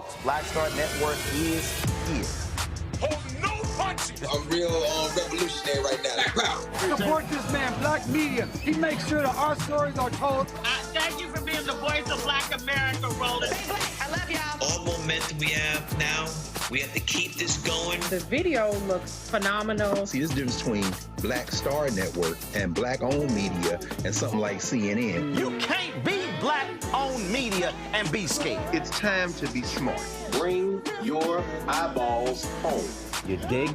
Folks, Black Star Network is here. Hold no punches. I'm real revolutionary right now. Support this man, Black Media. He makes sure that our stories are told. Thank you for being the voice of Black America, Roland. I love y'all. All momentum we have now, we have to keep this going. The video looks phenomenal. See, this difference between Black Star Network and Black-owned media and something like CNN. You can't be Black-owned media and be scared. It's time to be smart. Bring your eyeballs home. You dig?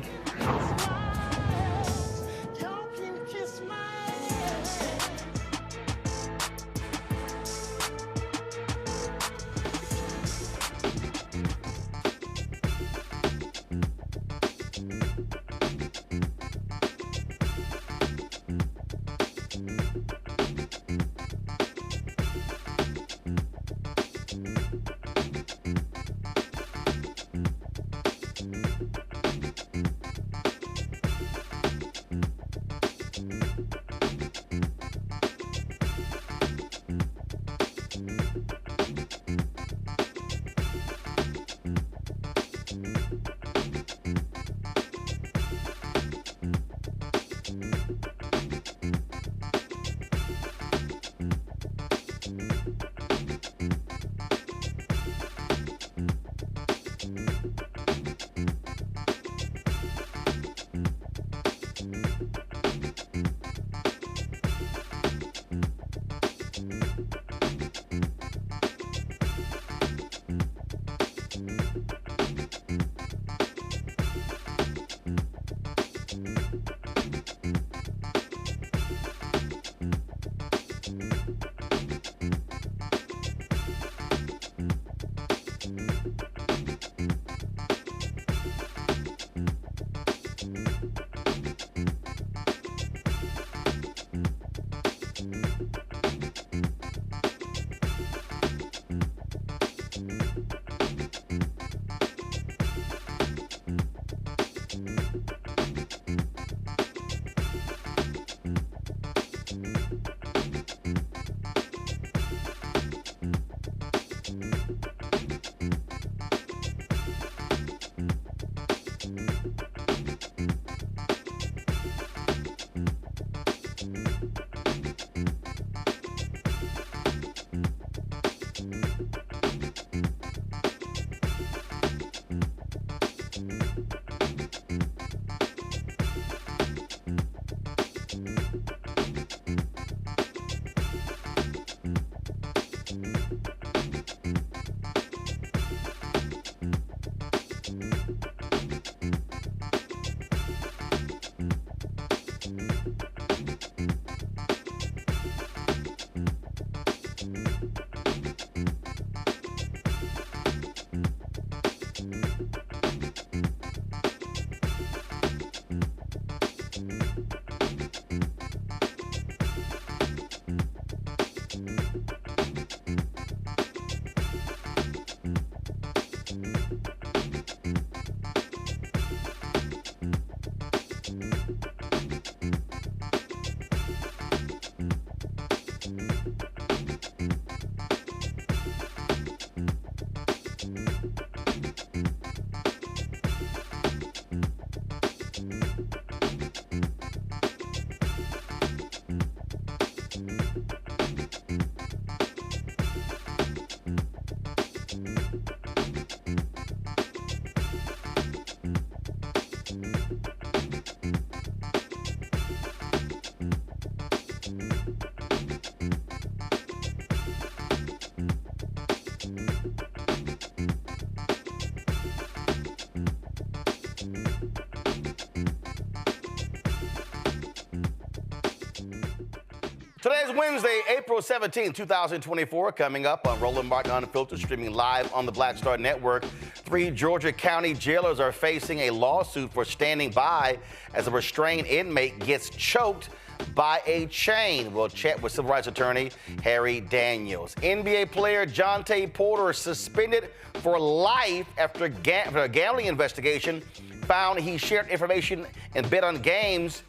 Today's Wednesday, April 17, 2024. Coming up on Roland Martin Unfiltered, streaming live on the Black Star Network. 3 Georgia County jailers are facing a lawsuit for standing by as a restrained inmate gets choked by a chain. We'll chat with civil rights attorney Harry Daniels. NBA player Jontay Porter suspended for life after a gambling investigation found he shared information and bet on games,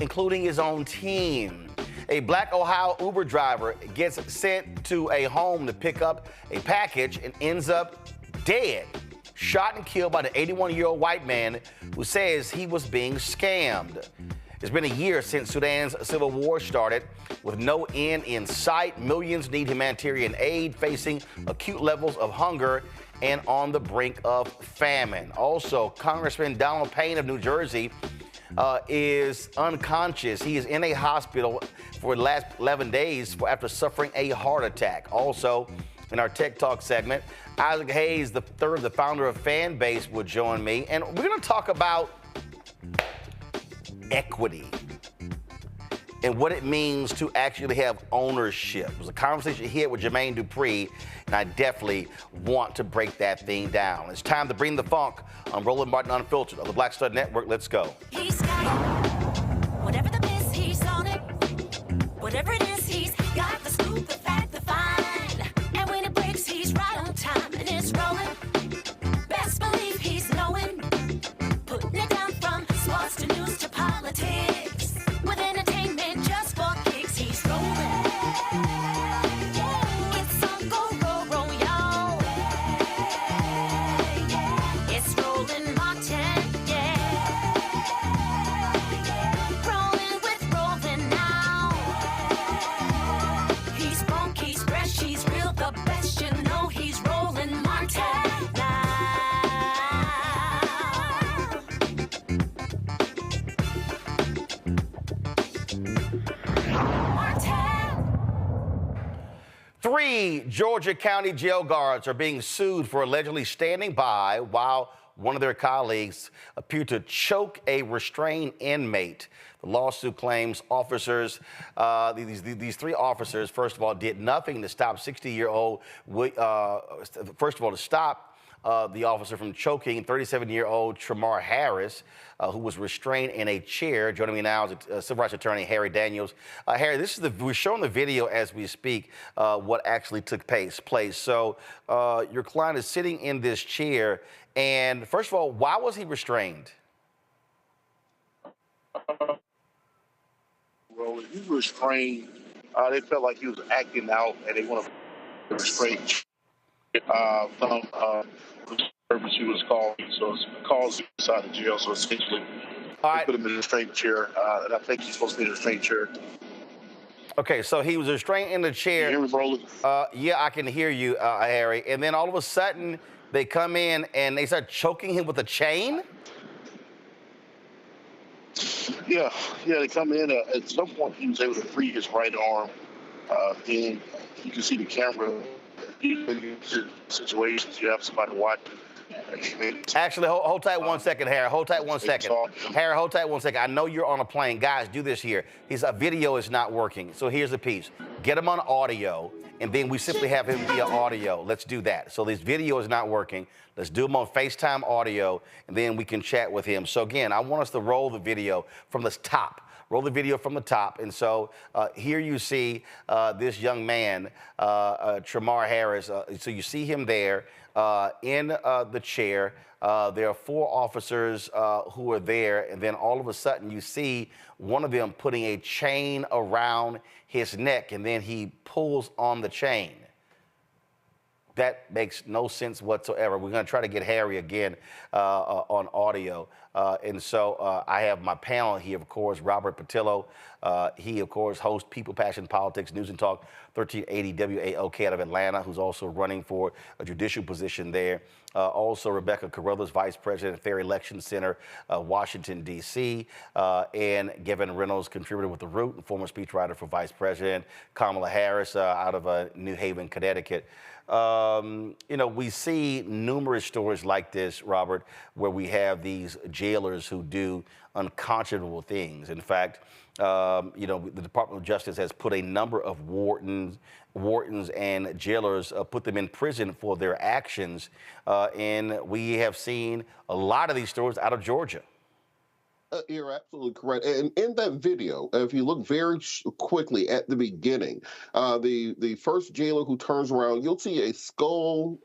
including his own team. A Black Ohio Uber driver gets sent to a home to pick up a package and ends up dead, shot and killed by the 81-year-old white man who says he was being scammed. It's been a year since Sudan's civil war started. With no end in sight, millions need humanitarian aid, facing acute levels of hunger and on the brink of famine. Also, Congressman Donald Payne of New Jersey is unconscious. He is in a hospital for the last 11 days after suffering a heart attack. Also, in our Tech Talk segment, Isaac Hayes, the founder of Fanbase, will join me. And we're going to talk about equity and what it means to actually have ownership. It was a conversation here with Jermaine Dupree, and I definitely want to break that thing down. It's time to bring the funk on Roland Martin Unfiltered of the Black Star Network. Let's go. He's got it. Whatever the miss, he's on it. Whatever it is, he's got the scoop, the fact, the find. And when it breaks, he's right on time, and it's rolling. Best believe he's knowing. Putting it down from sports to news to politics. With entertainment just for kicks, he's rolling. It's on go, roll, y'all. It's Roland Martin, yeah. Rolling with Roland now. He's funk, he's fresh, he's real, the best, you know he's Roland Martin now. 3 Georgia County jail guards are being sued for allegedly standing by while one of their colleagues appeared to choke a restrained inmate. The lawsuit claims officers, these 3 officers, first of all, did nothing to stop 60-year-old, first of all, to stop the officer from choking 37-year-old Tremar Harris, who was restrained in a chair. Joining me now is civil rights attorney Harry Daniels. Harry, we're showing the video as we speak, what actually took place. So your client is sitting in this chair, and first of all, why was he restrained? Well, he was restrained. They felt like he was acting out, and they wanted to restrain from purpose he was called. So it's caused inside the jail. So essentially, they put him in a restraint chair, and I think he's supposed to be in a restraint chair. Okay, so he was restrained in the chair. Can you hear me, Roland? Yeah, I can hear you, Harry. And then all of a sudden, they come in and they start choking him with a chain? Yeah, they come in. At some point, he was able to free his right arm. Then you can see the camera. In situations, you have somebody watching. Actually, hold tight 1 second, Harry. Hold tight 1 second. Harry, hold tight 1 second. I know you're on a plane. Guys, do this here. His video is not working. So here's the piece. Get him on audio, and then we simply have him via audio. Let's do that. So this video is not working. Let's do him on FaceTime audio, and then we can chat with him. So again, I want us to roll the video from the top. Roll the video from the top. And so here you see this young man, Tremar Harris. So you see him there in the chair. There are 4 officers who are there. And then all of a sudden you see one of them putting a chain around his neck, and then he pulls on the chain. That makes no sense whatsoever. We're going to try to get Harry again on audio. And so I have my panel here, of course, Robert Patillo. He, of course, hosts People, Passion, Politics, News and Talk, 1380 WAOK out of Atlanta, who's also running for a judicial position there. Also, Rebecca Carruthers, Vice President, Fair Election Center, Washington, D.C., and Gavin Reynolds, contributor with The Root and former speechwriter for Vice President. Kamala Harris out of New Haven, Connecticut. We see numerous stories like this, Robert, where we have these jailers who do unconscionable things. In fact, the Department of Justice has put a number of wardens and jailers, put them in prison for their actions. And we have seen a lot of these stories out of Georgia. You're absolutely correct. And in that video, if you look very quickly at the beginning, the first jailer who turns around, you'll see a skull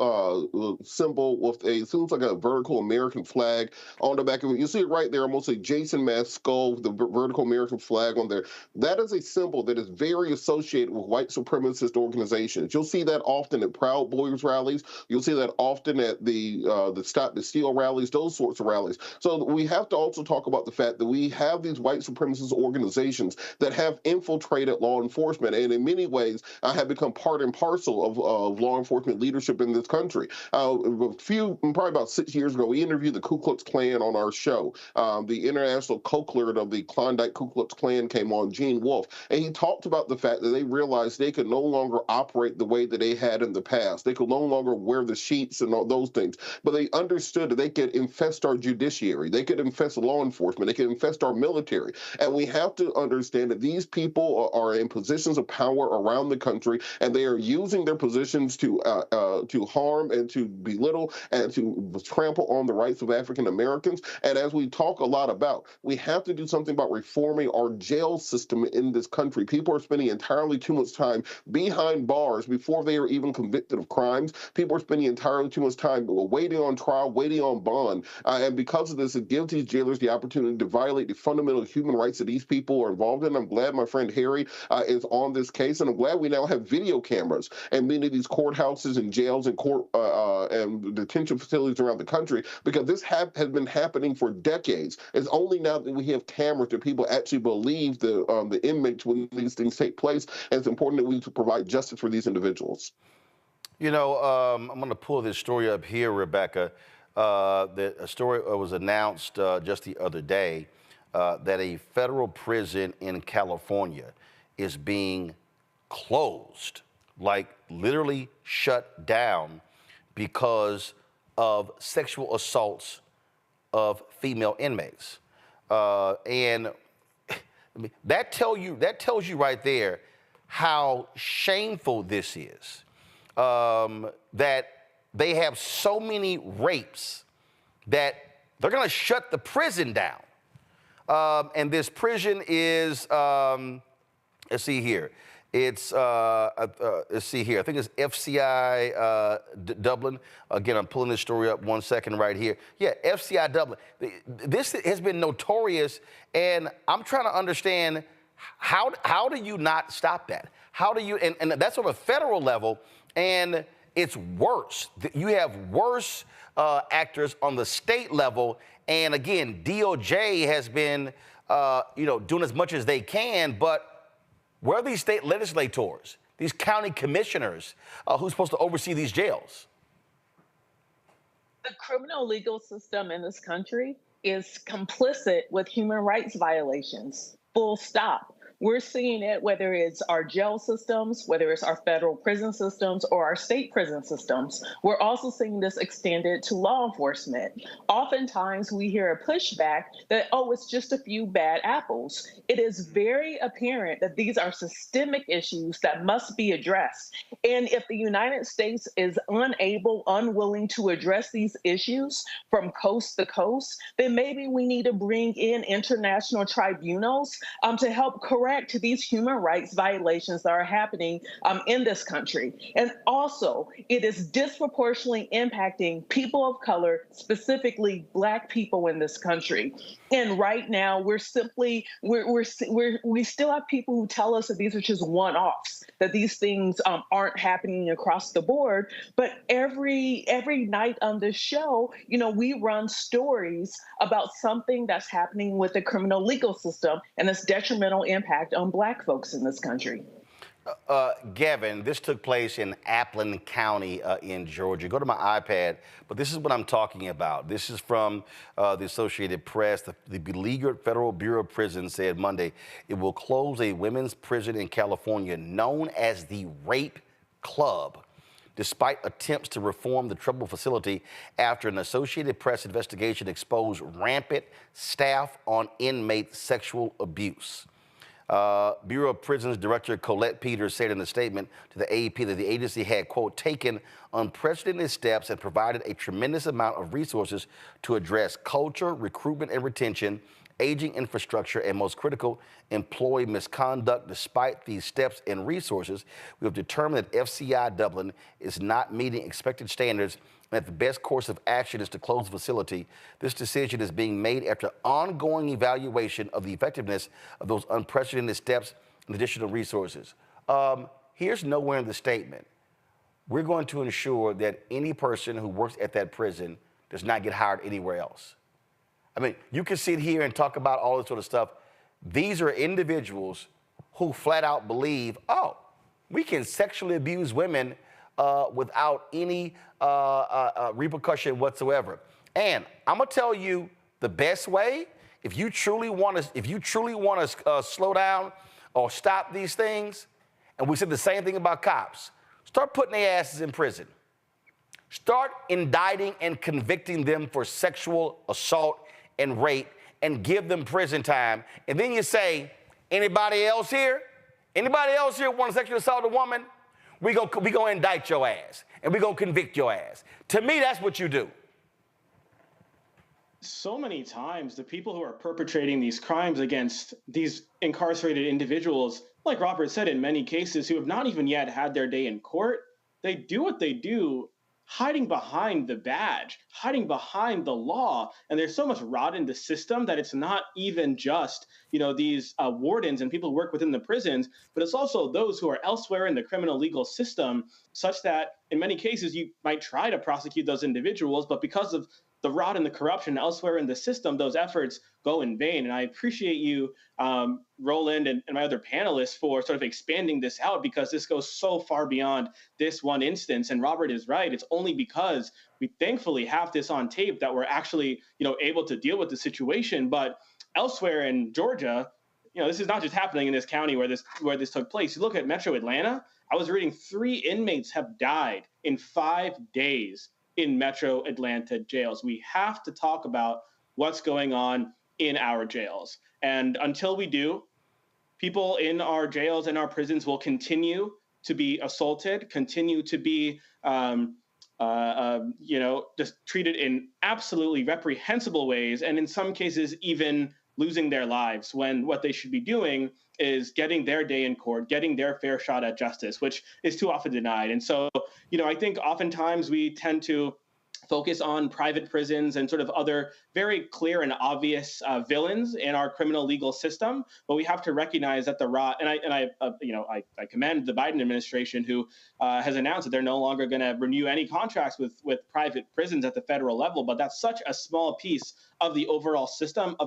symbol with it seems like a vertical American flag on the back of it. You see it right there, almost a Jason mask skull with the vertical American flag on there. That is a symbol that is very associated with white supremacist organizations. You'll see that often at Proud Boys rallies. You'll see that often at the Stop the Steal rallies, those sorts of rallies. So we have to also talk about the fact that we have these white supremacist organizations that have infiltrated law enforcement and in many ways have become part and parcel of law enforcement leadership in this country. Probably about 6 years ago, we interviewed the Ku Klux Klan on our show. The international co-clerk of the Klondike Ku Klux Klan came on, Gene Wolfe, and he talked about the fact that they realized they could no longer operate the way that they had in the past. They could no longer wear the sheets and all those things, but they understood that they could infest our judiciary, they could infest law enforcement, they can infest our military. And we have to understand that these people are in positions of power around the country, and they are using their positions to harm and to belittle and to trample on the rights of African Americans. And as we talk a lot about, we have to do something about reforming our jail system in this country. People are spending entirely too much time behind bars before they are even convicted of crimes. People are spending entirely too much time waiting on trial, waiting on bond. And because of this, it gives these jailers the opportunity to violate the fundamental human rights that these people are involved in. I'm glad my friend Harry is on this case, and I'm glad we now have video cameras in many of these courthouses and jails and court and detention facilities around the country, because this has been happening for decades. It's only now that we have cameras that people actually believe the inmates when these things take place, and it's important that we provide justice for these individuals. You know, I'm going to pull this story up here, Rebecca. A story was announced just the other day that a federal prison in California is being closed, like literally shut down, because of sexual assaults of female inmates. And that tells you right there how shameful this is. That they have so many rapes that they're going to shut the prison down. And this prison is, let's see here. Let's see here. I think it's FCI Dublin. Again, I'm pulling this story up 1 second right here. Yeah, FCI Dublin. This has been notorious, and I'm trying to understand how do you not stop that? How do you, and that's on a federal level, and it's worse. You have worse actors on the state level, and again, DOJ has been, doing as much as they can, but where are these state legislators, these county commissioners who's supposed to oversee these jails? The criminal legal system in this country is complicit with human rights violations, full stop. We're seeing it whether it's our jail systems, whether it's our federal prison systems or our state prison systems. We're also seeing this extended to law enforcement. Oftentimes we hear a pushback that, oh, it's just a few bad apples. It is very apparent that these are systemic issues that must be addressed. And if the United States is unwilling to address these issues from coast to coast, then maybe we need to bring in international tribunals to help correct these human rights violations that are happening in this country. And also, it is disproportionately impacting people of color, specifically Black people in this country. And right now, we still have people who tell us that these are just one-offs, that these things aren't happening across the board. But every night on this show, we run stories about something that's happening with the criminal legal system and its detrimental impact on Black folks in this country. Gavin, this took place in Appleton County in Georgia. Go to my iPad, but this is what I'm talking about. This is from the Associated Press. The beleaguered Federal Bureau of Prisons said Monday it will close a women's prison in California known as the Rape Club, despite attempts to reform the troubled facility after an Associated Press investigation exposed rampant staff on inmate sexual abuse. Bureau of Prisons Director Colette Peters said in a statement to the AAP that the agency had, quote, taken unprecedented steps and provided a tremendous amount of resources to address culture, recruitment, and retention, aging infrastructure, and most critical, employee misconduct. Despite these steps and resources, we have determined that FCI Dublin is not meeting expected standards and that the best course of action is to close the facility. This decision is being made after ongoing evaluation of the effectiveness of those unprecedented steps and additional resources. Here's nowhere in the statement, we're going to ensure that any person who works at that prison does not get hired anywhere else. I mean, you can sit here and talk about all this sort of stuff. These are individuals who flat out believe, oh, we can sexually abuse women without any repercussion whatsoever. And I'm gonna tell you the best way, if you truly want to slow down or stop these things, and we said the same thing about cops, start putting their asses in prison. Start indicting and convicting them for sexual assault and rape and give them prison time. And then you say, anybody else here? Anybody else here want to sexually assault a woman? We gonna indict your ass and we gonna convict your ass. To me, that's what you do. So many times, the people who are perpetrating these crimes against these incarcerated individuals, like Robert said, in many cases, who have not even yet had their day in court, they do what they do hiding behind the badge, hiding behind the law. And there's so much rot in the system that it's not even just, these wardens and people who work within the prisons, but it's also those who are elsewhere in the criminal legal system, such that in many cases you might try to prosecute those individuals, but because of the rot and the corruption elsewhere in the system, those efforts go in vain. And I appreciate you, Roland, and my other panelists for sort of expanding this out, because this goes so far beyond this one instance. And Robert is right. It's only because we thankfully have this on tape that we're actually, able to deal with the situation. But elsewhere in Georgia, this is not just happening in this county where this took place. You look at Metro Atlanta, I was reading 3 inmates have died in 5 days in Metro Atlanta jails. We have to talk about what's going on in our jails. And until we do, people in our jails and our prisons will continue to be assaulted, continue to be, just treated in absolutely reprehensible ways, and in some cases even losing their lives, when what they should be doing is getting their day in court, getting their fair shot at justice, which is too often denied. And so, I think oftentimes we tend to focus on private prisons and sort of other very clear and obvious villains in our criminal legal system, but we have to recognize that the rot. And I commend the Biden administration, who has announced that they're no longer going to renew any contracts with private prisons at the federal level. But that's such a small piece of the overall system.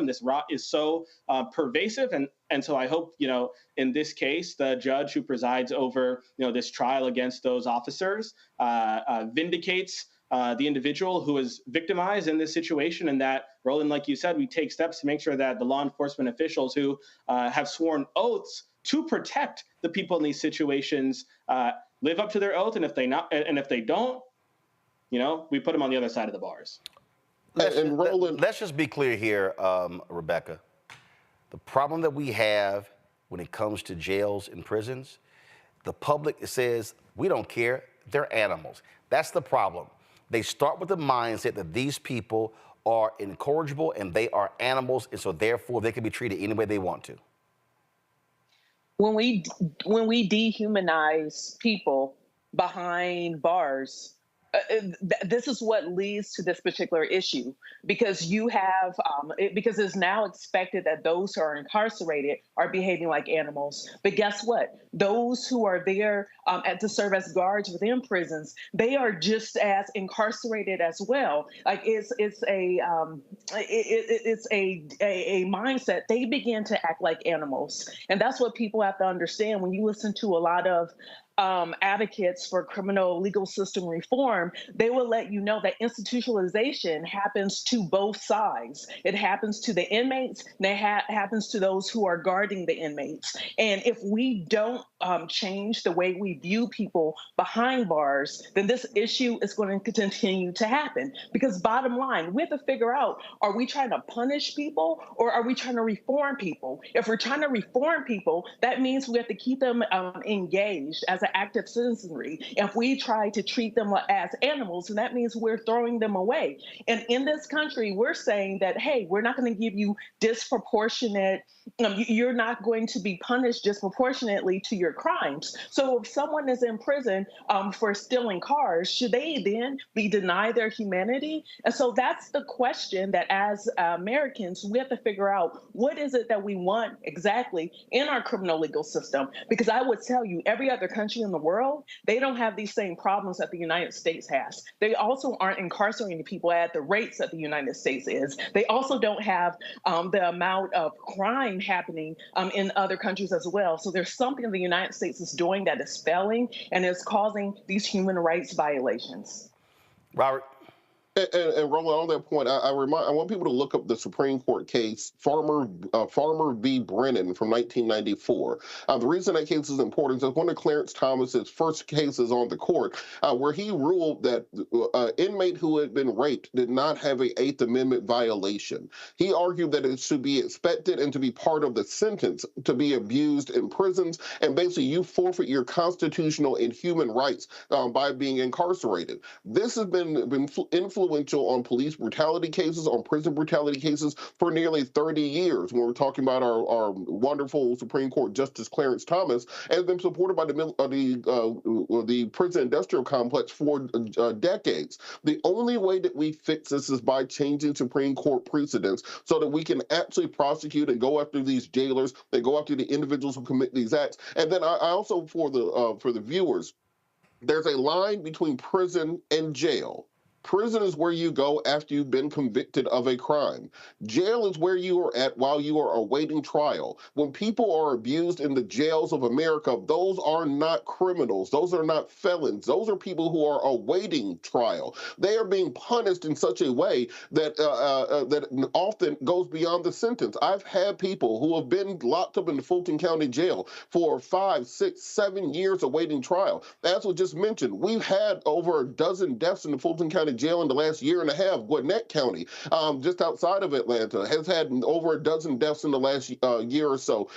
This rot is so pervasive, and so I hope in this case the judge who presides over this trial against those officers vindicates the individual who was victimized in this situation, and that, Roland, like you said, we take steps to make sure that the law enforcement officials who have sworn oaths to protect the people in these situations live up to their oath, and if they don't, we put them on the other side of the bars. Let's just be clear here, Rebecca. The problem that we have when it comes to jails and prisons, the public says, we don't care, they're animals. That's the problem. They start with the mindset that these people are incorrigible and they are animals, and so therefore they can be treated any way they want to. When we dehumanize people behind bars, this is what leads to this particular issue, because you have because it's now expected that those who are incarcerated are behaving like animals. But guess what? Those who are there to serve as guards within prisons, they are just as incarcerated as well. Like it's a mindset. They begin to act like animals, and that's what people have to understand. When you listen to a lot of advocates for criminal legal system reform, they will let you know that institutionalization happens to both sides. It happens to the inmates, and it happens to those who are guarding the inmates. And if we don't change the way we view people behind bars, then this issue is going to continue to happen. Because bottom line, we have to figure out, are we trying to punish people or are we trying to reform people? If we're trying to reform people, that means we have to keep them engaged. As an active citizenry. If we try to treat them as animals, and that means we're throwing them away. And in this country, we're saying that, hey, we're not going to give you disproportionate, you're not going to be punished disproportionately to your crimes. So if someone is in prison for stealing cars, should they then be denied their humanity? And so that's the question that as Americans, we have to figure out, what is it that we want exactly in our criminal legal system? Because I would tell you, every other country in the world, they don't have these same problems that the United States has. They also aren't incarcerating people at the rates that the United States is. They also don't have the amount of crime happening in other countries as well. So there's something the United States is doing that is failing and is causing these human rights violations. Robert? And Roland, on that point, I want people to look up the Supreme Court case, Farmer v. Brennan from 1994. The reason that case is important is one of Clarence Thomas's first cases on the court, where he ruled that an inmate who had been raped did not have an Eighth Amendment violation. He argued that it should be expected and to be part of the sentence to be abused in prisons, and basically you forfeit your constitutional and human rights by being incarcerated. This has been influential on police brutality cases, on prison brutality cases for nearly 30 years. When we're talking about our wonderful Supreme Court Justice Clarence Thomas, has been supported by the prison industrial complex for decades. The only way that we fix this is by changing Supreme Court precedents so that we can actually prosecute and go after these jailers, and go after the individuals who commit these acts. And then I also, for the viewers, there's a line between prison and jail. Prison is where you go after you've been convicted of a crime. Jail is where you are at while you are awaiting trial. When people are abused in the jails of America, those are not criminals. Those are not felons. Those are people who are awaiting trial. They are being punished in such a way that that often goes beyond the sentence. I've had people who have been locked up in the Fulton County Jail for 5, 6, 7 years awaiting trial. As was just mentioned, we've had over a dozen deaths in the Fulton County Jail in the last year and a half. Gwinnett County, just outside of Atlanta, has had over a dozen deaths in the last year or so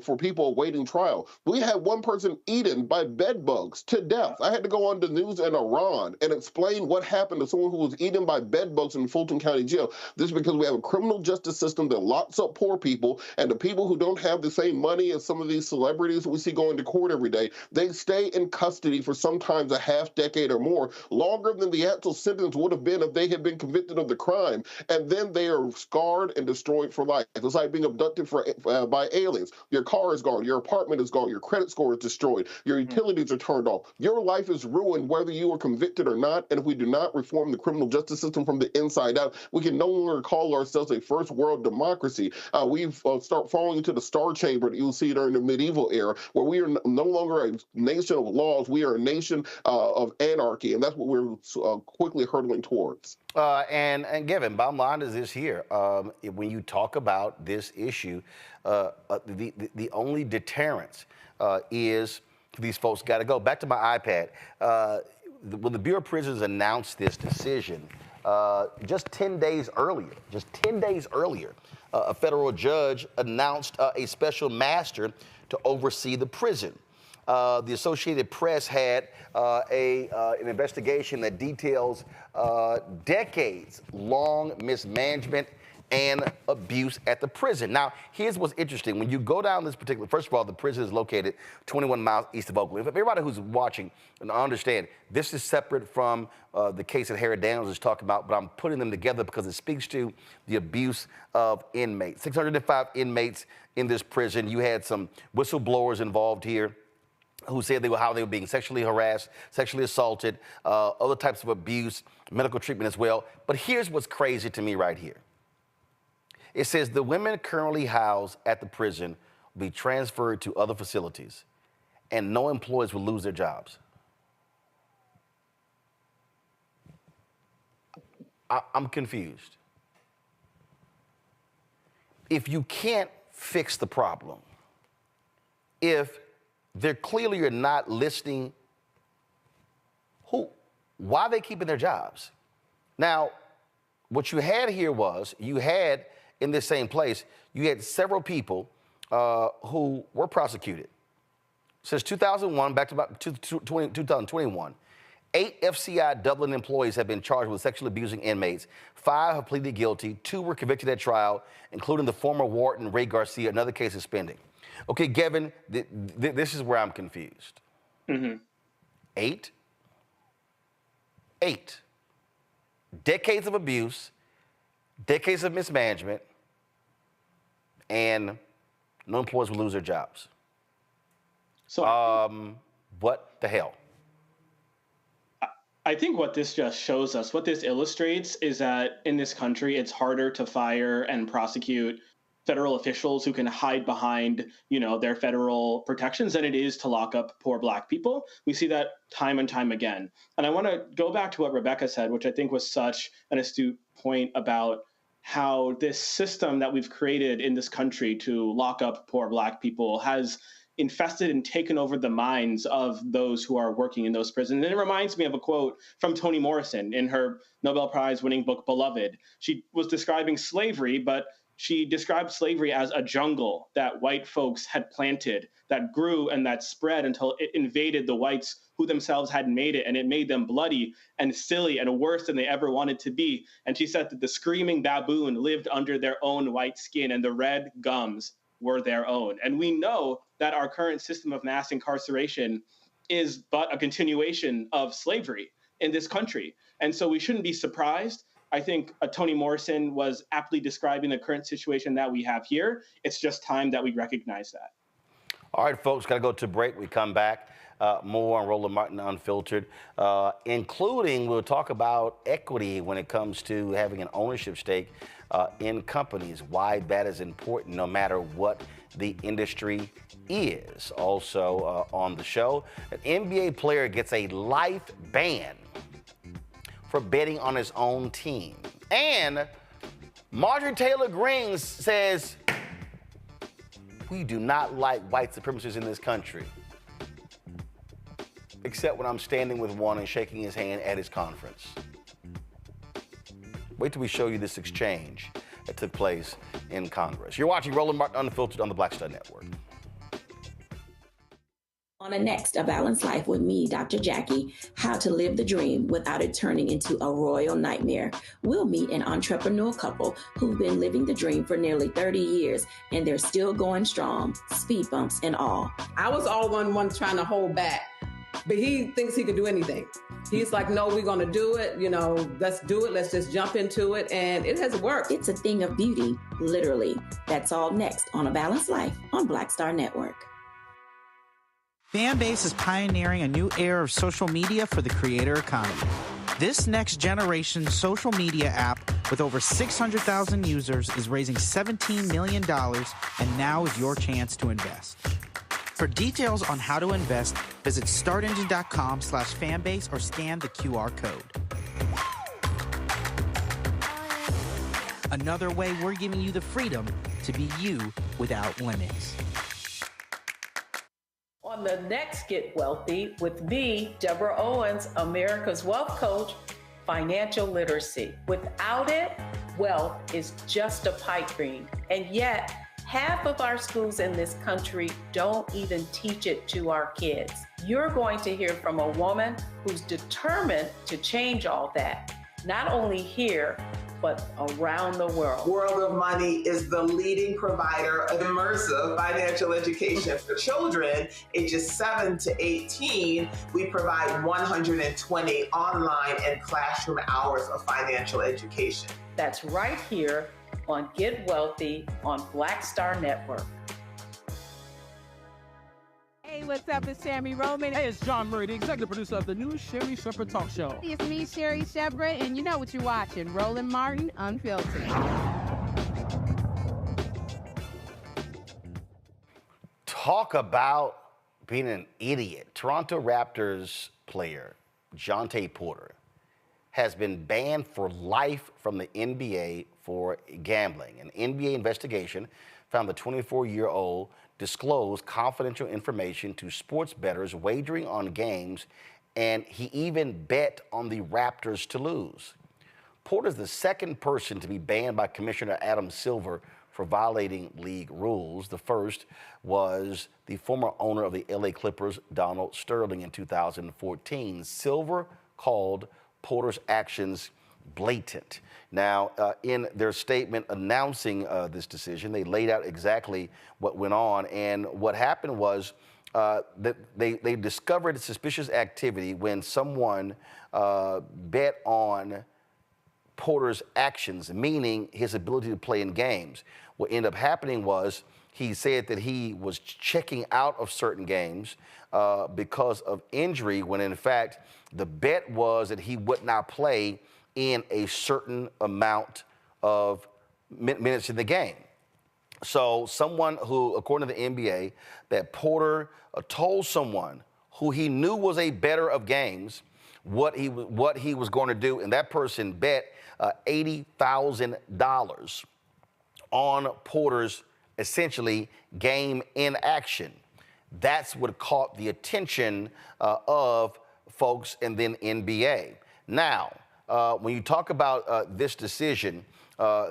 for people awaiting trial. We had one person eaten by bed bugs to death. I had to go on the news in Iran and explain what happened to someone who was eaten by bed bugs in Fulton County Jail. This is because we have a criminal justice system that locks up poor people, and the people who don't have the same money as some of these celebrities we see going to court every day, they stay in custody for sometimes a half decade or more, longer than the actual sentence would have been if they had been convicted of the crime, and then they are scarred and destroyed for life. It's like being abducted by aliens. Your car is gone, your apartment is gone, your credit score is destroyed, your utilities are turned off. Your life is ruined whether you are convicted or not, and if we do not reform the criminal justice system from the inside out, we can no longer call ourselves a first world democracy. We've start falling into the Star Chamber that you'll see during the medieval era, where we are no longer a nation of laws, we are a nation of anarchy, and that's what we're quickly hurtling towards. And given, bottom line is this here. When you talk about this issue, the only deterrence is these folks got to go. Back to my iPad. When the Bureau of Prisons announced this decision, just 10 days earlier, a federal judge announced a special master to oversee the prison. The Associated Press had an investigation that details decades-long mismanagement and abuse at the prison. Now, here's what's interesting. When you go down this particular, first of all, the prison is located 21 miles east of Oakland. If everybody who's watching and understand, this is separate from the case that Harry Daniels is talking about, but I'm putting them together because it speaks to the abuse of inmates. 605 inmates in this prison. You had some whistleblowers involved here who said how they were being sexually harassed, sexually assaulted, other types of abuse, medical treatment as well. But here's what's crazy to me right here. It says the women currently housed at the prison will be transferred to other facilities, and no employees will lose their jobs. I'm confused. If you can't fix the problem, if they're clearly are not listing why are they keeping their jobs? Now, what you had here was, you had in this same place, you had several people who were prosecuted Since 2001, back to about 2021, 8 FCI Dublin employees have been charged with sexually abusing inmates. 5 have pleaded guilty. 2 were convicted at trial, including the former warden, Ray Garcia. Another case is pending. Okay, Gavin, this is where I'm confused. 8 decades of abuse, decades of mismanagement, and no employees will lose their jobs. So, what the hell? I think what this just shows us, what this illustrates, is that in this country, it's harder to fire and prosecute federal officials who can hide behind, their federal protections than it is to lock up poor Black people. We see that time and time again. And I want to go back to what Rebecca said, which I think was such an astute point about how this system that we've created in this country to lock up poor Black people has infested and taken over the minds of those who are working in those prisons. And it reminds me of a quote from Toni Morrison in her Nobel Prize winning book, Beloved. She was describing slavery, but she described slavery as a jungle that white folks had planted, that grew and that spread until it invaded the whites who themselves had made it, and it made them bloody and silly and worse than they ever wanted to be. And she said that the screaming baboon lived under their own white skin, and the red gums were their own. And we know that our current system of mass incarceration is but a continuation of slavery in this country. And so we shouldn't be surprised. I think Toni Morrison was aptly describing the current situation that we have here. It's just time that we recognize that. All right, folks, got to go to break. We come back. More on Roland Martin Unfiltered, including we'll talk about equity when it comes to having an ownership stake in companies, why that is important no matter what the industry is. Also on the show, an NBA player gets a life ban for betting on his own team. And Marjorie Taylor Green says, we do not like white supremacists in this country, except when I'm standing with one and shaking his hand at his conference. Wait till we show you this exchange that took place in Congress. You're watching Roland Martin Unfiltered on the Black Star Network. On the next A Balanced Life with me, Dr. Jackie, how to live the dream without it turning into a royal nightmare. We'll meet an entrepreneurial couple who've been living the dream for nearly 30 years, and they're still going strong, speed bumps and all. I was all one trying to hold back, but he thinks he could do anything. He's like, no, we're going to do it. Let's do it. Let's just jump into it. And it has worked. It's a thing of beauty, literally. That's all next on A Balanced Life on Black Star Network. Fanbase is pioneering a new era of social media for the creator economy. This next generation social media app with over 600,000 users is raising $17 million, and now is your chance to invest. For details on how to invest, visit startengine.com/fanbase or scan the QR code. Another way we're giving you the freedom to be you without limits. On the next Get Wealthy with me, Deborah Owens, America's Wealth Coach, financial literacy. Without it, wealth is just a pipe dream. And yet, half of our schools in this country don't even teach it to our kids. You're going to hear from a woman who's determined to change all that, not only here, but around the world. World of Money is the leading provider of immersive financial education for children ages 7 to 18. We provide 120 online and classroom hours of financial education. That's right here on Get Wealthy on Black Star Network. Hey, what's up? It's Sammy Roman. Hey, it's John Murray, the executive producer of the new Sherry Shepherd Talk Show. It's me, Sherry Shepherd, and you know what you're watching, Roland Martin Unfiltered. Talk about being an idiot. Toronto Raptors player Jontay Porter has been banned for life from the NBA for gambling. An NBA investigation found the 24-year-old disclosed confidential information to sports bettors wagering on games, and he even bet on the Raptors to lose. Porter's the second person to be banned by Commissioner Adam Silver for violating league rules. The first was the former owner of the LA Clippers, Donald Sterling, in 2014. Silver called Porter's actions blatant. Now, in their statement announcing this decision, they laid out exactly what went on. And what happened was that they discovered suspicious activity when someone bet on Porter's actions, meaning his ability to play in games. What ended up happening was he said that he was checking out of certain games because of injury, when in fact the bet was that he would not play in a certain amount of minutes in the game. So someone who, according to the NBA, that Porter told someone who he knew was a bettor of games what he was going to do, and that person bet $80,000 on Porter's essentially game in action. That's what caught the attention of folks and then NBA. Now, when you talk about this decision,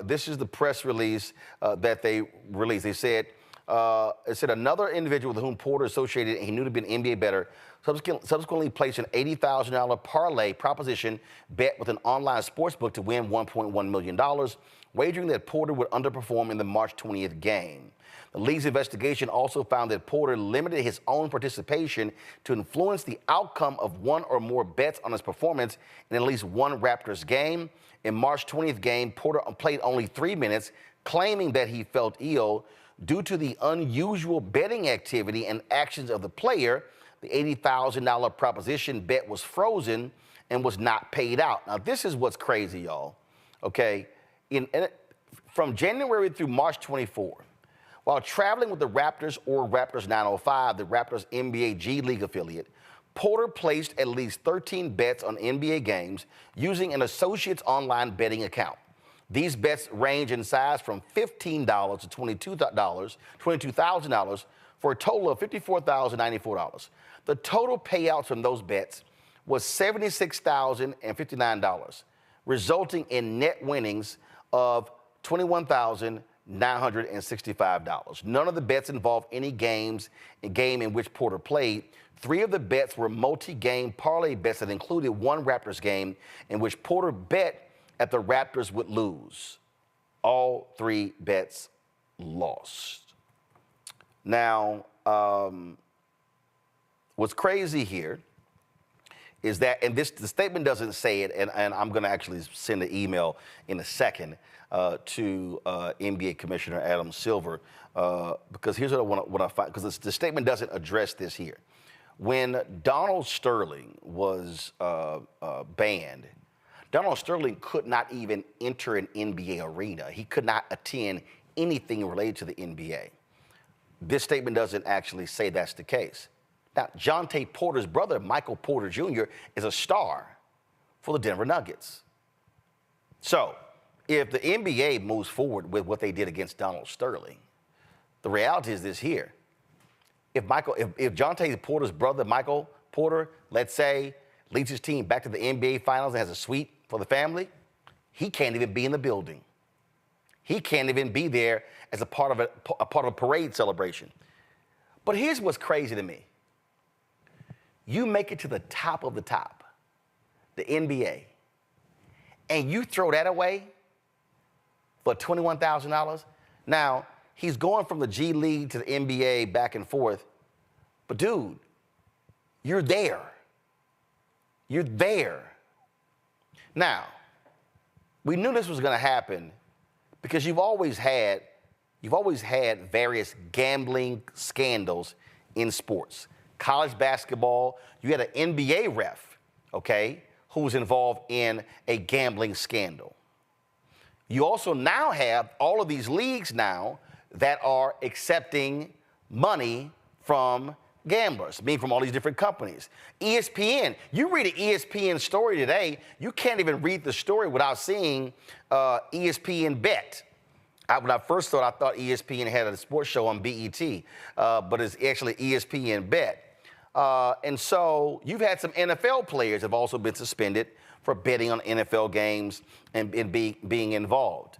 this is the press release that they released. They said, it said another individual with whom Porter associated and he knew to be an NBA bettor subsequently placed an $80,000 parlay proposition bet with an online sportsbook to win $1.1 million, wagering that Porter would underperform in the March 20th game. The league's investigation also found that Porter limited his own participation to influence the outcome of one or more bets on his performance in at least one Raptors game. In March 20th game, Porter played only 3 minutes, claiming that he felt ill. Due to the unusual betting activity and actions of the player, the $80,000 proposition bet was frozen and was not paid out. Now, this is what's crazy, y'all. Okay, from January through March 24, while traveling with the Raptors or Raptors 905, the Raptors NBA G League affiliate, Porter placed at least 13 bets on NBA games using an associate's online betting account. These bets range in size from $15 to $22,000 for a total of $54,094. The total payouts from those bets was $76,059, resulting in net winnings of $21,965. None of the bets involved any game in which Porter played. 3 of the bets were multi-game parlay bets that included one Raptors game in which Porter bet at the Raptors would lose. All 3 bets lost. Now, what's crazy here is that, and the statement doesn't say it, and I'm going to actually send an email in a second to NBA Commissioner Adam Silver, because here's what I find, because the statement doesn't address this here. When Donald Sterling was banned, Donald Sterling could not even enter an NBA arena. He could not attend anything related to the NBA. This statement doesn't actually say that's the case. Now, Jontay Porter's brother, Michael Porter Jr., is a star for the Denver Nuggets. So, if the NBA moves forward with what they did against Donald Sterling, the reality is this here. If Jontay Porter's brother, Michael Porter, let's say, leads his team back to the NBA Finals and has a suite for the family, he can't even be in the building. He can't even be there as a part of a parade celebration. But here's what's crazy to me. You make it to the top of the top, the NBA, and you throw that away for $21,000. Now, he's going from the G League to the NBA back and forth. But dude, you're there. You're there. Now, we knew this was going to happen because you've always had various gambling scandals in sports. College basketball, you had an NBA ref, okay, who was involved in a gambling scandal. You also now have all of these leagues now that are accepting money from gamblers, being from all these different companies. ESPN, you read an ESPN story today, you can't even read the story without seeing ESPN Bet. When I first thought, I thought ESPN had a sports show on BET, but it's actually ESPN Bet. And so you've had some NFL players have also been suspended for betting on NFL games and being involved.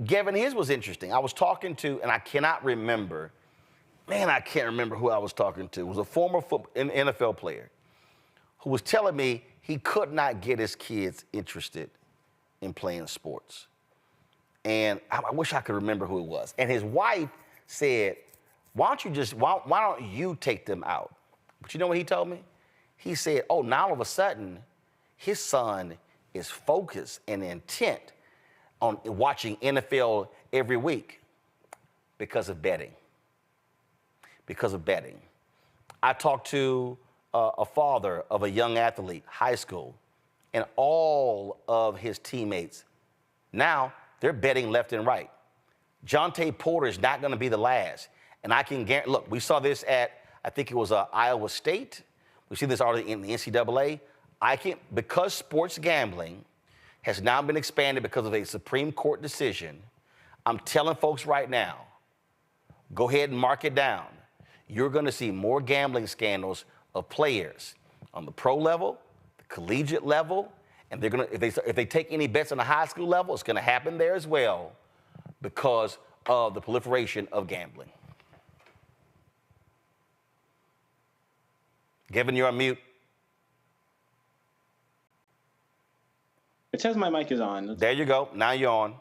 Gavin, his was interesting. I was talking to, and I cannot remember, I can't remember who I was talking to. It was a former NFL player who was telling me he could not get his kids interested in playing sports. And I wish I could remember who it was. And his wife said, why don't you take them out? But you know what he told me? He said, oh, now all of a sudden, his son is focused and intent on watching NFL every week because of betting. Because of betting. I talked to a father of a young athlete, high school, and all of his teammates, now they're betting left and right. Jontay Porter is not going to be the last. And I can guarantee, look, we saw this at, I think it was Iowa State. We see this already in the NCAA. Because sports gambling has now been expanded because of a Supreme Court decision, I'm telling folks right now, go ahead and mark it down. You're going to see more gambling scandals of players on the pro level, the collegiate level, and they're going to, if they take any bets on the high school level, it's going to happen there as well because of the proliferation of gambling. Gavin, you're on mute. It says my mic is on. There you go. Now you're on.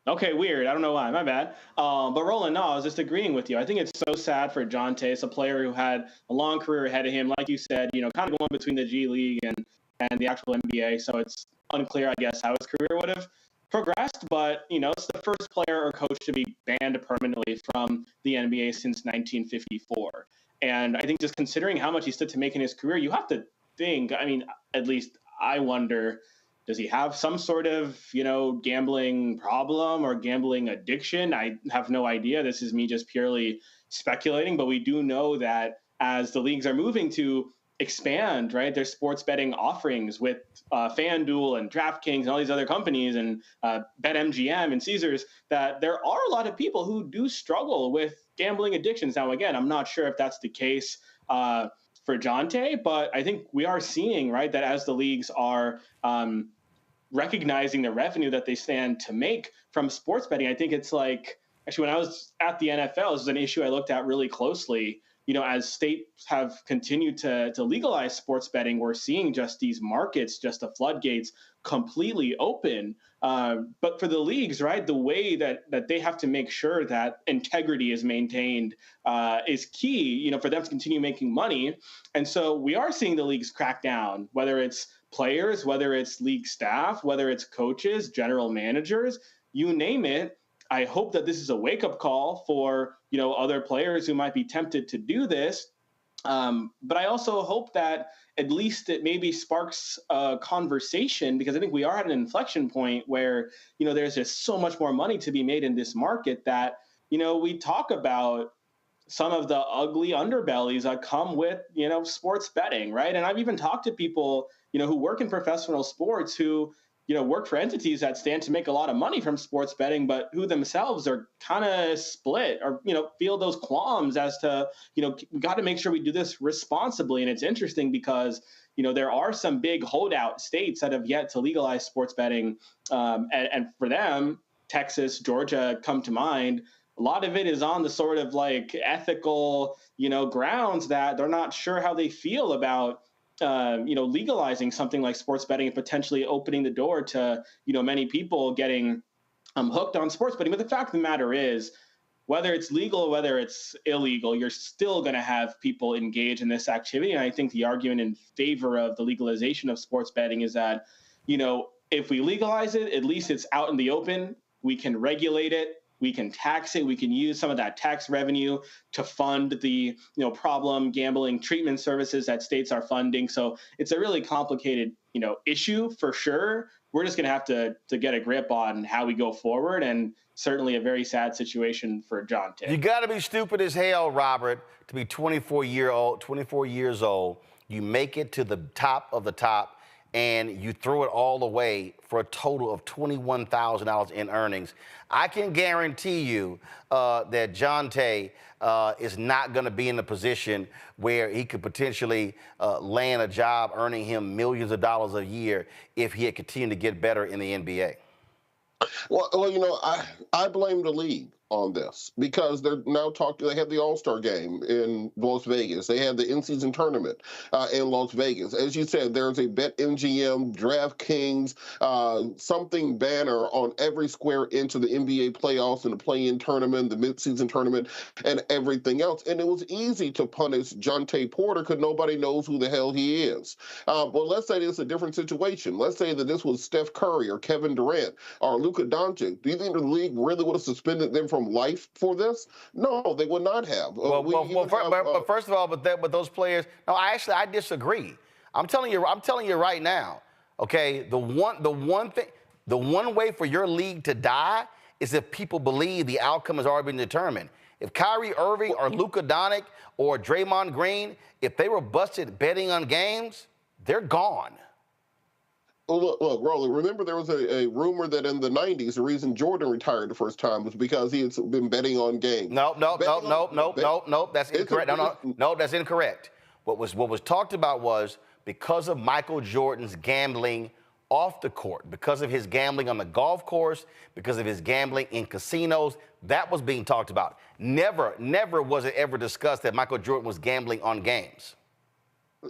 Okay, weird. I don't know why. My bad. But Roland, no, I was just agreeing with you. I think it's so sad for Jontay. It's a player who had a long career ahead of him, like you said, kind of going between the G League and the actual NBA. So it's unclear, I guess, how his career would have progressed. But, it's the first player or coach to be banned permanently from the NBA since 1954. And I think just considering how much he stood to make in his career, you have to think, at least I wonder, does he have some sort of, gambling problem or gambling addiction? I have no idea. This is me just purely speculating, but we do know that as the leagues are moving to expand, right, their sports betting offerings with FanDuel and DraftKings and all these other companies and BetMGM and Caesars, that there are a lot of people who do struggle with gambling addictions. Now, again, I'm not sure if that's the case for Jontay, but I think we are seeing, right, that as the leagues are recognizing the revenue that they stand to make from sports betting, I think it's like, actually, when I was at the NFL, this was an issue I looked at really closely. As states have continued to legalize sports betting, we're seeing just these markets, just the floodgates completely open. But for the leagues, right, the way that they have to make sure that integrity is maintained is key, for them to continue making money. And so we are seeing the leagues crack down, whether it's players, whether it's league staff, whether it's coaches, general managers, you name it. I hope that this is a wake-up call for, other players who might be tempted to do this. But I also hope that at least it maybe sparks a conversation, because I think we are at an inflection point where, there's just so much more money to be made in this market that, we talk about some of the ugly underbellies that come with, sports betting, right? And I've even talked to people, who work in professional sports who, work for entities that stand to make a lot of money from sports betting, but who themselves are kind of split or, feel those qualms as to, we got to make sure we do this responsibly. And it's interesting because, there are some big holdout states that have yet to legalize sports betting. And for them, Texas, Georgia come to mind. A lot of it is on the sort of like ethical, grounds that they're not sure how they feel about legalizing something like sports betting and potentially opening the door to, many people getting hooked on sports betting. But the fact of the matter is, whether it's legal or whether it's illegal, you're still going to have people engage in this activity. And I think the argument in favor of the legalization of sports betting is that, if we legalize it, at least it's out in the open. We can regulate it. We can tax it. We can use some of that tax revenue to fund the, problem gambling treatment services that states are funding. So it's a really complicated, issue for sure. We're just going to have to get a grip on how we go forward, and certainly a very sad situation for Jontay. You got to be stupid as hell, Robert, to be 24 years old. You make it to the top of the top, and you throw it all away for a total of $21,000 in earnings. I can guarantee you that Jontay is not going to be in a position where he could potentially land a job earning him millions of dollars a year if he had continued to get better in the NBA. Well, you know, I blame the league on this because they're now talking. They had the All-Star game in Las Vegas. They had the in-season tournament in Las Vegas. As you said, there's a BetMGM, DraftKings, something banner on every square inch of the NBA playoffs and the play-in tournament, the mid-season tournament, and everything else. And it was easy to punish Jontay Porter because nobody knows who the hell he is. But let's say it's a different situation. Let's say that this was Steph Curry or Kevin Durant or Luka Doncic. Do you think the league really would have suspended them from life for this? No, they would not have. But first of all, but those players. No, I disagree. I'm telling you right now. Okay, the one way for your league to die is if people believe the outcome has already been determined. If Kyrie Irving or Luka Doncic or Draymond Green, if they were busted betting on games, they're gone. Look, Roland, remember there was a rumor that in the 90s, the reason Jordan retired the first time was because he had been betting on games. No, that's incorrect. No, that's incorrect. What was talked about was because of Michael Jordan's gambling off the court, because of his gambling on the golf course, because of his gambling in casinos, that was being talked about. Never was it ever discussed that Michael Jordan was gambling on games.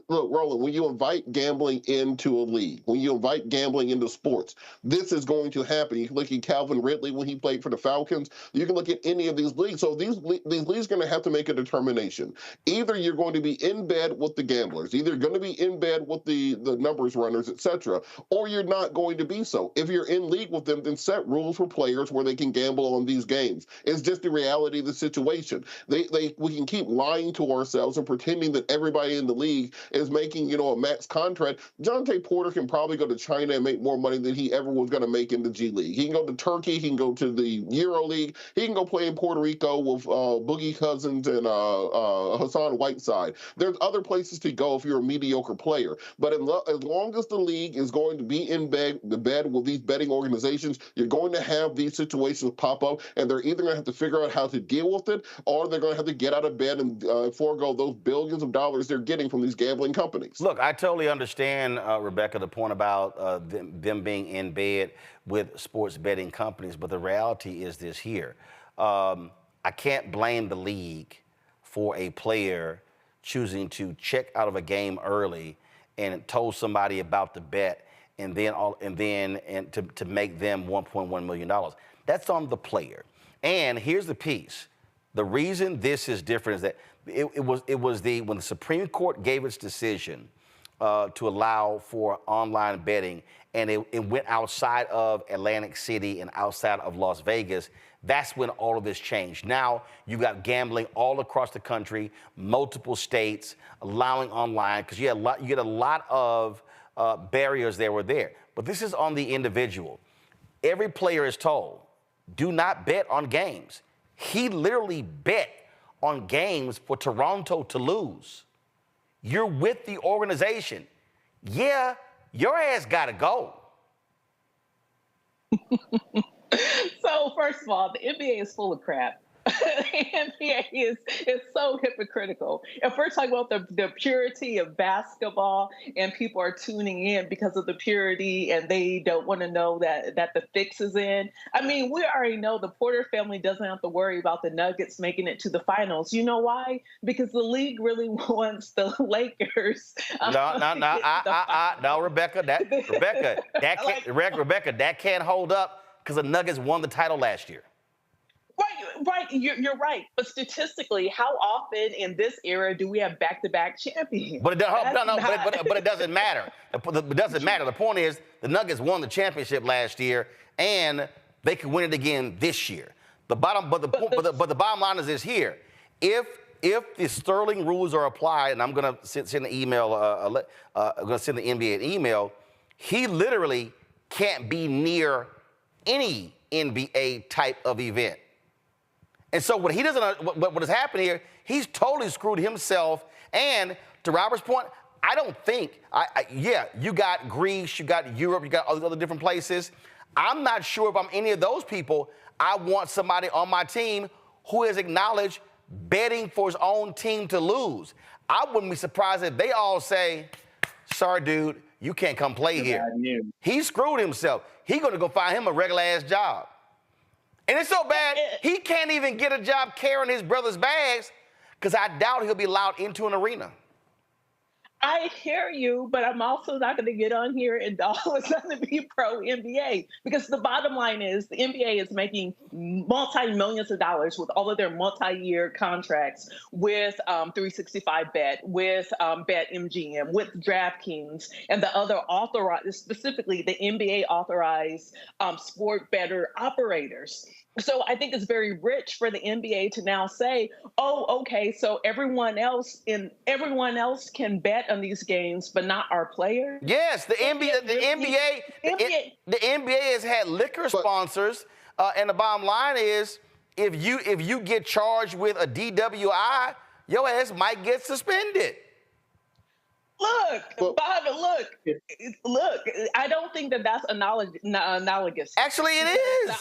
Look, Roland, when you invite gambling into a league, when you invite gambling into sports, this is going to happen. You can look at Calvin Ridley when he played for the Falcons. You can look at any of these leagues. So these leagues are going to have to make a determination. Either you're going to be in bed with the gamblers, either you're going to be in bed with the numbers runners, etc., or you're not going to be so. If you're in league with them, then set rules for players where they can gamble on these games. It's just the reality of the situation. We can keep lying to ourselves and pretending that everybody in the league is making, you know, a max contract. Jontay Porter can probably go to China and make more money than he ever was going to make in the G League. He can go to Turkey. He can go to the Euro League. He can go play in Puerto Rico with Boogie Cousins and Hassan Whiteside. There's other places to go if you're a mediocre player. But as long as the league is going to be in bed with these betting organizations, you're going to have these situations pop up, and they're either going to have to figure out how to deal with it, or they're going to have to get out of bed and forego those billions of dollars they're getting from these gambling companies. Look, I totally understand, Rebecca, the point about them being in bed with sports betting companies, but the reality is this here. I can't blame the league for a player choosing to check out of a game early and told somebody about the bet and then to make them $1.1 million. That's on the player. And here's the piece. The reason this is different is that when the Supreme Court gave its decision to allow for online betting, and it went outside of Atlantic City and outside of Las Vegas, that's when all of this changed. Now you got gambling all across the country, multiple states allowing online, because you get a lot of barriers that were there. But this is on the individual. Every player is told, do not bet on games. He literally bet on games for Toronto to lose. You're with the organization. Yeah, your ass gotta go. So first of all, the NBA is full of crap. The NBA is so hypocritical. If we're talking about the purity of basketball and people are tuning in because of the purity and they don't want to know that the fix is in. I mean, we already know the Porter family doesn't have to worry about the Nuggets making it to the finals. You know why? Because the league really wants the Lakers. No, Rebecca, that can't hold up because the Nuggets won the title last year. Right, you're right. But statistically, how often in this era do we have back-to-back champions? But it doesn't matter. It doesn't matter. The point is, the Nuggets won the championship last year, and they can win it again this year. But the bottom line is this here: if the Sterling rules are applied, and I'm going to send the email, I'm going to send the NBA an email, he literally can't be near any NBA type of event. And so what has happened here, he's totally screwed himself. And to Robert's point, I don't think, you got Greece, you got Europe, you got all these other different places. I'm not sure if I'm any of those people. I want somebody on my team who has acknowledged betting for his own team to lose. I wouldn't be surprised if they all say, sorry, dude, you can't come play here. He screwed himself. He's going to go find him a regular-ass job. And it's so bad, he can't even get a job carrying his brother's bags because I doubt he'll be allowed into an arena. I hear you, but I'm also not going to get on here and always not to be pro-NBA, because the bottom line is the NBA is making multi-millions of dollars with all of their multi-year contracts with 365Bet, with BetMGM, with DraftKings, and the other authorized, specifically the NBA authorized sport bettor operators. So I think it's very rich for the NBA to now say, oh, okay, so everyone else can bet on these games, but not our players. Yes, the NBA has had liquor sponsors, and the bottom line is, if you get charged with a DWI, your ass might get suspended. Look, Bob, look, I don't think that that's analogous. Actually, it is.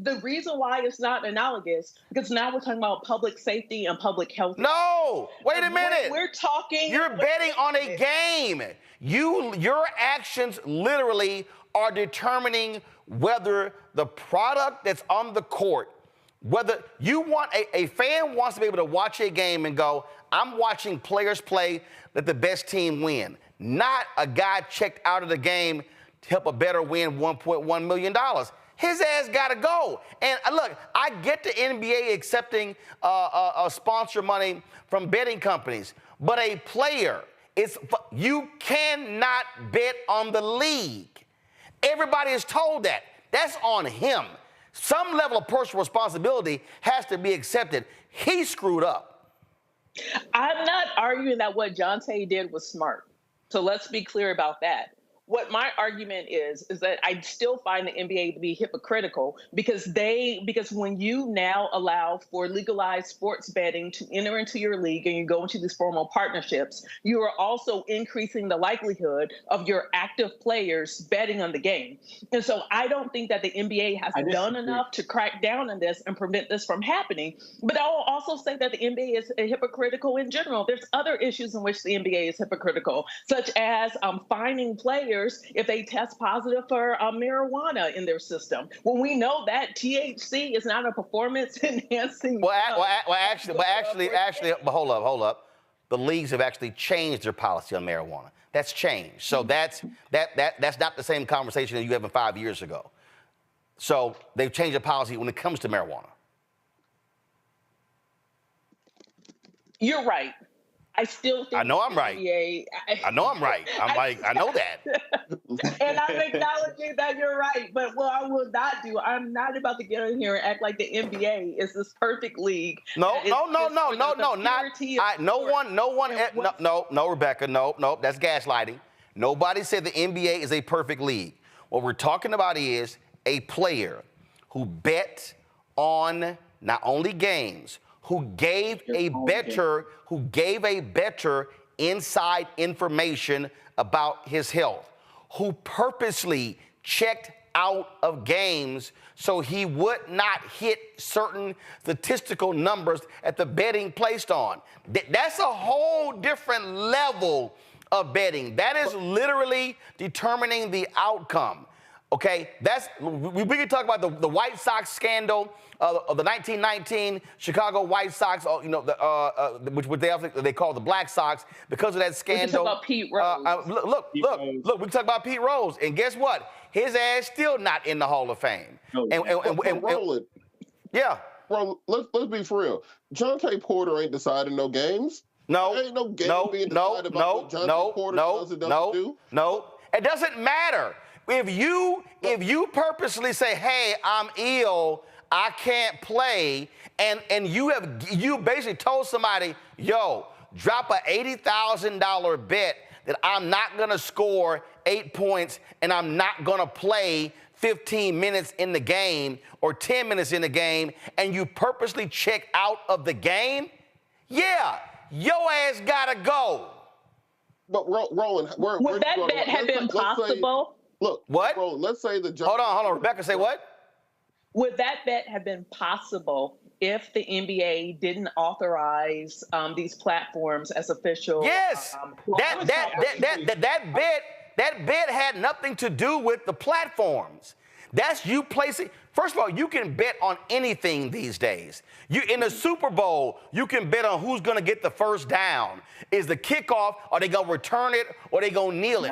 The reason why it's not analogous, because now we're talking about public safety and public health. No, wait a minute. We're talking. You're betting on a game. Your actions literally are determining whether the product that's on the court, whether you want a fan wants to be able to watch a game and go, I'm watching players play, let the best team win. Not a guy checked out of the game to help a bettor win $1.1 million. His ass got to go. And look, I get the NBA accepting sponsor money from betting companies, but a player, you cannot bet on the league. Everybody is told that. That's on him. Some level of personal responsibility has to be accepted. He screwed up. I'm not arguing that what Jontay did was smart. So let's be clear about that. What my argument is that I still find the NBA to be hypocritical because when you now allow for legalized sports betting to enter into your league and you go into these formal partnerships, you are also increasing the likelihood of your active players betting on the game. And so I don't think that the NBA has done enough to crack down on this and prevent this from happening. But I will also say that the NBA is hypocritical in general. There's other issues in which the NBA is hypocritical, such as fining players if they test positive for marijuana in their system. When we know that THC is not a performance enhancing. But hold up. The leagues have actually changed their policy on marijuana. That's changed. So that's not the same conversation that you had 5 years ago. So they've changed the policy when it comes to marijuana. You're right. I still think I know I'm right. I know I'm right. I know that. And I'm acknowledging that you're right. But what I will not do, I'm not about to get in here and act like the NBA is this perfect league. No, Rebecca, no, that's gaslighting. Nobody said the NBA is a perfect league. What we're talking about is a player who bet on not only games, who gave a bettor inside information about his health, who purposely checked out of games so he would not hit certain statistical numbers that the betting placed on. That's a whole different level of betting. That is literally determining the outcome. Okay, we can talk about the White Sox scandal of the 1919 Chicago White Sox, which they call the Black Sox because of that scandal. We can talk about Pete Rose. Look, we can talk about Pete Rose, and guess what? His ass still not in the Hall of Fame. Roland. Yeah. Bro, let's be for real. Jontay Porter ain't deciding no games. No. There ain't no game being decided about what Jontay Porter does and doesn't do. No. It doesn't matter. If you purposely say, hey, I'm ill, I can't play, and you basically told somebody, yo, drop a $80,000 bet that I'm not gonna score 8 points and I'm not gonna play 15 minutes in the game or 10 minutes in the game, and you purposely check out of the game, yeah, your ass gotta go. But Roland, would that bet have been possible? Look, what? Roland, let's say the Hold on, Rebecca, say what? Would that bet have been possible if the NBA didn't authorize these platforms as official? Yes, that bet bet had nothing to do with the platforms. That's you placing. First of all, you can bet on anything these days. You in the Super Bowl, you can bet on who's going to get the first down. Is the kickoff? Are they going to return it? Or are they going to kneel it?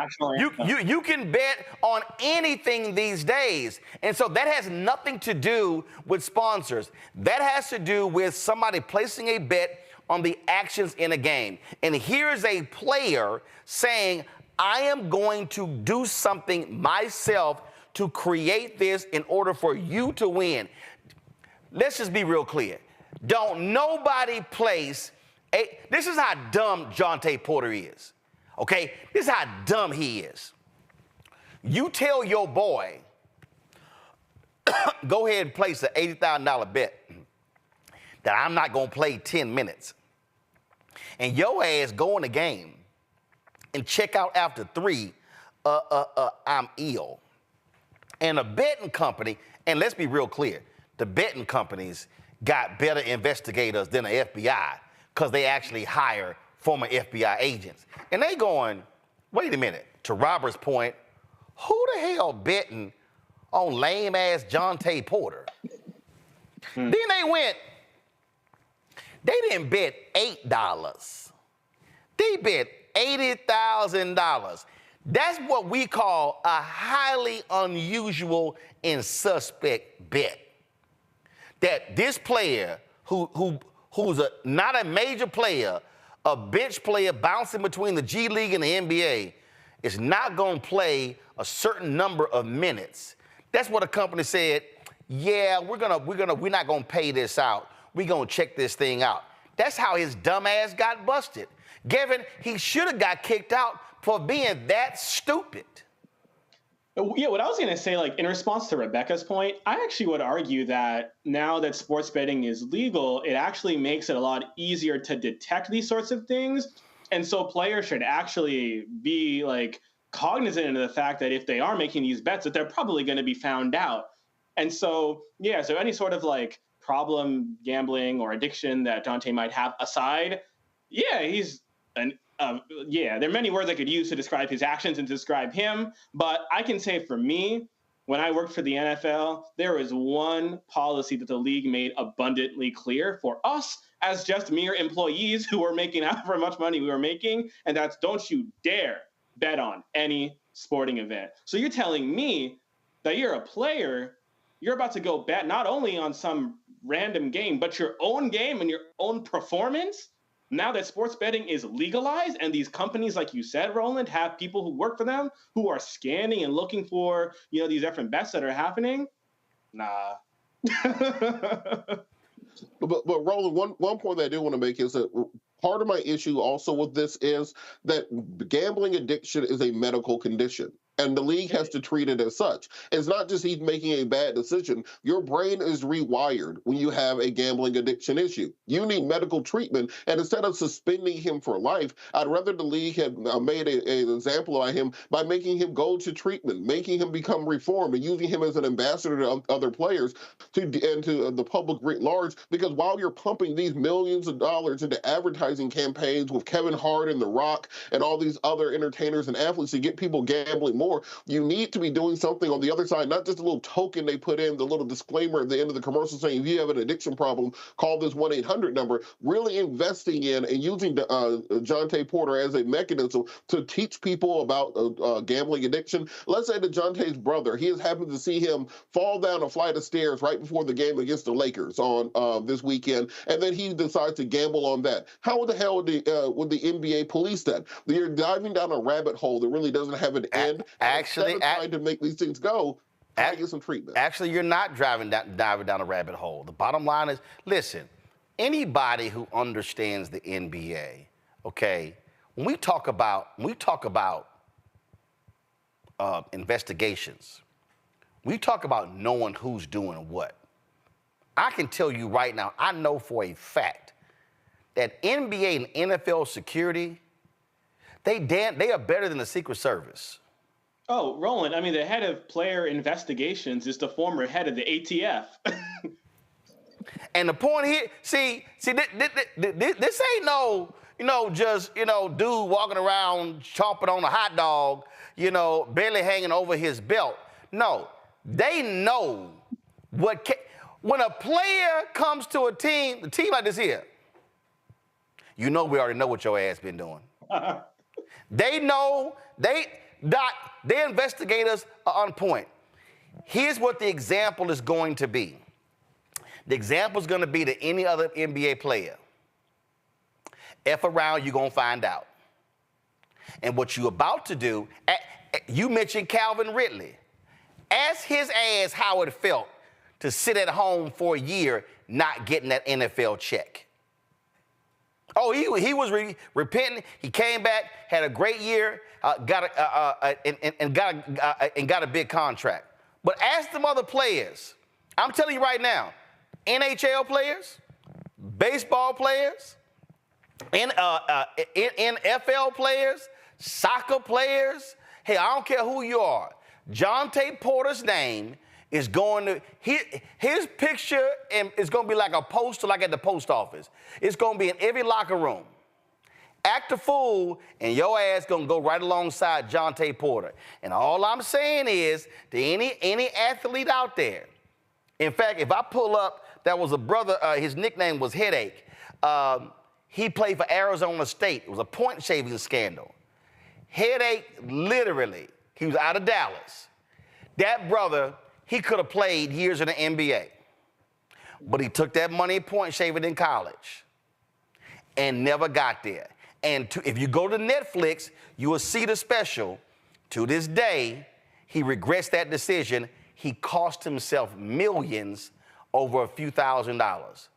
You can bet on anything these days, and so that has nothing to do with sponsors. That has to do with somebody placing a bet on the actions in a game. And here's a player saying, "I am going to do something myself to create this in order for you to win." Let's just be real clear. Don't nobody place this is how dumb Jontay Porter is. Okay? This is how dumb he is. You tell your boy, go ahead and place an $80,000 bet that I'm not going to play 10 minutes. And your ass go in the game and check out after 3, I'm ill. And a betting company, and let's be real clear, the betting companies got better investigators than the FBI because they actually hire former FBI agents. And they going, wait a minute, to Robert's point, who the hell betting on lame-ass Jontay Porter? Then they didn't bet $8. They bet $80,000. That's what we call a highly unusual and suspect bet. That this player who's not a major player, a bench player bouncing between the G League and the NBA, is not going to play a certain number of minutes. That's what a company said, yeah, we're not going to pay this out. We're going to check this thing out. That's how his dumb ass got busted. Gavin, he should have got kicked out for being that stupid. Yeah, what I was going to say, like in response to Rebecca's point, I actually would argue that now that sports betting is legal, it actually makes it a lot easier to detect these sorts of things. And so players should actually be like cognizant of the fact that if they are making these bets, that they're probably going to be found out. And so, yeah, so any sort of like problem gambling or addiction that Jontay might have aside, yeah, he's there are many words I could use to describe his actions and to describe him, but I can say for me, when I worked for the NFL, there was one policy that the league made abundantly clear for us as just mere employees who were making however much money we were making, and that's don't you dare bet on any sporting event. So you're telling me that you're a player, you're about to go bet not only on some random game, but your own game and your own performance? Now that sports betting is legalized and these companies, like you said, Roland, have people who work for them who are scanning and looking for, these different bets that are happening. Nah. But Roland, one point that I do want to make is that part of my issue also with this is that gambling addiction is a medical condition. And the league has to treat it as such. It's not just he's making a bad decision. Your brain is rewired when you have a gambling addiction issue. You need medical treatment. And instead of suspending him for life, I'd rather the league had made an example of him by making him go to treatment, making him become reformed, and using him as an ambassador to other players and to the public writ large. Because while you're pumping these millions of dollars into advertising campaigns with Kevin Hart and The Rock and all these other entertainers and athletes to get people gambling more, you need to be doing something on the other side, not just a little token they put in, the little disclaimer at the end of the commercial saying, if you have an addiction problem, call this 1-800 number. Really investing in and using Jontay Porter as a mechanism to teach people about gambling addiction. Let's say that Jontay's brother, he has happened to see him fall down a flight of stairs right before the game against the Lakers on this weekend, and then he decides to gamble on that. How the hell would the NBA police that? You're diving down a rabbit hole that really doesn't have an end. Actually, trying to make these things go, try to get some treatment. Actually, you're not diving down a rabbit hole. The bottom line is, listen, anybody who understands the NBA, okay, when we talk about investigations, we talk about knowing who's doing what. I can tell you right now, I know for a fact that NBA and NFL security, they are better than the Secret Service. Oh, Roland, I mean, the head of player investigations is the former head of the ATF. And the point here, see, this ain't no, just, dude walking around chomping on a hot dog, barely hanging over his belt. No, they know when a player comes to a team like this here, we already know what your ass been doing. They know, their investigators are on point. Here's what the example is going to be. The example is going to be to any other NBA player. F around, you're going to find out. And what you're about to do, you mentioned Calvin Ridley. Ask his ass how it felt to sit at home for a year not getting that NFL check. Oh, he was repenting. He came back, had a great year, got a big contract. But ask them other players. I'm telling you right now, NHL players, baseball players, NFL players, soccer players. Hey, I don't care who you are. Jontay Porter's name is going to, his picture is going to be like a poster like at the post office. It's going to be in every locker room. Act a fool, and your ass going to go right alongside Jontay Porter. And all I'm saying is to any athlete out there, in fact, if I pull up, that was a brother, his nickname was Headache. He played for Arizona State. It was a point-shaving scandal. Headache, literally, he was out of Dallas. That brother, he could have played years in the NBA. But he took that money point shaving in college and never got there. And if you go to Netflix, you will see the special. To this day, he regrets that decision. He cost himself millions over a few $1,000s.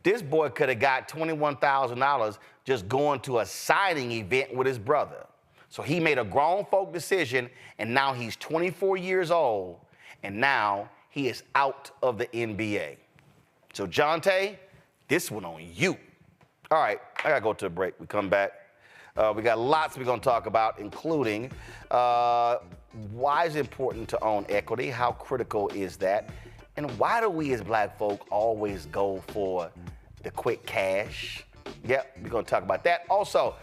This boy could have got $21,000 just going to a signing event with his brother. So he made a grown folk decision, and now he's 24 years old, and now he is out of the NBA. So Jontay, this one on you. All right, I gotta go to a break. We come back. We got lots we're gonna talk about, including why is it important to own equity? How critical is that? And why do we as black folk always go for the quick cash? Yep, we're gonna talk about that. Also,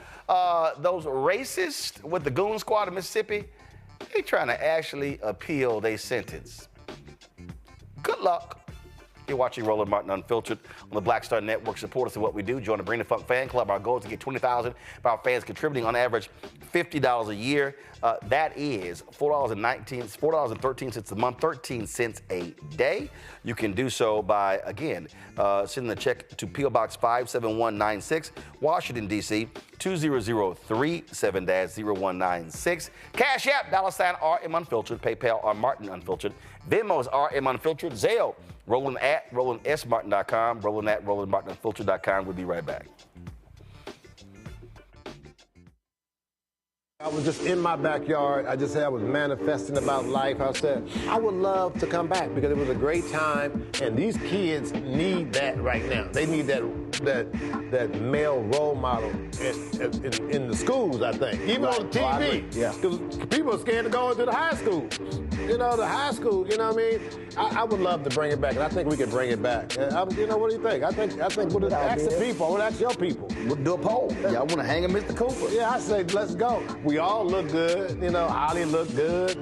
those racists with the Goon Squad in Mississippi, they trying to actually appeal their sentence. Good luck. You're watching Roland Martin Unfiltered on the Black Star Network. Support us in what we do. Join the Bring the Funk fan club. Our goal is to get 20,000 of our fans contributing on average $50 a year. That is $4.13 a month, 13 cents a day. You can do so by, again, sending the check to P.O. Box 57196, Washington, D.C., 20037-0196. Cash App, $RM Unfiltered. PayPal, R Martin Unfiltered. Venmo is RM Unfiltered. Zelle, Roland at RolandSMartin.com, Roland at RolandMartinUnfiltered.com. We'll be right back. I was just in my backyard. I was manifesting about life. I said, I would love to come back because it was a great time, and these kids need that right now. They need that male role model in the schools, I think. Even on TV. Because people are scared to go into the high schools. The high school, you know what I mean? I would love to bring it back, and I think we can bring it back. What do you think? I think we'll ask the people. We'll ask your people. We'll do a poll. Y'all want to hang a Mr. Cooper? Yeah, I say, let's go. We all look good. Holly looked good.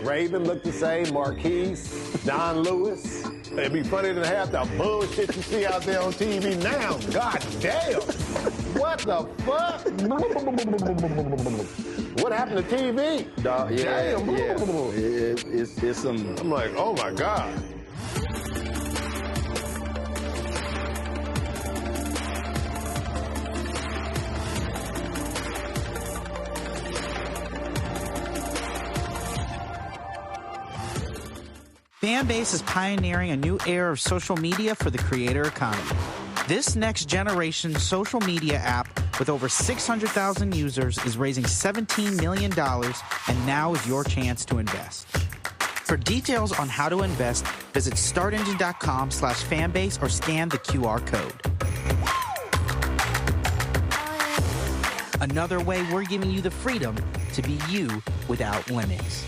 Raven looked the same. Marquise, Don Lewis. It'd be funny to have the bullshit you see out there on TV now. God damn. What the fuck? What happened to TV? Damn. It's some... I'm like, oh my God. Fanbase is pioneering a new era of social media for the creator economy. This next generation social media app with over 600,000 users is raising $17 million, and now is your chance to invest. For details on how to invest, visit startengine.com/fanbase or scan the QR code. Another way we're giving you the freedom to be you without limits.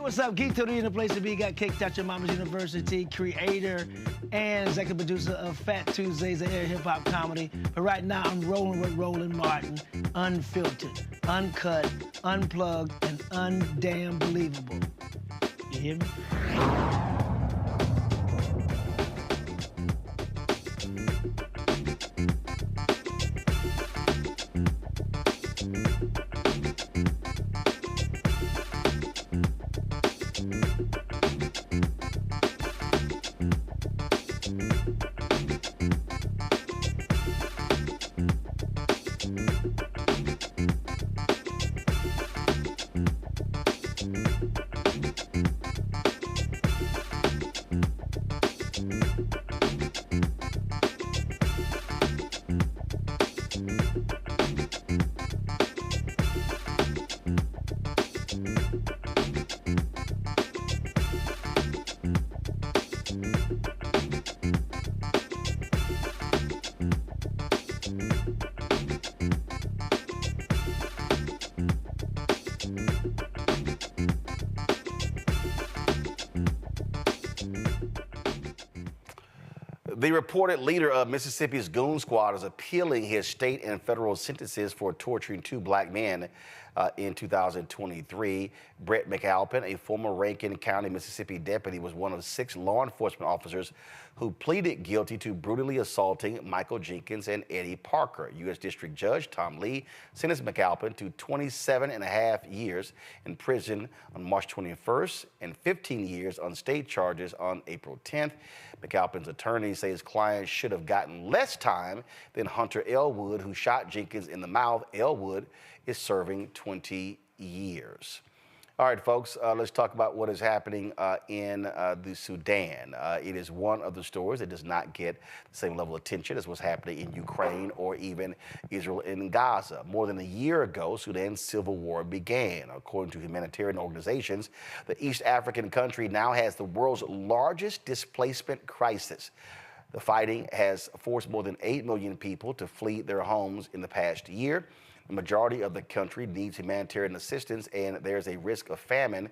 what's up? Geek Tony in the place to be. Got kicked out your mama's university, creator and executive producer of Fat Tuesdays, an air hip-hop comedy. But right now, I'm rolling with Roland Martin, unfiltered, uncut, unplugged, and undamn believable. You hear me? The reported leader of Mississippi's Goon Squad is appealing his state and federal sentences for torturing two black men in 2023. Brett McAlpin, a former Rankin County, Mississippi deputy, was one of 6 law enforcement officers who pleaded guilty to brutally assaulting Michael Jenkins and Eddie Parker. U.S. District Judge Tom Lee sentenced McAlpin to 27.5 years in prison on March 21st and 15 years on state charges on April 10th. McAlpin's attorney say his client should have gotten less time than Hunter Elwood, who shot Jenkins in the mouth. Elwood is serving 20 years. All right, folks, let's talk about what is happening in the Sudan. It is one of the stories that does not get the same level of attention as what's happening in Ukraine or even Israel and Gaza. More than a year ago, Sudan's civil war began. According to humanitarian organizations, the East African country now has the world's largest displacement crisis. The fighting has forced more than 8 million people to flee their homes in the past year. The majority of the country needs humanitarian assistance, and there's a risk of famine.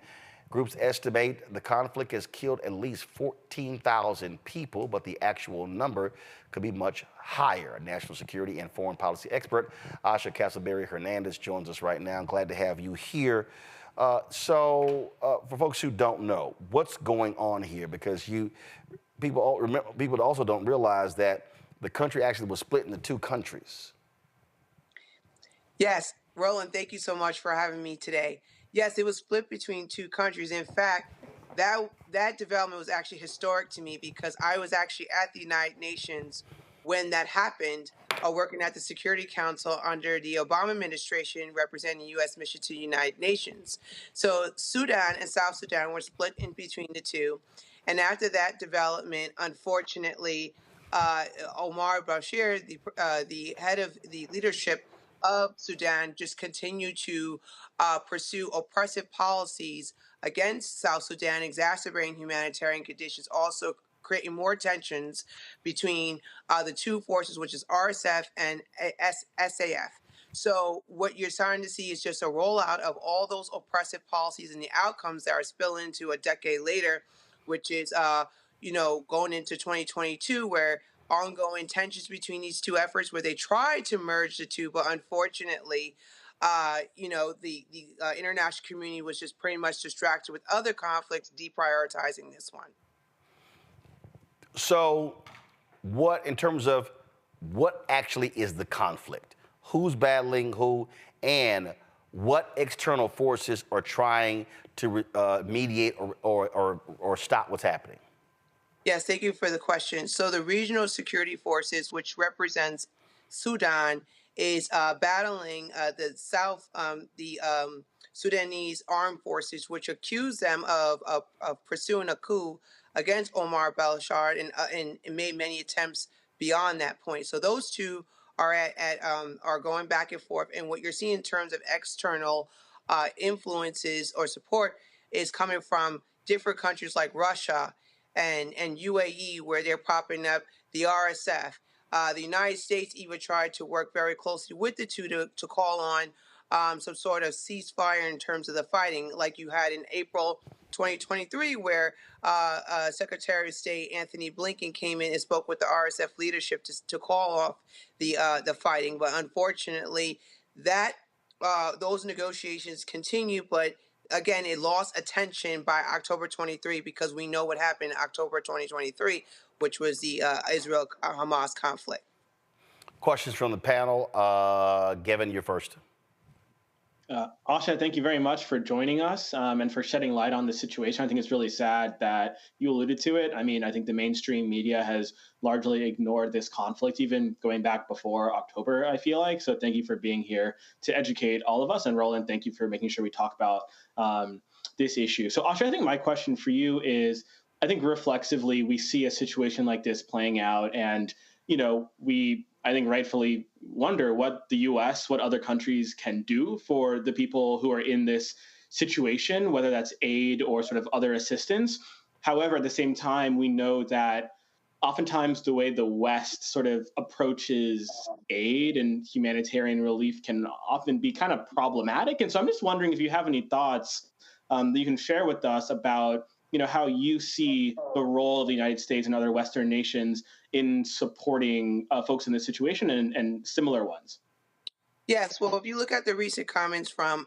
Groups estimate the conflict has killed at least 14,000 people, but the actual number could be much higher. National security and foreign policy expert Asha Castleberry Hernandez joins us right now. I'm glad to have you here. For folks who don't know, what's going on here? Because people also don't realize that the country actually was split into 2 countries. Yes, Roland, thank you so much for having me today. Yes, it was split between 2 countries. In fact, that development was actually historic to me because I was actually at the United Nations when that happened, working at the Security Council under the Obama administration, representing the U.S. mission to the United Nations. So Sudan and South Sudan were split in between the 2. And after that development, unfortunately, Omar Bashir, the head of the leadership of Sudan, just continue to pursue oppressive policies against South Sudan, exacerbating humanitarian conditions, also creating more tensions between the 2 forces, which is RSF and SAF. So what you're starting to see is just a rollout of all those oppressive policies and the outcomes that are spilling into a decade later, which is, going into 2022, where ongoing tensions between these 2 efforts where they tried to merge the 2, but unfortunately, the international community was just pretty much distracted with other conflicts, deprioritizing this one. So in terms of what actually is the conflict? Who's battling who, and what external forces are trying to mediate or stop what's happening? Yes, thank you for the question. So the regional security forces, which represents Sudan, is battling the Sudanese armed forces, which accuse them of pursuing a coup against Omar al-Bashir and made many attempts beyond that point. So those 2 are going back and forth. And what you're seeing in terms of external influences or support is coming from different countries like Russia and UAE, where they're propping up the RSF. The United States even tried to work very closely with the 2 to call on some sort of ceasefire in terms of the fighting, like you had in April 2023, where Secretary of State Anthony Blinken came in and spoke with the RSF leadership to call off the fighting. But unfortunately, that those negotiations continue. But again, it lost attention by October 23 because we know what happened in October 2023, which was the Israel-Hamas conflict. Questions from the panel. Gavin, you're first. Asha, thank you very much for joining us and for shedding light on the situation. I think it's really sad that you alluded to it. I mean, I think the mainstream media has largely ignored this conflict, even going back before October, I feel like. So thank you for being here to educate all of us. And Roland, thank you for making sure we talk about this issue. So Asha, I think my question for you is, I think reflexively, we see a situation like this playing out and, you know, I think rightfully wonder what the U.S., what other countries can do for the people who are in this situation, whether that's aid or sort of other assistance. However, at the same time, we know that oftentimes the way the West sort of approaches aid and humanitarian relief can often be kind of problematic. And so I'm just wondering if you have any thoughts that you can share with us about, you know, how you see the role of the United States and other Western nations in supporting folks in this situation and similar ones. Yes, well, if you look at the recent comments from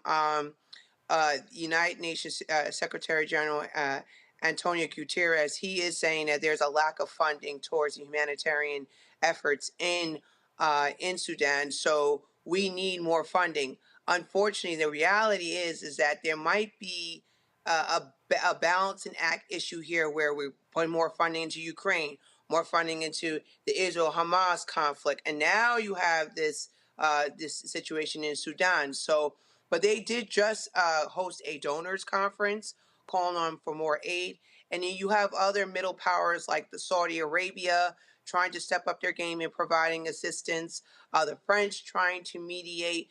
United Nations Secretary General Antonio Guterres, he is saying that there's a lack of funding towards humanitarian efforts in Sudan. So we need more funding. Unfortunately, the reality is that there might be a balance and act issue here where we put more funding into Ukraine, more funding into the Israel-Hamas conflict, and now you have this this situation in Sudan. So, but they did just host a donors conference calling on for more aid, and then you have other middle powers like the Saudi Arabia trying to step up their game in providing assistance. The French trying to mediate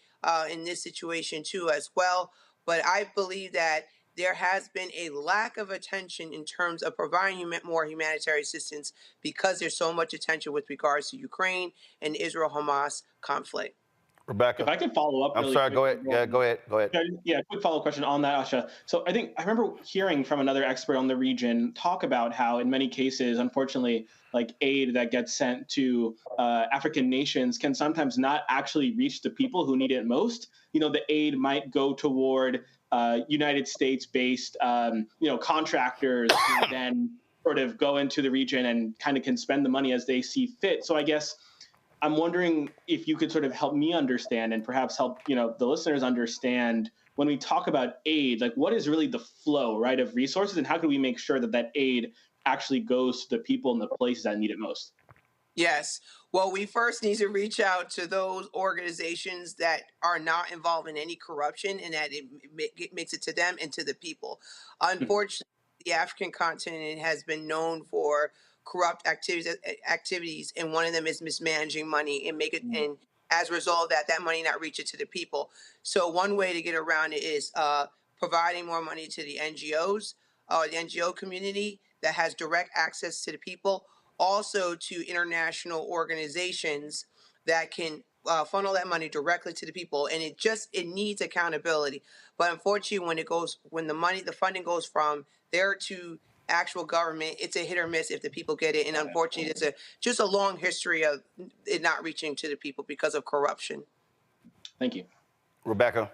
in this situation too as well. But I believe that there has been a lack of attention in terms of providing more humanitarian assistance because there's so much attention with regards to Ukraine and the Israel-Hamas conflict. Rebecca, if I could follow up. I'm sorry. Go ahead. Yeah, go ahead. Go ahead. Yeah, quick follow-up question on that, Asha. So I remember hearing from another expert on the region talk about how, in many cases, unfortunately, like aid that gets sent to African nations can sometimes not actually reach the people who need it most. You know, the aid might go toward United States-based, contractors who then sort of go into the region and kind of can spend the money as they see fit. So I guess I'm wondering if you could sort of help me understand and perhaps help, the listeners understand when we talk about aid, like what is really the flow, right, of resources, and how can we make sure that that aid actually goes to the people in the places that need it most? Yes. Well, we first need to reach out to those organizations that are not involved in any corruption and that it makes it to them and to the people. Unfortunately, the African continent has been known for corrupt activities, and one of them is mismanaging money and and as a result of that money not reach it to the people. So one way to get around it is providing more money to the NGOs, the NGO community that has direct access to the people, also to international organizations that can funnel that money directly to the people. And it needs accountability. But unfortunately, when the funding goes from there to actual government, it's a hit or miss if the people get it. And unfortunately, it's just a long history of it not reaching to the people because of corruption. Thank you. Rebecca.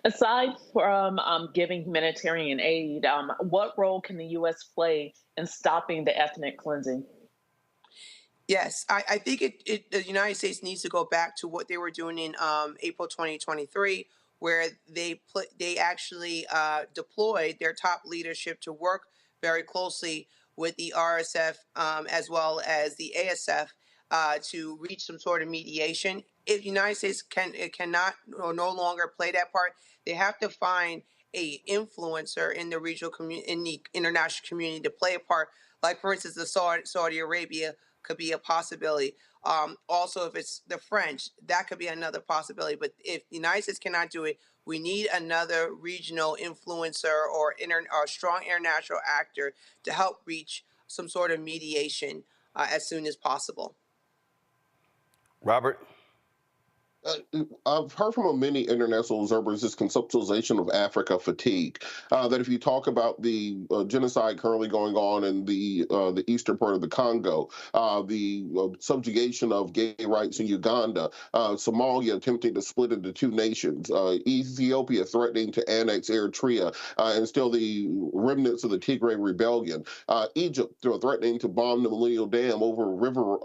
Aside from giving humanitarian aid, what role can the U.S. play in stopping the ethnic cleansing? Yes, I think the United States needs to go back to what they were doing in April 2023, where they actually deployed their top leadership to work very closely with the RSF as well as the ASF to reach some sort of mediation. If the United States cannot or no longer play that part, they have to find a influencer in the regional community, in the international community, to play a part. Like, for instance, the Saudi Arabia could be a possibility. Also, if it's the French, that could be another possibility. But if the United States cannot do it, we need another regional influencer or strong international actor to help reach some sort of mediation as soon as possible. Robert? I've heard from many international observers this conceptualization of Africa fatigue. That if you talk about the genocide currently going on in the eastern part of the Congo, the subjugation of gay rights in Uganda, Somalia attempting to split into two nations, Ethiopia threatening to annex Eritrea, and still the remnants of the Tigray rebellion, Egypt threatening to bomb the Millennial Dam over river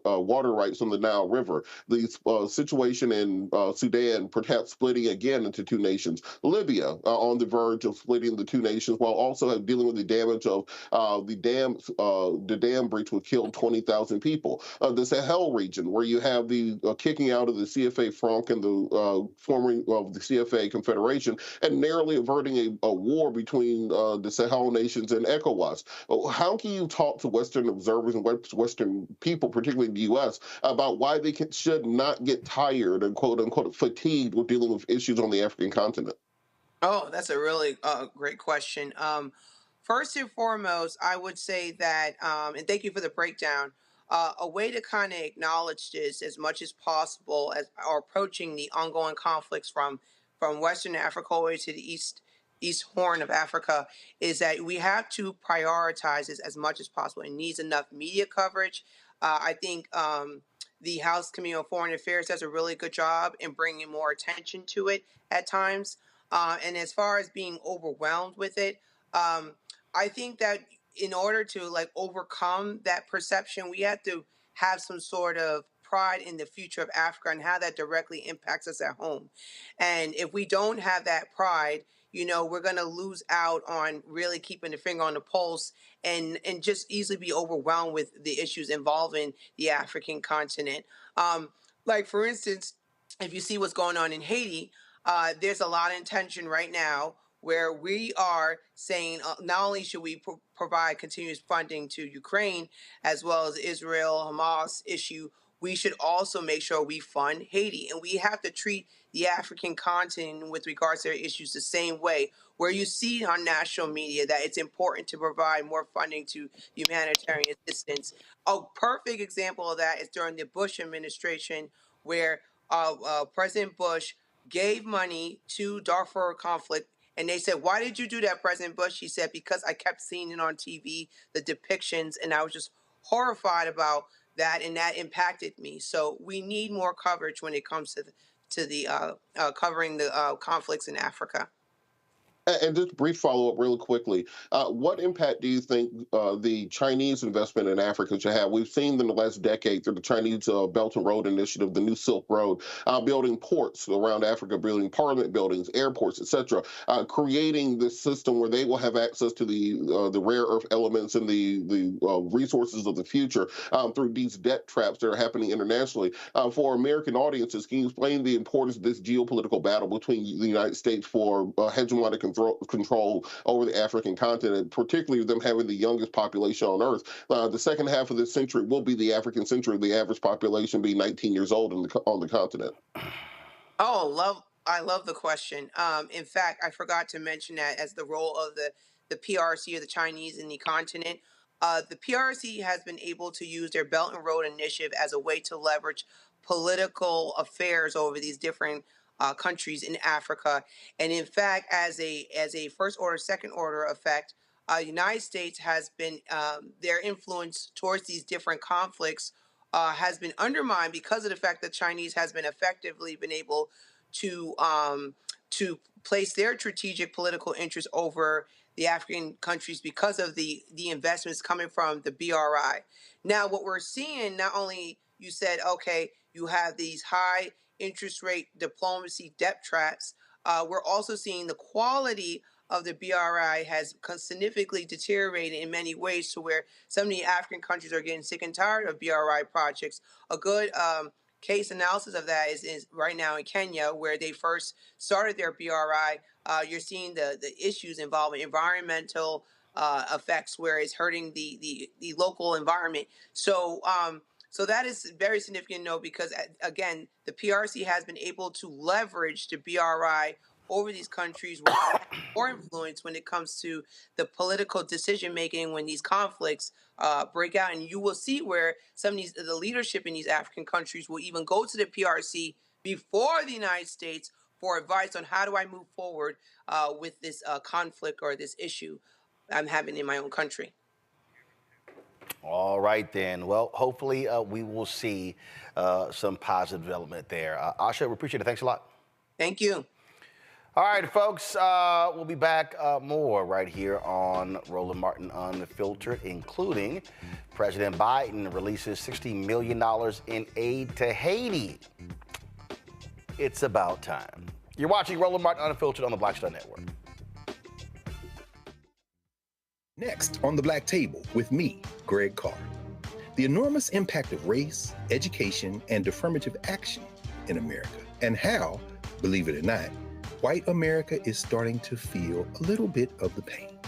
water rights on the Nile River, the situation in Sudan perhaps splitting again into two nations, Libya on the verge of splitting the two nations, while also dealing with the damage of the dam breach which killed 20,000 people. The Sahel region, where you have the kicking out of the CFA Franc and the forming of the CFA Confederation, and narrowly averting a war between the Sahel nations and ECOWAS. How can you talk to Western observers and Western people, particularly in the U.S., about why they should not get tired and quote unquote fatigued with dealing with issues on the African continent? Oh, that's a really great question. First and foremost, I would say that, and thank you for the breakdown. A way to kind of acknowledge this as much as possible as are approaching the ongoing conflicts from Western Africa all the way to the East Horn of Africa is that we have to prioritize this as much as possible. It needs enough media coverage. I think the House Committee on Foreign Affairs does a really good job in bringing more attention to it at times. And as far as being overwhelmed with it, I think that in order to like overcome that perception, we have to have some sort of pride in the future of Africa and how that directly impacts us at home. And if we don't have that pride, we're going to lose out on really keeping the finger on the pulse and just easily be overwhelmed with the issues involving the African continent. Like, for instance, if you see what's going on in Haiti, there's a lot of intention right now where we are saying not only should we provide continuous funding to Ukraine as well as Israel, Hamas issue, we should also make sure we fund Haiti. And we have to treat the African continent with regards to their issues the same way, where you see on national media that it's important to provide more funding to humanitarian assistance. A perfect example of that is during the Bush administration, where President Bush gave money to Darfur conflict. And they said, why did you do that, President Bush? He said, because I kept seeing it on TV, the depictions, and I was just horrified about that, and that impacted me. So we need more coverage when it comes to the covering the conflicts in Africa. And just a brief follow-up real quickly. What impact do you think the Chinese investment in Africa should have? We've seen in the last decade through the Chinese Belt and Road Initiative, the New Silk Road, building ports around Africa, building parliament buildings, airports, etc., creating this system where they will have access to the rare earth elements and the resources of the future through these debt traps that are happening internationally. For American audiences, can you explain the importance of this geopolitical battle between the United States for hegemonic control over the African continent, particularly with them having the youngest population on Earth? The second half of this century will be the African century, the average population being 19 years old on the continent. I love the question. In fact, I forgot to mention that as the role of the PRC or the Chinese in the continent. The PRC has been able to use their Belt and Road Initiative as a way to leverage political affairs over these different countries in Africa. And in fact, as a first order, second order effect, United States has been their influence towards these different conflicts has been undermined because of the fact that Chinese has been effectively been able to place their strategic political interests over the African countries because of the investments coming from the BRI. Now, what we're seeing, not only you said, okay, you have these high interest rate diplomacy debt traps, we're also seeing the quality of the BRI has significantly deteriorated in many ways to where some of the African countries are getting sick and tired of BRI projects. A good case analysis of that is right now in Kenya, where they first started their BRI. You're seeing the issues involving environmental effects, where it's hurting the local environment. So that is very significant to know, because again, the PRC has been able to leverage the BRI over these countries with more influence when it comes to the political decision making when these conflicts break out. And you will see where some of the leadership in these African countries will even go to the PRC before the United States for advice on how do I move forward with this conflict or this issue I'm having in my own country. All right, then. Well, hopefully we will see some positive development there. Asha, we appreciate it. Thanks a lot. Thank you. All right, folks, we'll be back more right here on Roland Martin Unfiltered, including President Biden releases $60 million in aid to Haiti. It's about time. You're watching Roland Martin Unfiltered on the Black Star Network. Next on the Black Table with me, Greg Carr. The enormous impact of race, education, and affirmative action in America, and how, believe it or not, white America is starting to feel a little bit of the pain.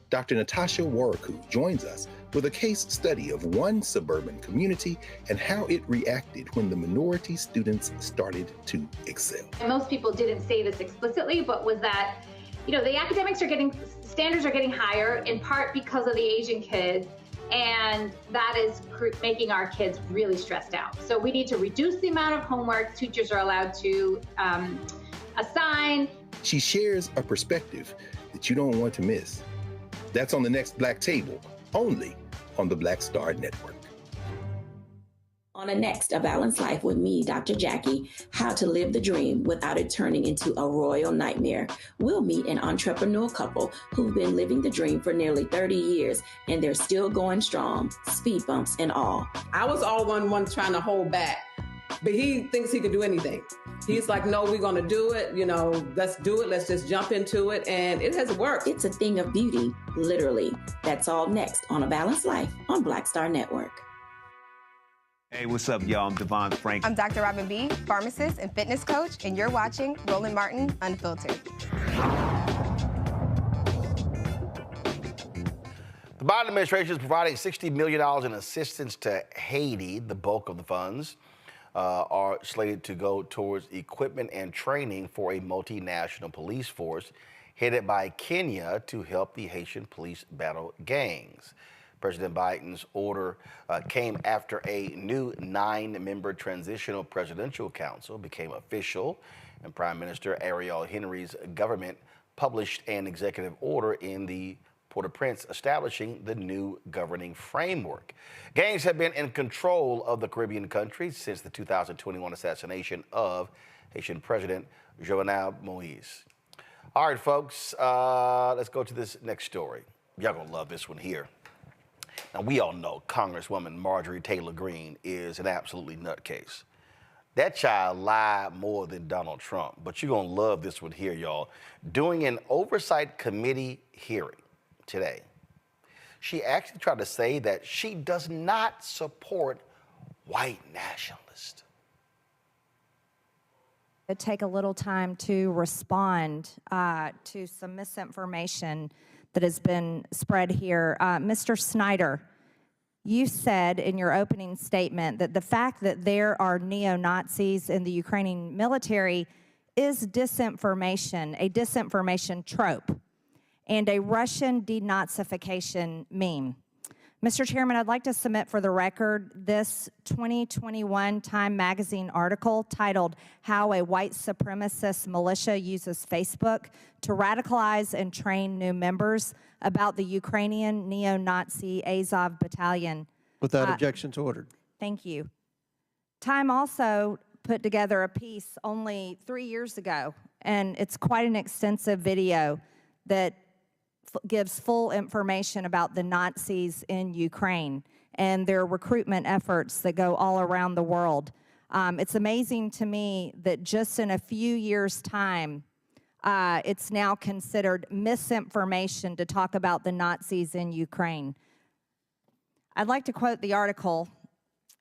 Dr. Natasha Waraku joins us with a case study of one suburban community and how it reacted when the minority students started to excel. Most people didn't say this explicitly, but was that, the academics standards are getting higher in part because of the Asian kids, and that is making our kids really stressed out. So we need to reduce the amount of homework teachers are allowed to assign. She shares a perspective that you don't want to miss. That's on the next Black Table, only on the Black Star Network. On the next A Balanced Life with me, Dr. Jackie, how to live the dream without it turning into a royal nightmare. We'll meet an entrepreneurial couple who've been living the dream for nearly 30 years, and they're still going strong, speed bumps and all. I was all one trying to hold back, but he thinks he can do anything. He's like, no, we're going to do it. Let's do it. Let's just jump into it. And it has worked. It's a thing of beauty, literally. That's all next on A Balanced Life on Black Star Network. Hey, what's up, y'all? I'm Devon Frank. I'm Dr. Robin B., pharmacist and fitness coach, and you're watching Roland Martin Unfiltered. The Biden administration is providing $60 million in assistance to Haiti. The bulk of the funds are slated to go towards equipment and training for a multinational police force headed by Kenya to help the Haitian police battle gangs. President Biden's order came after a new 9-member transitional presidential council became official, and Prime Minister Ariel Henry's government published an executive order in the Port-au-Prince establishing the new governing framework. Gangs have been in control of the Caribbean countries since the 2021 assassination of Haitian President Jovenel Moïse. All right, folks, let's go to this next story. Y'all gonna love this one here. Now, we all know Congresswoman Marjorie Taylor Green is an absolutely nutcase. That child lied more than Donald Trump, but you're gonna love this one here, y'all. During an oversight committee hearing today, she actually tried to say that she does not support white nationalists. Take a little time to respond to some misinformation that has been spread here. Mr. Snyder, you said in your opening statement that the fact that there are neo-Nazis in the Ukrainian military is disinformation, a disinformation trope, and a Russian denazification meme. Mr. Chairman, I'd like to submit for the record this 2021 Time magazine article titled "How a White Supremacist Militia Uses Facebook to Radicalize and Train New Members" about the Ukrainian neo-Nazi Azov Battalion. Without objections ordered. Thank you. Time also put together a piece only 3 years ago, and it's quite an extensive video that gives full information about the Nazis in Ukraine and their recruitment efforts that go all around the world. It's amazing to me that just in a few years' time, it's now considered misinformation to talk about the Nazis in Ukraine. I'd like to quote the article.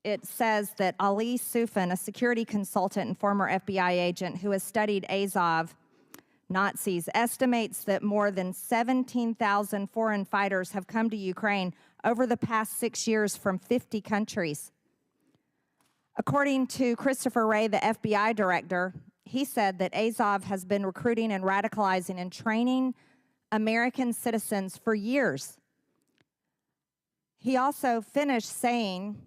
It says that Ali Sufan, a security consultant and former FBI agent who has studied Azov Nazis, estimates that more than 17,000 foreign fighters have come to Ukraine over the past 6 years from 50 countries. According to Christopher Wray, the FBI director, he said that Azov has been recruiting and radicalizing and training American citizens for years. He also finished saying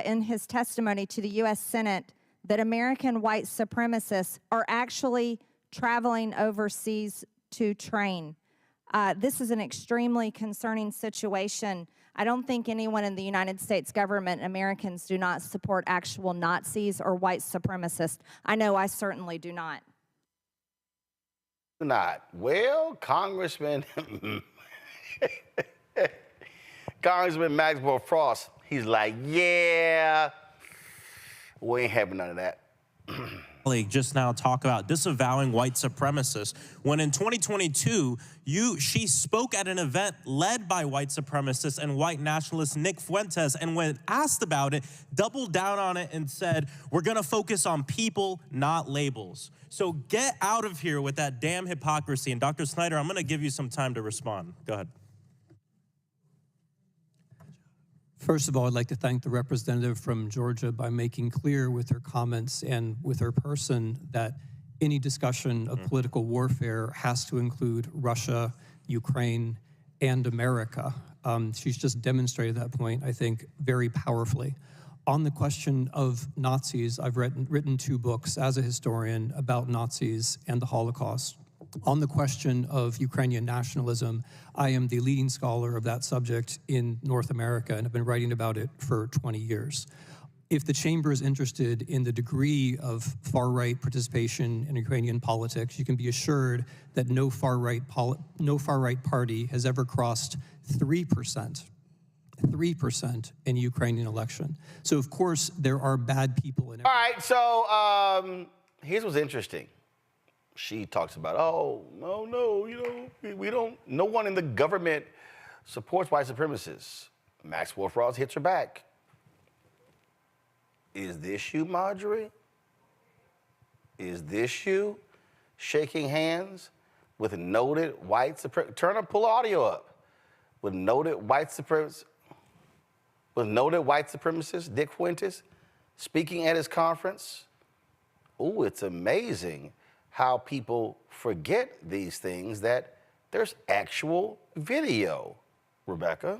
in his testimony to the U.S. Senate that American white supremacists are actually traveling overseas to train. This is an extremely concerning situation. I don't think anyone in the United States government, Americans, do not support actual Nazis or white supremacists. I know I certainly do not. Not. Well, Congressman Maxwell Frost, he's like, yeah, we ain't having none of that. Just now talk about disavowing white supremacists when in 2022 she spoke at an event led by white supremacists and white nationalist Nick Fuentes, and when asked about it, doubled down on it and said, we're gonna focus on people, not labels. So get out of here with that damn hypocrisy. And Dr. Snyder, I'm gonna give you some time to respond. Go ahead. First of all, I'd like to thank the representative from Georgia by making clear with her comments and with her person that any discussion of political warfare has to include Russia, Ukraine, and America. She's just demonstrated that point, I think, very powerfully. On the question of Nazis, I've written 2 books as a historian about Nazis and the Holocaust. On the question of Ukrainian nationalism, I am the leading scholar of that subject in North America and have been writing about it for 20 years. If the chamber is interested in the degree of far-right participation in Ukrainian politics, you can be assured that no far-right party has ever crossed 3% in a Ukrainian election. So of course there are bad people in it. All right, so here's what's interesting. She talks about, oh, no, you know, we don't, no one in the government supports white supremacists. Maxwell Frost hits her back. Is this you, Marjorie? Is this you shaking hands with noted white supremacists? Pull audio up. With noted white supremacists, Nick Fuentes, speaking at his conference? Ooh, it's amazing how people forget these things, that there's actual video, Rebecca.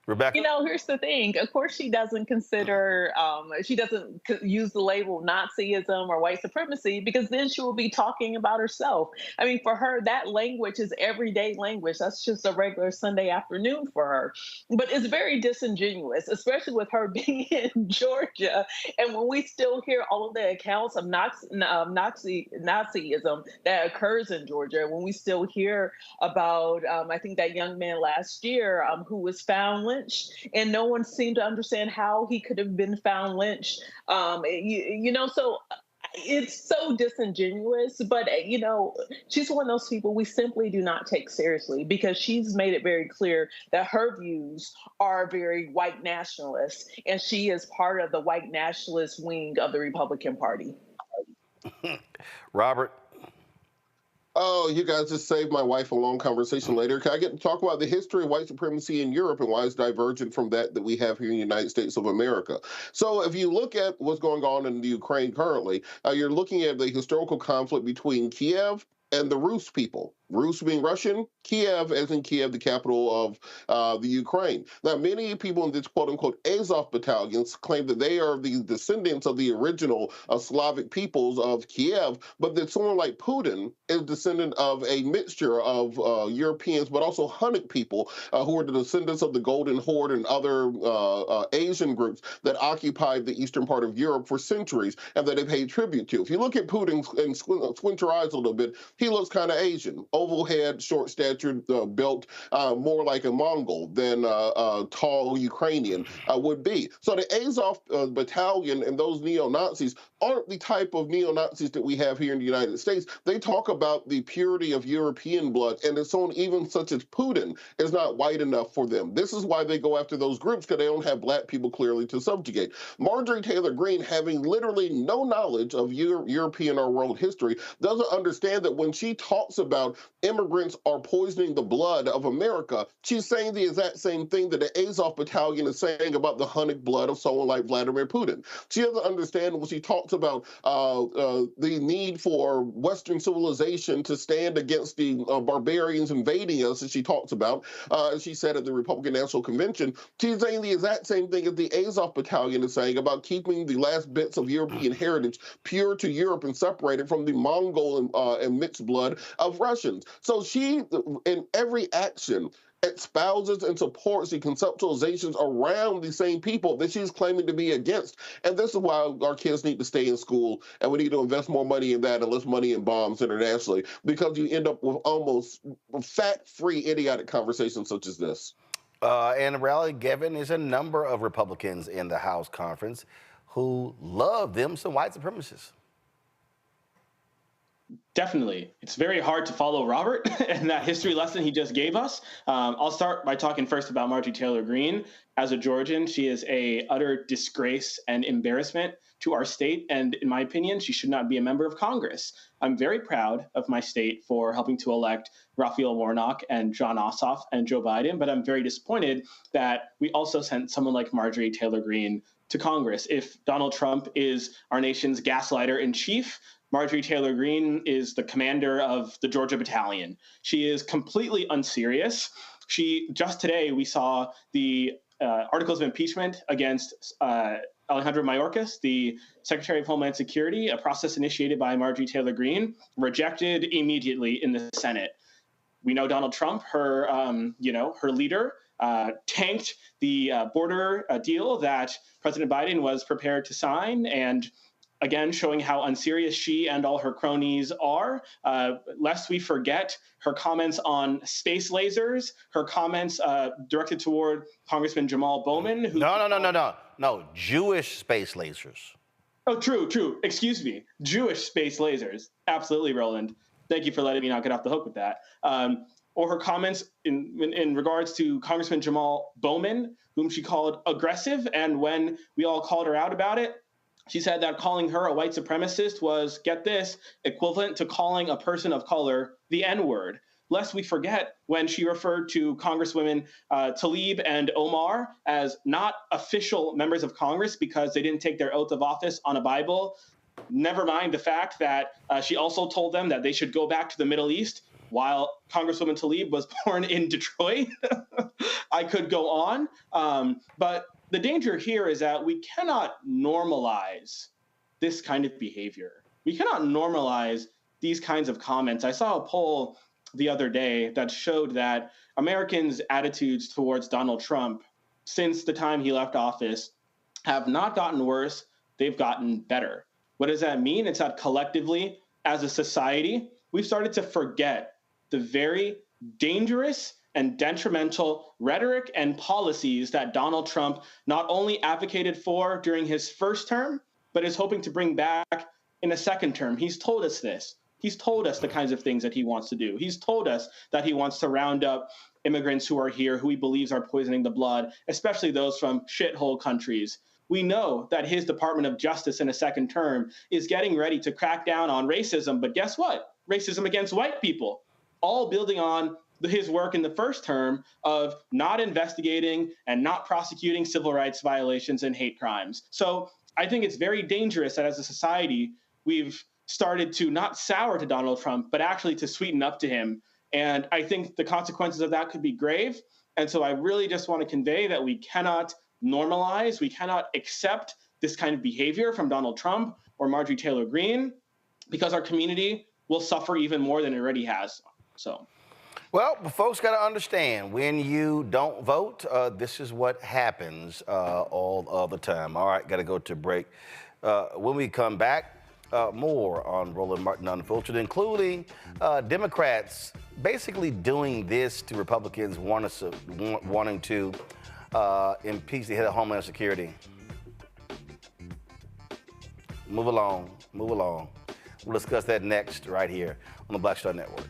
Rebecca? You know, here's the thing. Of course, she doesn't consider, she doesn't use the label Nazism or white supremacy, because then she will be talking about herself. I mean, for her, that language is everyday language. That's just a regular Sunday afternoon for her. But it's very disingenuous, especially with her being in Georgia. And when we still hear all of the accounts of Nazism that occurs in Georgia, when we still hear about, I think that young man last year who was found lynched, and no one seemed to understand how he could have been found lynched. You know, so it's so disingenuous, but you know, she's one of those people we simply do not take seriously, because she's made it very clear that her views are very white nationalist, and she is part of the white nationalist wing of the Republican Party. Robert? Oh, you guys just saved my wife a long conversation later. Can I get to talk about the history of white supremacy in Europe and why it's divergent from that we have here in the United States of America? So if you look at what's going on in the Ukraine currently, you're looking at the historical conflict between Kiev and the Rus people. Rus being Russian, Kiev as in Kiev, the capital of the Ukraine. Now, many people in this quote-unquote Azov battalions claim that they are the descendants of the original Slavic peoples of Kiev, but that someone like Putin is descendant of a mixture of Europeans, but also Hunnic people who are the descendants of the Golden Horde and other Asian groups that occupied the eastern part of Europe for centuries and that they paid tribute to. If you look at Putin and squint your eyes a little bit, he looks kind of Asian. Oval head, short-statured, built more like a Mongol than a tall Ukrainian would be. So the Azov battalion and those neo-Nazis aren't the type of neo-Nazis that we have here in the United States. They talk about the purity of European blood, and it's on even such as Putin is not white enough for them. This is why they go after those groups, because they don't have black people clearly to subjugate. Marjorie Taylor Green, having literally no knowledge of European or world history, doesn't understand that when she talks about immigrants are poisoning the blood of America, she's saying the exact same thing that the Azov battalion is saying about the Hunnic blood of someone like Vladimir Putin. She doesn't understand when she talks about the need for Western civilization to stand against the barbarians invading us, as she talks about, as she said at the Republican National Convention. She's saying the exact same thing as the Azov Battalion is saying about keeping the last bits of European heritage pure to Europe and separated from the Mongol and mixed blood of Russians. So she, in every action, espouses and supports the conceptualizations around the same people that she's claiming to be against. And this is why our kids need to stay in school, and we need to invest more money in that and less money in bombs internationally, because you end up with almost fact-free, idiotic conversations such as this. And rally given is a number of Republicans in the House conference who love them some white supremacists. Definitely. It's very hard to follow Robert and that history lesson he just gave us. I'll start by talking first about Marjorie Taylor Green. As a Georgian, she is a utter disgrace and embarrassment to our state. And in my opinion, she should not be a member of Congress. I'm very proud of my state for helping to elect Raphael Warnock and John Ossoff and Joe Biden. But I'm very disappointed that we also sent someone like Marjorie Taylor Green to Congress. If Donald Trump is our nation's gaslighter in chief, Marjorie Taylor Green is the commander of the Georgia Battalion. She is completely unserious. Just today, we saw the articles of impeachment against Alejandro Mayorkas, the Secretary of Homeland Security, a process initiated by Marjorie Taylor Green, rejected immediately in the Senate. We know Donald Trump, her leader, tanked the border deal that President Biden was prepared to sign, and again, showing how unserious she and all her cronies are. Lest we forget her comments on space lasers, her comments directed toward Congressman Jamal Bowman. Who No, Jewish space lasers. Oh, true. Excuse me. Jewish space lasers. Absolutely, Roland. Thank you for letting me not get off the hook with that. Or her comments in regards to Congressman Jamal Bowman, whom she called aggressive. And when we all called her out about it, she said that calling her a white supremacist was, get this, equivalent to calling a person of color the N-word. Lest we forget when she referred to Congresswomen Tlaib and Omar as not official members of Congress because they didn't take their oath of office on a Bible. Never mind the fact that she also told them that they should go back to the Middle East while Congresswoman Tlaib was born in Detroit. I could go on, but the danger here is that we cannot normalize this kind of behavior. We cannot normalize these kinds of comments. I saw a poll the other day that showed that Americans' attitudes towards Donald Trump since the time he left office have not gotten worse, they've gotten better. What does that mean? It's that collectively, as a society, we've started to forget the very dangerous and detrimental rhetoric and policies that Donald Trump not only advocated for during his first term, but is hoping to bring back in a second term. He's told us this. He's told us the kinds of things that he wants to do. He's told us that he wants to round up immigrants who are here, who he believes are poisoning the blood, especially those from shithole countries. We know that his Department of Justice in a second term is getting ready to crack down on racism, but guess what? Racism against white people, all building on his work in the first term of not investigating and not prosecuting civil rights violations and hate crimes. So I think it's very dangerous that as a society, we've started to not sour to Donald Trump, but actually to sweeten up to him. And I think the consequences of that could be grave. And so I really just want to convey that we cannot normalize, we cannot accept this kind of behavior from Donald Trump or Marjorie Taylor Green, because our community will suffer even more than it already has. So. Well, folks got to understand, when you don't vote, this is what happens all of the time. All right, got to go to break. When we come back, more on Roland Martin Unfiltered, including Democrats basically doing this to Republicans wanting to impeach the head of Homeland Security. Move along. We'll discuss that next right here on the Black Star Network.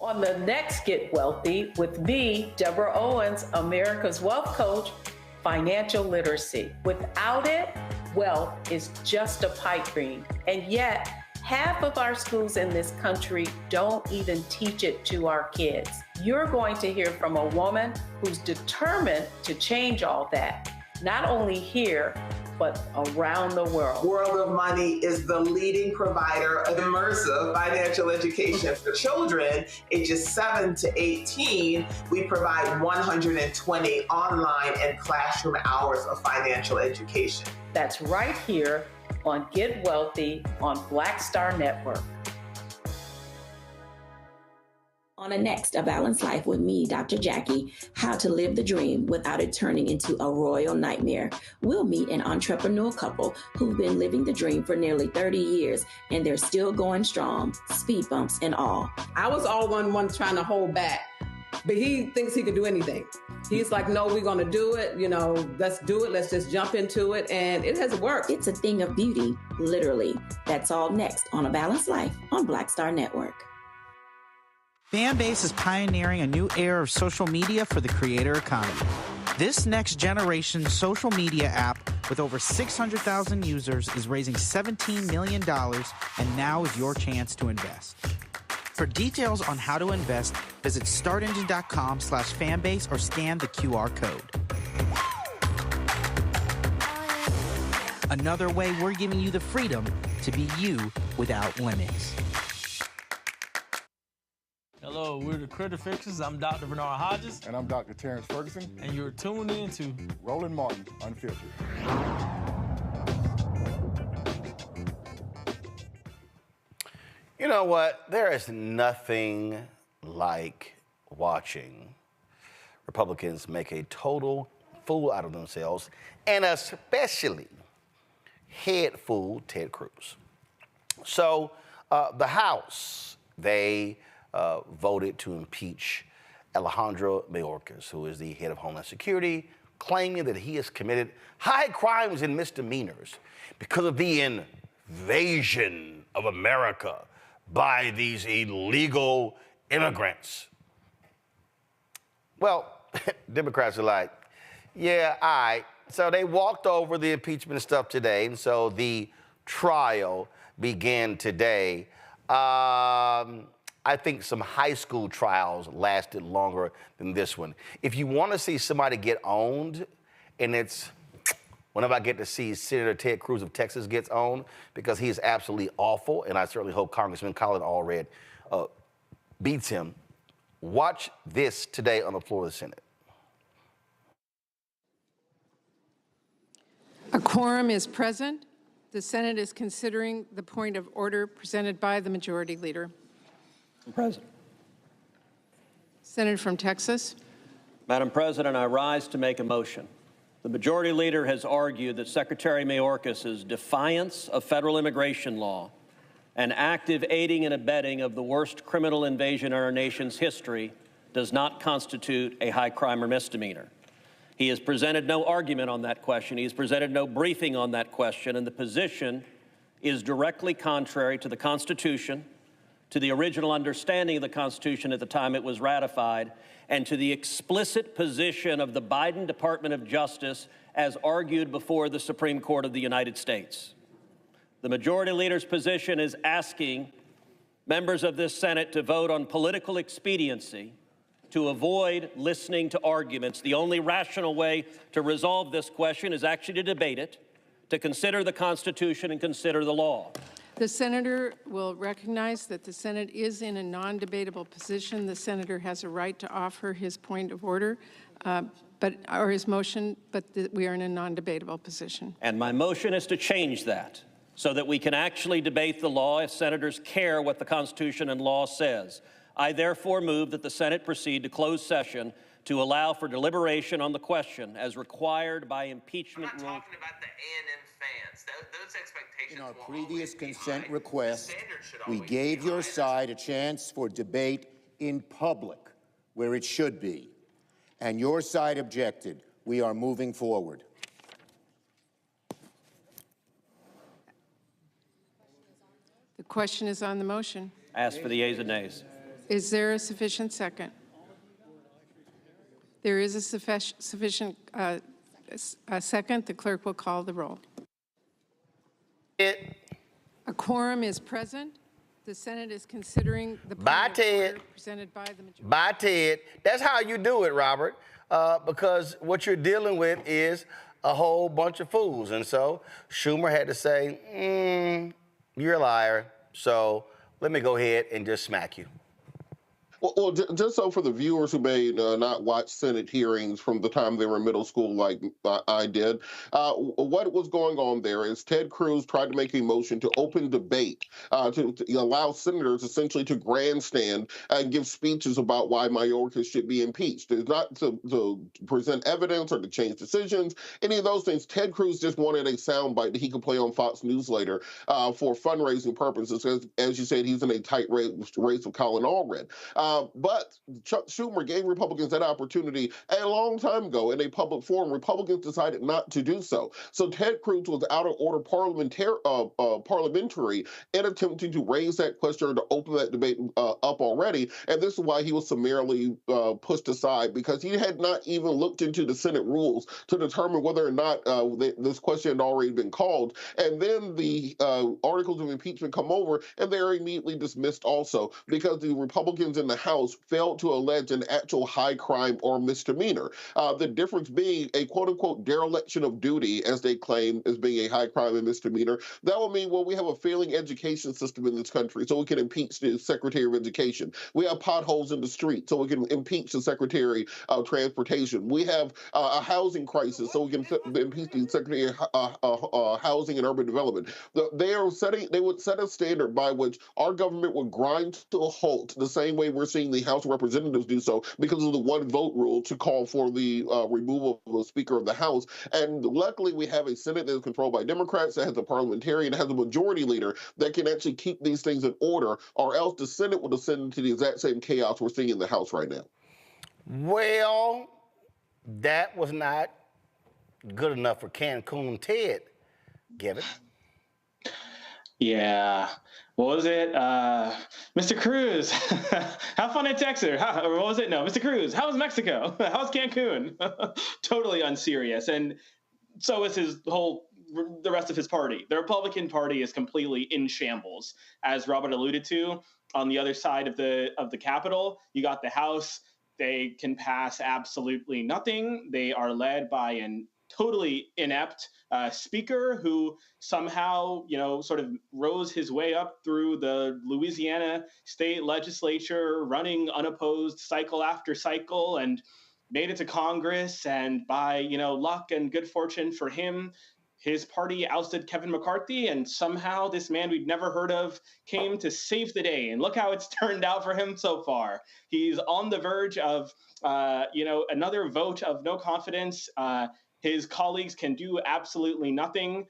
On the next Get Wealthy with me, Deborah Owens, America's Wealth Coach, financial literacy. Without it, wealth is just a pipe dream. And yet, Half of our schools in this country don't even teach it to our kids. You're going to hear from a woman who's determined to change all that, not only here, but around the world. World of Money is the leading provider of immersive financial education for children ages 7 to 18. We provide 120 online and classroom hours of financial education. That's right here on Get Wealthy on Black Star Network. On the next A Balanced Life with me, Dr. Jackie, how to live the dream without it turning into a royal nightmare. We'll meet an entrepreneur couple who've been living the dream for nearly 30 years, and they're still going strong, speed bumps and all. I was all one trying to hold back, but he thinks he can do anything. He's like, no, we're going to do it. You know, let's do it. Let's just jump into it. And it has worked. It's a thing of beauty, literally. That's all next on A Balanced Life on Black Star Network. Fanbase is pioneering a new era of social media for the creator economy. This next generation social media app with over 600,000 users is raising $17 million, and now is your chance to invest. For details on how to invest, visit startengine.com/fanbase or scan the QR code. Another way we're giving you the freedom to be you without limits. Hello, we're the Critter Fixers. I'm Dr. Bernard Hodges. And I'm Dr. Terrence Ferguson. And you're tuned in to Roland Martin Unfiltered. You know what? There is nothing like watching Republicans make a total fool out of themselves, and especially head fool Ted Cruz. So the House, they voted to impeach Alejandro Mayorkas, who is the head of Homeland Security, claiming that he has committed high crimes and misdemeanors because of the invasion of America by these illegal immigrants. Well, Democrats are like, yeah, all right. So they walked over the impeachment stuff today, and so the trial began today. I think some high school trials lasted longer than this one. If you want to see somebody get owned, and it's whenever I get to see Senator Ted Cruz of Texas gets owned, because he is absolutely awful, and I certainly hope Congressman Colin Allred beats him. Watch this today on the floor of the Senate. A quorum is present. The Senate is considering the point of order presented by the Majority Leader. President. Senator from Texas. Madam President, I rise to make a motion. The Majority Leader has argued that Secretary Mayorkas' defiance of federal immigration law and active aiding and abetting of the worst criminal invasion in our nation's history does not constitute a high crime or misdemeanor. He has presented no argument on that question. He has presented no briefing on that question, and the position is directly contrary to the Constitution, to the original understanding of the Constitution at the time it was ratified, and to the explicit position of the Biden Department of Justice as argued before the Supreme Court of the United States. The Majority Leader's position is asking members of this Senate to vote on political expediency to avoid listening to arguments. The only rational way to resolve this question is actually to debate it, to consider the Constitution and consider the law. The Senator will recognize that the Senate is in a non-debatable position. The Senator has a right to offer his point of order, or his motion, but we are in a non-debatable position. And my motion is to change that so that we can actually debate the law if senators care what the Constitution and law says. I therefore move that the Senate proceed to closed session to allow for deliberation on the question as required by impeachment rule. I'm not talking about the A&M fans. Those expectations in our previous consent request, we gave your side a chance for debate in public, where it should be. And your side objected. We are moving forward. The question is on the motion. Ask for the yeas and nays. Is there a sufficient second? There is a sufficient second. The clerk will call the roll. A quorum is present. The Senate is considering the Bye, point of order Ted. presented by the majority. Bye, Ted. That's how you do it, Robert, because what you're dealing with is a whole bunch of fools. And so Schumer had to say, you're a liar, so let me go ahead and just smack you. Well, just so for the viewers who may not watch Senate hearings from the time they were in middle school like I did, what was going on there is Ted Cruz tried to make a motion to open debate to allow senators essentially to grandstand and give speeches about why Mayorkas should be impeached. It's not to present evidence or to change decisions, any of those things. Ted Cruz just wanted a soundbite that he could play on Fox News later for fundraising purposes. As you said, he's in a tight race with Colin Allred. But Chuck Schumer gave Republicans that opportunity a long time ago in a public forum. Republicans decided not to do so. So Ted Cruz was out of order parliamentary in attempting to raise that question or to open that debate up already. And this is why he was summarily pushed aside, because he had not even looked into the Senate rules to determine whether or not this question had already been called. And then the articles of impeachment come over and they're immediately dismissed also because the Republicans in the House failed to allege an actual high crime or misdemeanor. The difference being a quote-unquote dereliction of duty, as they claim, as being a high crime and misdemeanor. That will mean, well, we have a failing education system in this country, so we can impeach the Secretary of Education. We have potholes in the street, so we can impeach the Secretary of Transportation. We have a housing crisis, so we can impeach the Secretary of Housing and Urban Development. They would set a standard by which our government would grind to a halt the same way we're seeing the House of Representatives do so because of the one vote rule to call for the removal of the Speaker of the House. And luckily, we have a Senate that is controlled by Democrats, that has a parliamentarian, that has a majority leader that can actually keep these things in order, or else the Senate will descend into the exact same chaos we're seeing in the House right now. Well, that was not good enough for Cancun Ted, Gavin. Yeah. What was it? Mr. Cruz, have fun in Texas. Or what was it? No, Mr. Cruz, how was Mexico? How was Cancun? Totally unserious. And so is the rest of his party. The Republican Party is completely in shambles. As Robert alluded to, on the other side of the Capitol, you got the House. They can pass absolutely nothing. They are led by an totally inept speaker who somehow, sort of rose his way up through the Louisiana state legislature, running unopposed cycle after cycle, and made it to Congress. And by, luck and good fortune for him, his party ousted Kevin McCarthy, and somehow this man we'd never heard of came to save the day. And look how it's turned out for him so far. He's on the verge of, another vote of no confidence. His colleagues can do absolutely nothing.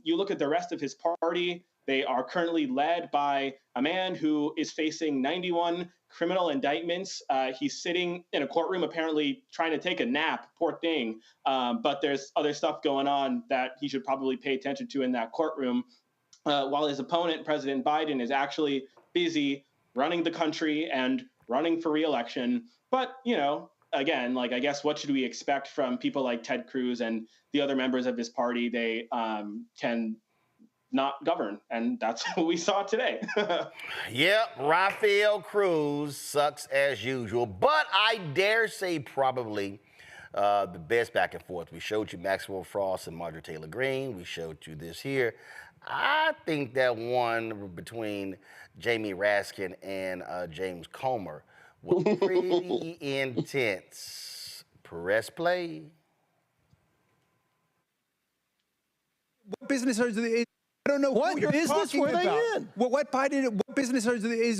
You look at the rest of his party, they are currently led by a man who is facing 91 criminal indictments. He's sitting in a courtroom apparently trying to take a nap, poor thing. But there's other stuff going on that he should probably pay attention to in that courtroom. While his opponent, President Biden, is actually busy running the country and running for re-election. But, again, I guess what should we expect from people like Ted Cruz and the other members of his party? They can not govern, and that's what we saw today. Yep, Rafael Cruz sucks as usual, but I dare say probably the best back and forth. We showed you Maxwell Frost and Marjorie Taylor Green. We showed you this here. I think that one between Jamie Raskin and James Comer was pretty intense. Press play. What business are they? I don't know what who business were they in. What business are they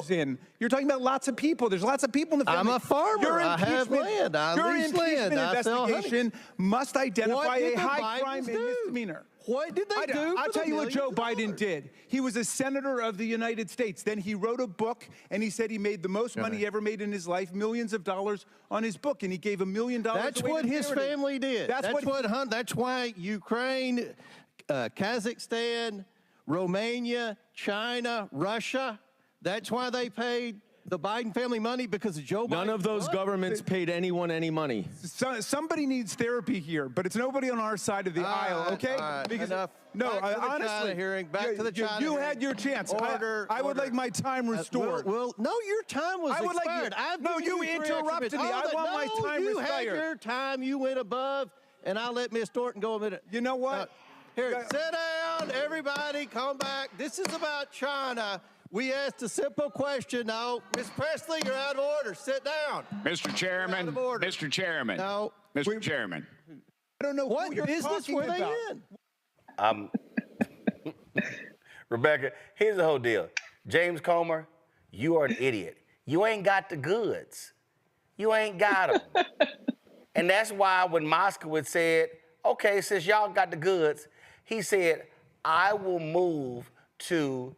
in? You're talking about lots of people. There's lots of people in the family. I'm a farmer. I have land. I lease land. I sell honey. Investigation must identify a high crime and misdemeanor. What did they do? I'll tell you what Joe Biden did. He was a senator of the United States. Then he wrote a book, and he said he made the most money he ever made in his life, millions of dollars on his book, and he gave $1 million. That's what his family did. That's why Ukraine, Kazakhstan, Romania, China, Russia. That's why they paid the Biden family money because of Joe Biden? None of those governments paid anyone any money. Somebody needs therapy here, but it's nobody on our side of the aisle, okay? Because enough. No, honestly, honestly, hearing back to the China you hearing. had your chance. Order, I would like my time restored. Well, no, your time was expired. No, you interrupted me. I want my time you restored. had your time. You went above, and I'll let Ms. Thornton go a minute. You know what? Here, sit down, everybody. Come back. This is about China. We asked a simple question. No, Ms. Presley, you're out of order. Sit down. Mr. Chairman. Mr. Chairman. No. Mr. Chairman. I don't know what you're business were they in. Rebecca, here's the whole deal. James Comer, you are an idiot. You ain't got the goods. You ain't got them. And that's why when Moskowitz said, okay, since y'all got the goods, he said, I will move to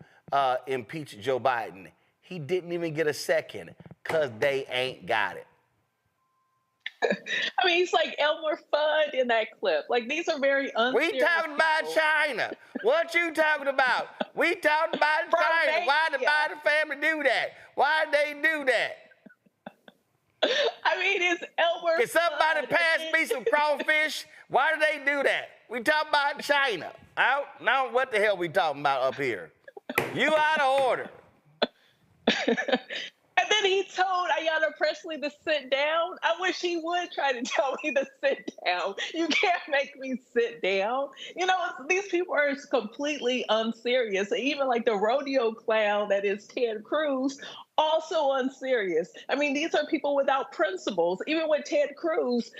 impeach Joe Biden. He didn't even get a second because they ain't got it. I mean, he's like Elmer Fudd in that clip. Like, these are very unserious We talking about people. China. What you talking about? We talking about China. Why did the Biden family do that? Why did they do that? I mean, it's Elmer Can somebody Fudd. pass me some crawfish? Why did they do that? We talking about China. Now what the hell we talking about up here? You out of order. And then he told Ayanna Pressley to sit down. I wish he would try to tell me to sit down. You can't make me sit down. You know, these people are completely unserious. Even like the rodeo clown that is Ted Cruz, also unserious. I mean, these are people without principles. Even with Ted Cruz,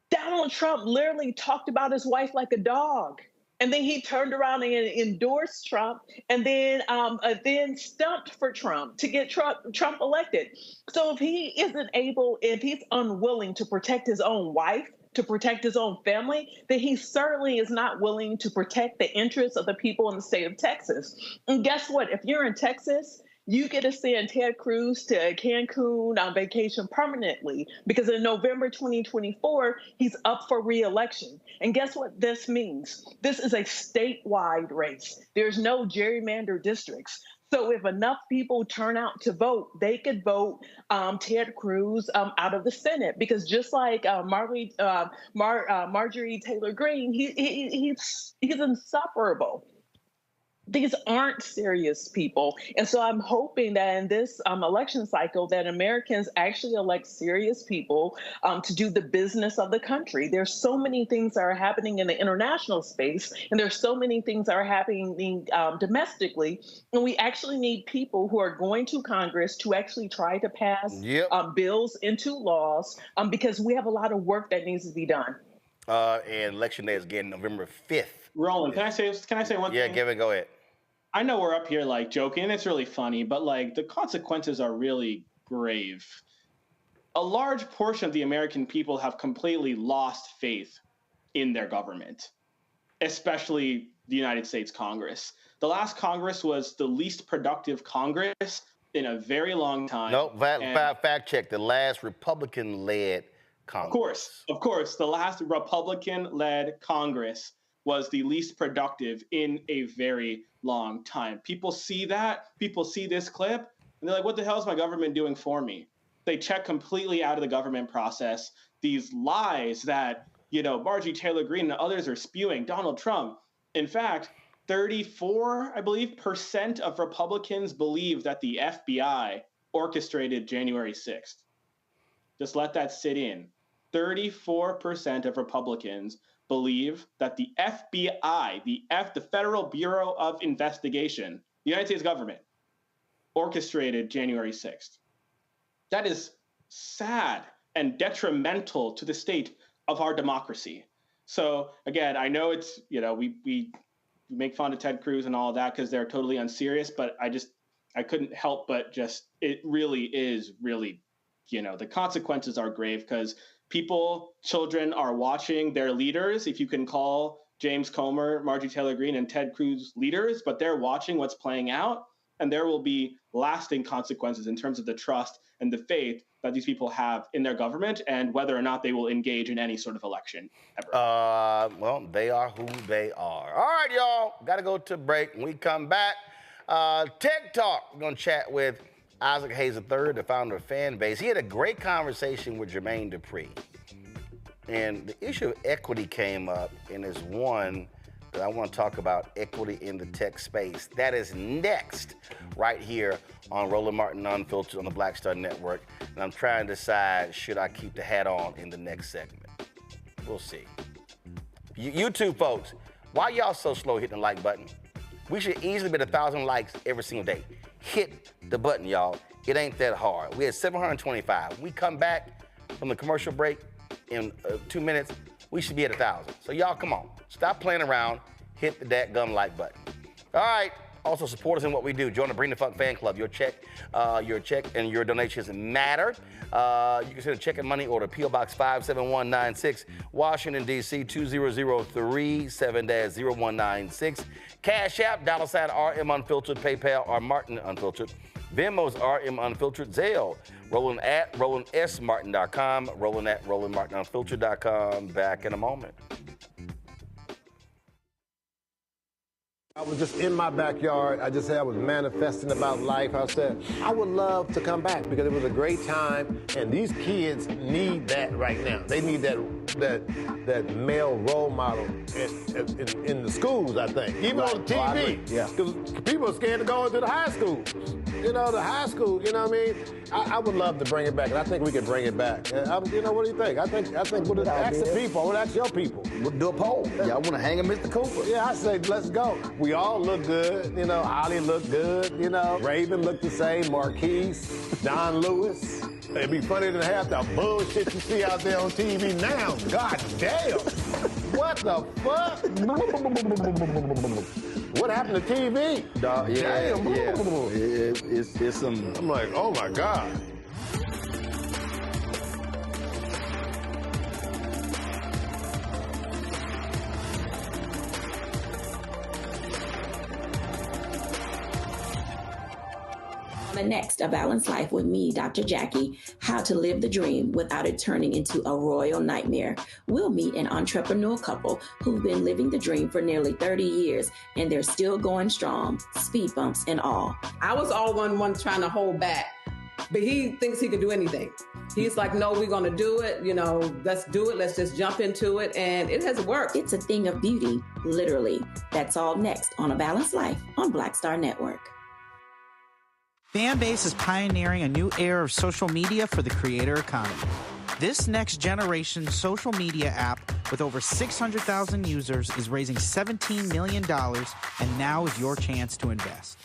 Donald Trump literally talked about his wife like a dog. And then he turned around and endorsed Trump, and then stumped for Trump to get Trump elected. So if he isn't able, if he's unwilling to protect his own wife, to protect his own family, then he certainly is not willing to protect the interests of the people in the state of Texas. And guess what? If you're in Texas, you get to send Ted Cruz to Cancun on vacation permanently because in November 2024, he's up for re-election. And guess what this means? This is a statewide race. There's no gerrymandered districts. So if enough people turn out to vote, they could vote Ted Cruz out of the Senate because just like Marjorie Taylor Green, he's insufferable. These aren't serious people. And so I'm hoping that in this election cycle that Americans actually elect serious people to do the business of the country. There's so many things that are happening in the international space, and there's so many things that are happening domestically. And we actually need people who are going to Congress to actually try to pass bills into laws because we have a lot of work that needs to be done. And election day is again November 5th. Roland, can I say one thing? Yeah, Gavin, go ahead. I know we're up here like joking, and it's really funny, but like the consequences are really grave. A large portion of the American people have completely lost faith in their government, especially the United States Congress. The last Congress was the least productive Congress in a very long time. No, fact check. The last Republican-led Congress. Of course, the last Republican-led Congress was the least productive in a very long time. People see that, people see this clip, and they're like, what the hell is my government doing for me? They check completely out of the government process. These lies that, Marjorie Taylor Green and others are spewing, Donald Trump. In fact, 34%, I believe, of Republicans believe that the FBI orchestrated January 6th. Just let that sit in. 34% of Republicans believe that the FBI, the Federal Bureau of Investigation, the United States government, orchestrated January 6th. That is sad and detrimental to the state of our democracy. So again, I know it's, we make fun of Ted Cruz and all of that because they're totally unserious, but I couldn't help but it really is really, the consequences are grave because children are watching their leaders, if you can call James Comer, Marjorie Taylor Green, and Ted Cruz leaders, but they're watching what's playing out, and there will be lasting consequences in terms of the trust and the faith that these people have in their government and whether or not they will engage in any sort of election ever. Well, they are who they are. All right, y'all, got to go to break. When we come back, Tech Talk, we're going to chat with Isaac Hayes III, the founder of Fanbase. He had a great conversation with Jermaine Dupri. And the issue of equity came up, and is one that I want to talk about, equity in the tech space. That is next, right here on Roland Martin Unfiltered on the Black Star Network. And I'm trying to decide, should I keep the hat on in the next segment? We'll see. YouTube folks, why y'all so slow hitting the like button? We should easily get 1,000 likes every single day. Hit the button, y'all. It ain't that hard. We had 725. When we come back from the commercial break in 2 minutes, we should be at 1,000. So y'all, come on. Stop playing around. Hit the dadgum like button. All right. Also support us in what we do. Join the Bring the Funk fan club. Your check and your donations matter. You can send a check and money order, P.O. Box 57196, Washington, D.C. 20037-0196. Cash App, $RM Unfiltered, PayPal, R Martin Unfiltered. Venmo's RM Unfiltered, Zelle, Roland at RolandSMartin.com, Roland at RolandMartinUnfiltered.com. Back in a moment. I was just in my backyard. I was manifesting about life. I said, I would love to come back because it was a great time, and these kids need that right now. They need that male role model in the schools, I think. Even on TV. Because people are scared to go into the high schools. You know, the high school, you know what I mean? I would love to bring it back, and I think we could bring it back. You know, what do you think? I think we'll ask the people. We'll ask your people. We'll do a poll. Y'all want to hang a Mr. Cooper? Yeah, I say, let's go. We all look good. You know, Ollie looked good. You know, Raven looked the same. Marquise, Don Lewis. It'd be funny to have the bullshit you see out there on TV now. God damn. What the fuck? What happened to TV? Damn. It's some... I'm like, oh my God. Next, A Balanced Life with me, Dr. Jackie, how to live the dream without it turning into a royal nightmare. We'll meet an entrepreneur couple who've been living the dream for nearly 30 years, and they're still going strong, speed bumps and all. I was all one trying to hold back, but he thinks he can do anything. He's like, no, we're going to do it. You know, let's do it. Let's just jump into it. And it has worked. It's a thing of beauty, literally. That's all next on A Balanced Life on Black Star Network. Fanbase is pioneering a new era of social media for the creator economy. This next generation social media app with over 600,000 users is raising $17 million, and now is your chance to invest.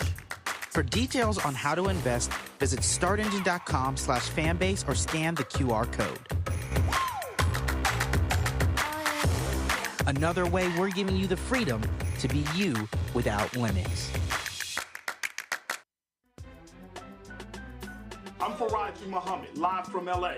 For details on how to invest, visit startengine.com/fanbase or scan the QR code. Another way we're giving you the freedom to be you without limits. I'm Faraji Muhammad, live from LA.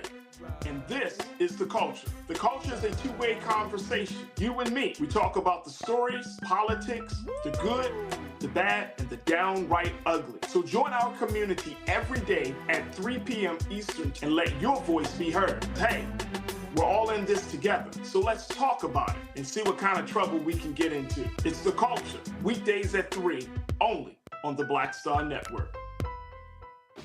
And this is The Culture. The Culture is a two-way conversation. You and me. We talk about the stories, politics, the good, the bad, and the downright ugly. So join our community every day at 3 p.m. Eastern and let your voice be heard. Hey, we're all in this together. So let's talk about it and see what kind of trouble we can get into. It's The Culture, weekdays at 3, only on the Black Star Network.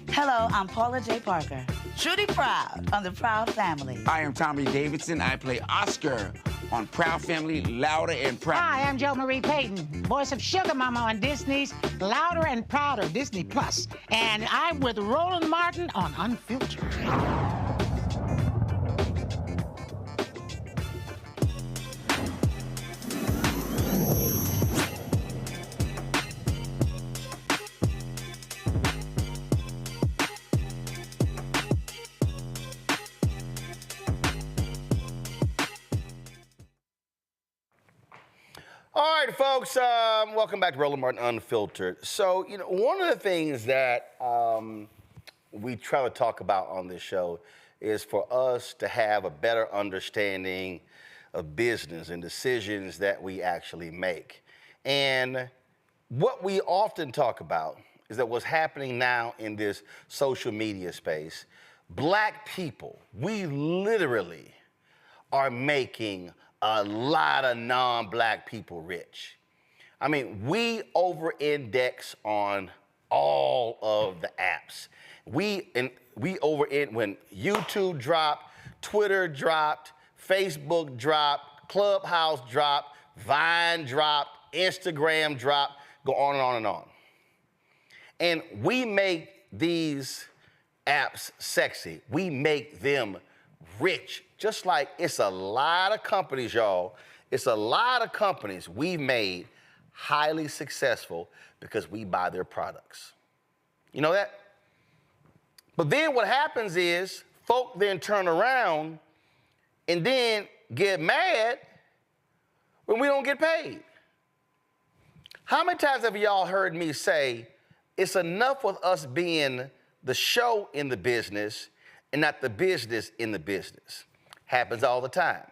Hello, I'm Paula J. Parker. Truly proud on the Proud Family. I am Tommy Davidson. I play Oscar on Proud Family, Louder and Proud. Hi, I'm Jo Marie Payton, voice of Sugar Mama on Disney's Louder and Prouder, Disney Plus. And I'm with Roland Martin on Unfiltered. All right, folks, welcome back to Roland Martin Unfiltered. So, you know, one of the things that we try to talk about on this show is for us to have a better understanding of business and decisions that we actually make. And what we often talk about is that what's happening now in this social media space, Black people, we literally are making a lot of non-Black people rich. I mean, we over-index on all of the apps. When YouTube dropped, Twitter dropped, Facebook dropped, Clubhouse dropped, Vine dropped, Instagram dropped, go on and on and on. And we make these apps sexy. We make them rich. Just like it's a lot of companies, y'all. It's a lot of companies we've made highly successful because we buy their products. You know that? But then what happens is folk then turn around and then get mad when we don't get paid. How many times have y'all heard me say, it's enough with us being the show in the business and not the business in the business? Happens all the time.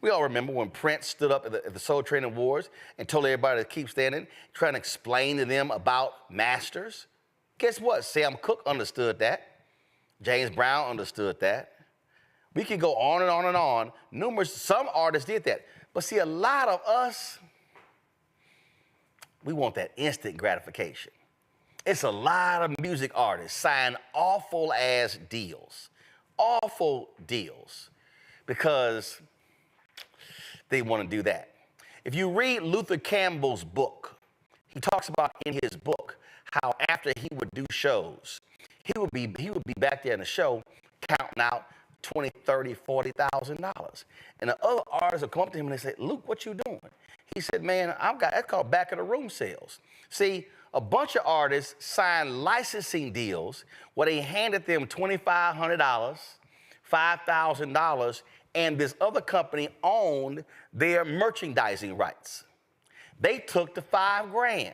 We all remember when Prince stood up at the Soul Train Awards and told everybody to keep standing, trying to explain to them about masters. Guess what? Sam Cooke understood that. James Brown understood that. We could go on and on and on. Some artists did that. But see, a lot of us, we want that instant gratification. It's a lot of music artists sign awful ass deals, because they want to do that. If you read Luther Campbell's book, he talks about in his book how after he would do shows, he would be back there in the show counting out $20,000, $30,000, $40,000. And the other artists would come up to him and they say, Luke, what you doing? He said, man, that's called back of the room sales. See, a bunch of artists signed licensing deals where they handed them $2,500, $5,000, and this other company owned their merchandising rights. They took the $5,000,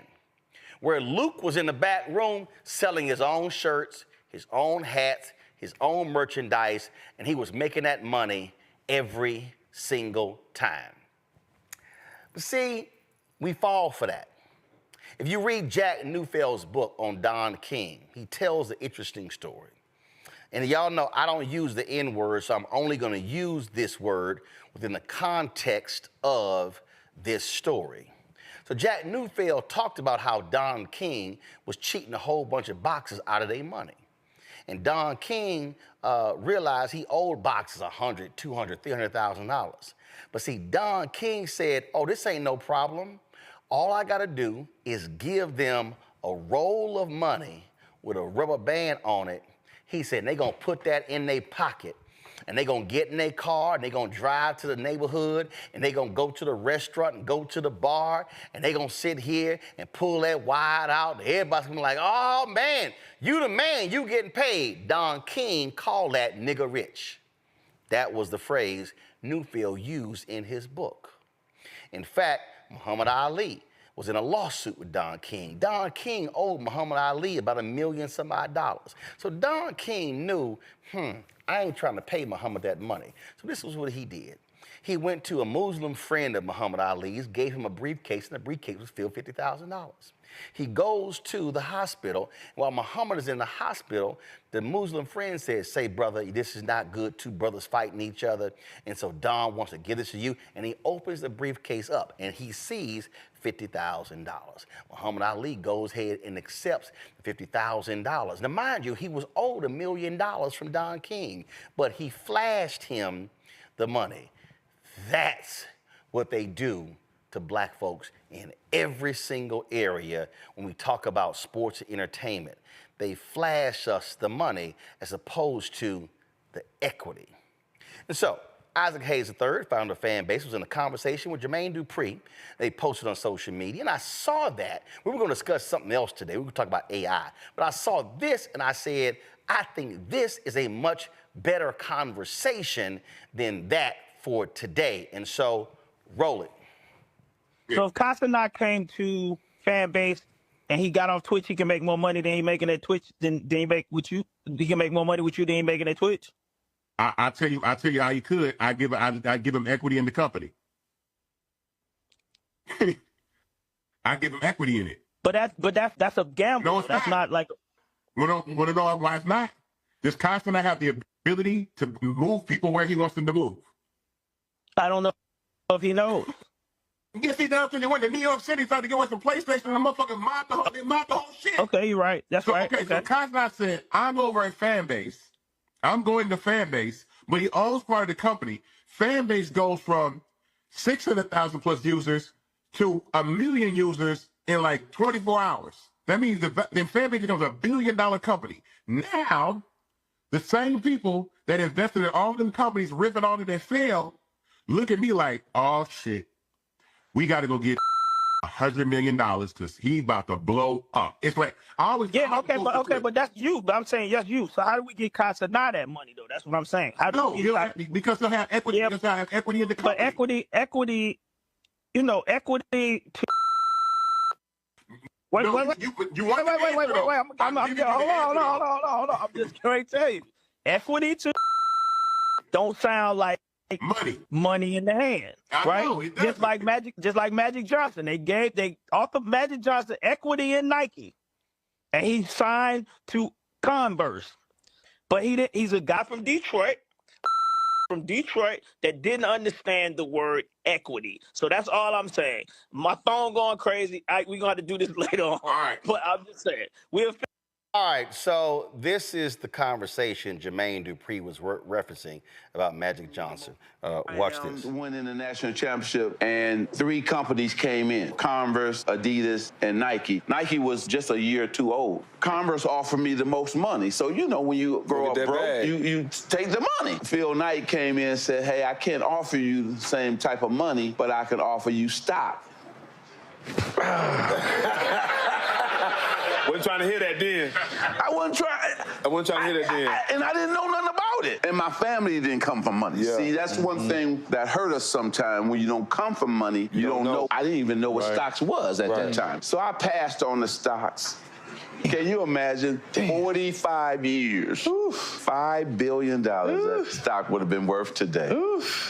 where Luke was in the back room selling his own shirts, his own hats, his own merchandise, and he was making that money every single time. But see, we fall for that. If you read Jack Neufeld's book on Don King, he tells an interesting story. And y'all know I don't use the N word, so I'm only going to use this word within the context of this story. So Jack Neufeld talked about how Don King was cheating a whole bunch of boxers out of their money. And Don King realized he owed boxers $100,000, $200,000, $300,000. But see, Don King said, oh, this ain't no problem. All I gotta do is give them a roll of money with a rubber band on it. He said, they gonna put that in their pocket, and they gonna get in their car, and they gonna drive to the neighborhood, and they gonna go to the restaurant and go to the bar, and they gonna sit here and pull that wide out. And everybody's gonna be like, oh man, you the man, you getting paid. Don King called that nigga rich. That was the phrase Neufeld used in his book. In fact, Muhammad Ali was in a lawsuit with Don King. Don King owed Muhammad Ali about $1 million some odd dollars. So Don King knew, I ain't trying to pay Muhammad that money. So this was what he did. He went to a Muslim friend of Muhammad Ali's, gave him a briefcase, and the briefcase was filled with $50,000. He goes to the hospital. While Muhammad is in the hospital, the Muslim friend says, say, brother, this is not good, two brothers fighting each other. And so Don wants to give this to you. And he opens the briefcase up, and he sees $50,000. Muhammad Ali goes ahead and accepts $50,000. Now, mind you, he was owed $1 million from Don King, but he flashed him the money. That's what they do to black folks in every single area when we talk about sports and entertainment. They flash us the money as opposed to the equity. And so, Isaac Hayes III, founder of Fanbase, was in a conversation with Jermaine Dupri. They posted on social media, and I saw that. We were going to discuss something else today. We were going to talk about AI. But I saw this, and I said, I think this is a much better conversation than that for today. And so, roll it. So if Castanet came to Fanbase and he got off Twitch, he can make more money than he making at Twitch than he make with you. He can make more money with you than he making at Twitch. I tell you how he could. I give him equity in the company. I give him equity in it. But that's a gamble. No, it's that's not like. Want to know why it's not? Does Castanet have the ability to move people where he wants them to move? I don't know if he knows. You get see down they went to New York City, tried to get with some PlayStation, and the motherfuckers mobbed the whole shit. Okay, you're right. That's So, right. okay, so Kosnat said, I'm over at Fanbase. I'm going to Fanbase, but he owns part of the company. Fanbase goes from 600,000 plus users to 1 million users in like 24 hours. That means then Fanbase becomes $1 billion company. Now, the same people that invested in all them companies, ripping all of that failed, look at me like, oh shit, we got to go get $100 million because he's about to blow up. It's like I always but that's you. But I'm saying yes, you. So how do we get Kosnat that money though? That's what I'm saying. How do we get because they'll have equity. Yeah, because they'll have equity in the company. But equity. You know, equity. Wait. Hold on. I'm just trying to tell you, equity to don't sound like money in the hand, right? Know, just like Magic Johnson. They offered Magic Johnson equity in Nike, and he signed to Converse. But he's a guy from Detroit that didn't understand the word equity. So that's all I'm saying. My phone going crazy. We're going to have to do this later on. All right. But I'm just saying. All right, so this is the conversation Jermaine Dupri was referencing about Magic Johnson. Watch this. Winning the national championship, and 3 companies came in: Converse, Adidas, and Nike. Nike was just a year or 2 old. Converse offered me the most money. So, you know, when you grow up broke, you take the money. Phil Knight came in and said, hey, I can't offer you the same type of money, but I can offer you stock. Wasn't trying to hear that then. I wasn't trying to hear that then. And I didn't know nothing about it. And my family didn't come from money. Yeah. See, that's one thing that hurt us sometimes. When you don't come from money, you don't know. I didn't even know what stocks was at that time. So I passed on the stocks. Can you imagine? 45 years, $5 billion that stock would have been worth today.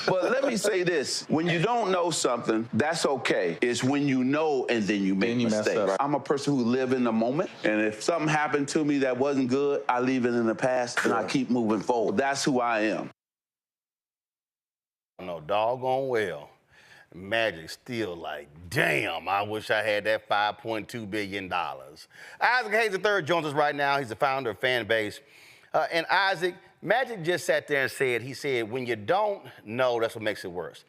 But let me say this. When you don't know something, that's okay. It's when you know and then you make mistakes. I'm a person who live in the moment, and if something happened to me that wasn't good, I leave it in the past and I keep moving forward. That's who I am. No, doggone well. Magic still like, damn, I wish I had that $5.2 billion. Isaac Hayes III joins us right now. He's the founder of Fanbase. And Isaac, Magic just sat there and said, when you don't know, that's what makes it worse.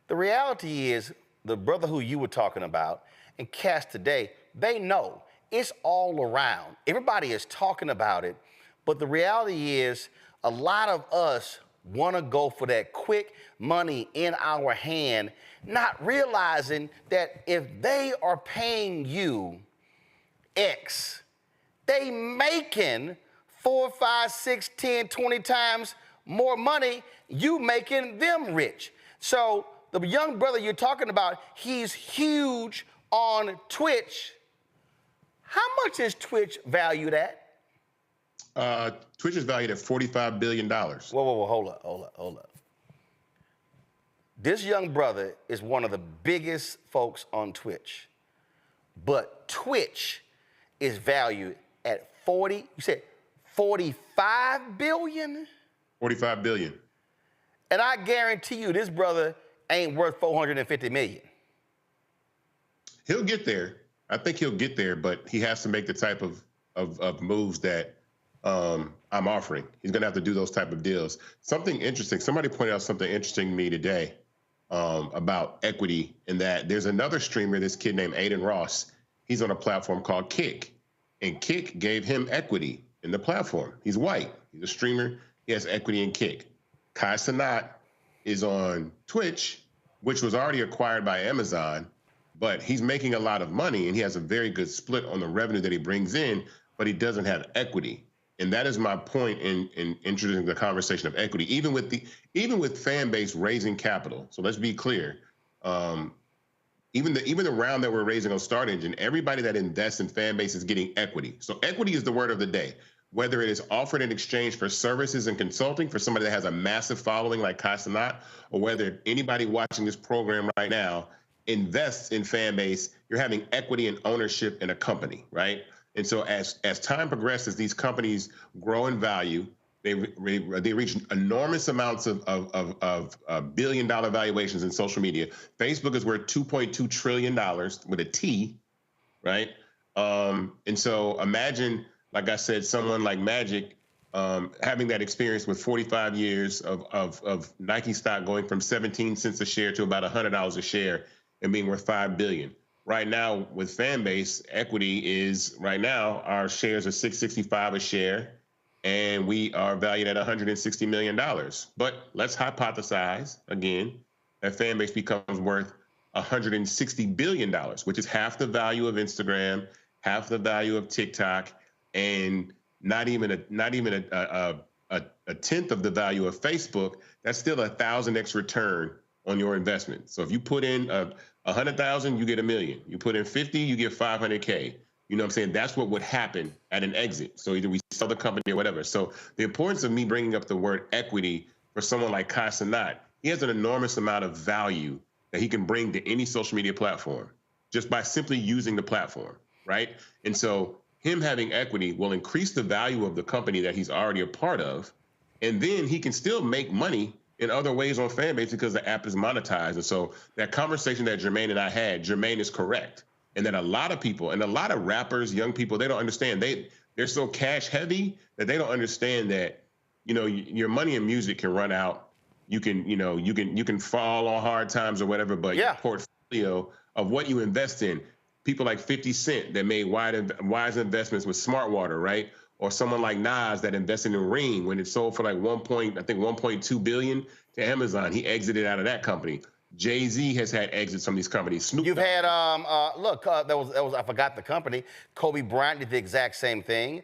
The reality is, the brother who you were talking about and Cass today, they know. It's all around. Everybody is talking about it, but the reality is a lot of us want to go for that quick money in our hand, not realizing that if they are paying you X, they making 4, 5, 6, 10, 20 times more money, you making them rich. So the young brother you're talking about, he's huge on Twitch. How much is Twitch valued at? Twitch is valued at $45 billion. Whoa, hold up. This young brother is one of the biggest folks on Twitch, but Twitch is valued at 45 billion? 45 billion. And I guarantee you this brother ain't worth 450 million. He'll get there. I think he'll get there, but he has to make the type of moves that I'm offering. He's going to have to do those type of deals. Something interesting. Somebody pointed out something interesting to me today about equity, in that there's another streamer, this kid named Aiden Ross. He's on a platform called Kick, and Kick gave him equity in the platform. He's white. He's a streamer. He has equity in Kick. Kai Cenat is on Twitch, which was already acquired by Amazon, but he's making a lot of money, and he has a very good split on the revenue that he brings in, but he doesn't have equity. And that is my point in introducing the conversation of equity, even with Fanbase raising capital. So let's be clear. Even the round that we're raising on Start Engine, everybody that invests in Fanbase is getting equity. So equity is the word of the day. Whether it is offered in exchange for services and consulting for somebody that has a massive following like Kai Cenat, or whether anybody watching this program right now invests in Fanbase, you're having equity and ownership in a company, right? And so as time progresses, these companies grow in value. They reach enormous amounts of billion-dollar valuations in social media. Facebook is worth $2.2 trillion with a T, right? And so imagine, like I said, someone like Magic having that experience with 45 years of Nike stock going from 17 cents a share to about $100 a share and being worth $5 billion. Right now with Fanbase, equity is, right now, our shares are $665 a share, and we are valued at $160 million. But let's hypothesize, again, that Fanbase becomes worth $160 billion, which is half the value of Instagram, half the value of TikTok, and not even a tenth of the value of Facebook. That's still 1,000x return on your investment. So if you put in 100,000, you get $1 million. You put in 50, you get 500K. You know what I'm saying? That's what would happen at an exit. So either we sell the company or whatever. So the importance of me bringing up the word equity for someone like Kai Cenat, he has an enormous amount of value that he can bring to any social media platform just by simply using the platform, right? And so him having equity will increase the value of the company that he's already a part of, and then he can still make money in other ways on Fanbase because the app is monetized. And so that conversation that Jermaine and I had, Jermaine is correct. And that a lot of people, and a lot of rappers, young people, they don't understand. They're so cash heavy that they don't understand that, you know, your money in music can run out. You can fall on hard times or whatever, but your portfolio of what you invest in, people like 50 Cent that made wise investments with Smartwater, right? Or someone like Nas that invested in Ring when it sold for like 1.2 billion to Amazon. He exited out of that company. Jay-Z has had exits from these companies. Snoop You've had, that was I forgot the company. Kobe Bryant did the exact same thing.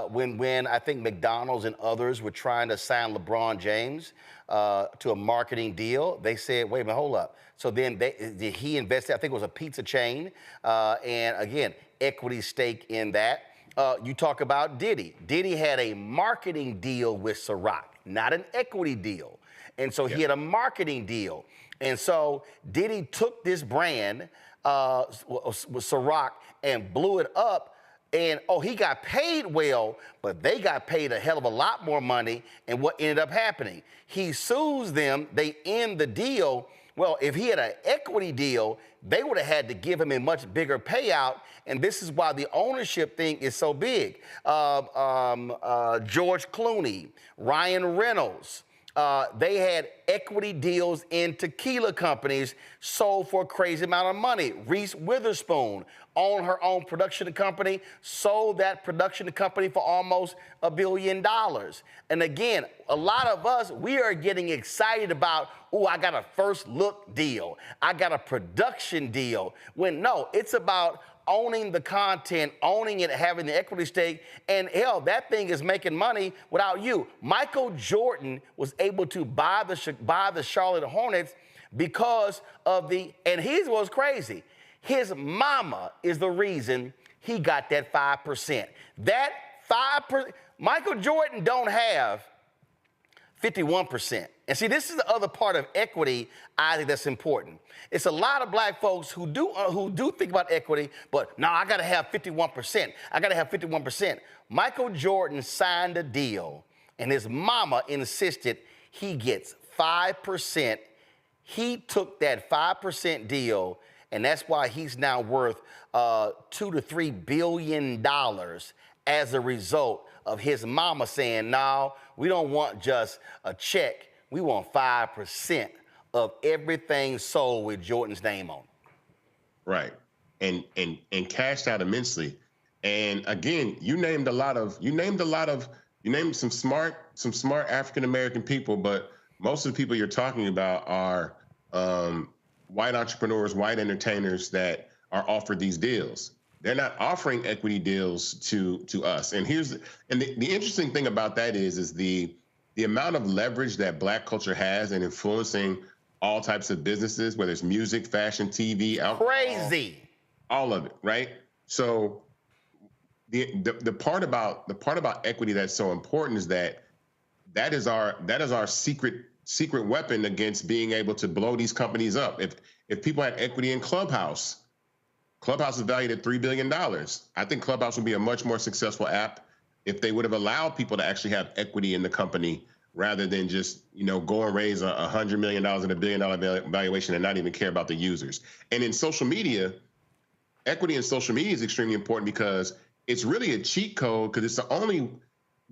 When I think McDonald's and others were trying to sign LeBron James to a marketing deal, they said, wait a minute, hold up. So then he invested, I think it was a pizza chain, and again, equity stake in that. You talk about Diddy. Diddy had a marketing deal with Ciroc, not an equity deal. And so he had a marketing deal. And so Diddy took this brand, with Ciroc, and blew it up. And, he got paid well, but they got paid a hell of a lot more money. And what ended up happening? He sues them. They end the deal. Well, if he had an equity deal, they would have had to give him a much bigger payout. And this is why the ownership thing is so big. George Clooney, Ryan Reynolds, they had equity deals in tequila companies sold for a crazy amount of money. Reese Witherspoon owned her own production company, sold that production company for almost $1 billion. And again, a lot of us, we are getting excited about, I got a first look deal. I got a production deal. When no, it's about owning the content, owning it, having the equity stake, and hell, that thing is making money without you. Michael Jordan was able to buy the Charlotte Hornets because of and here's what's crazy. His mama is the reason he got that 5%. That 5%, Michael Jordan don't have 51%. And see, this is the other part of equity I think that's important. It's a lot of black folks who do think about equity, but no, I gotta have 51%. I gotta have 51%. Michael Jordan signed a deal, and his mama insisted he gets 5%. He took that 5% deal, and that's why he's now worth $2 to $3 billion as a result of his mama saying, no, we don't want just a check. We want 5% of everything sold with Jordan's name on it. Right. And cashed out immensely. And again, you named some smart African American people, but most of the people you're talking about are white entrepreneurs, white entertainers that are offered these deals. They're not offering equity deals to us. And the interesting thing about that is the amount of leverage that black culture has in influencing all types of businesses, whether it's music, fashion, TV, alcohol. Crazy. All of it, right? So the part about equity that's so important is that is our secret weapon against being able to blow these companies up. If people had equity in Clubhouse is valued at $3 billion. I think Clubhouse would be a much more successful app. if they would have allowed people to actually have equity in the company rather than just, go and raise $100 million and $1 billion valuation and not even care about the users. And in social media, equity in social media is extremely important because it's really a cheat code, because it's the only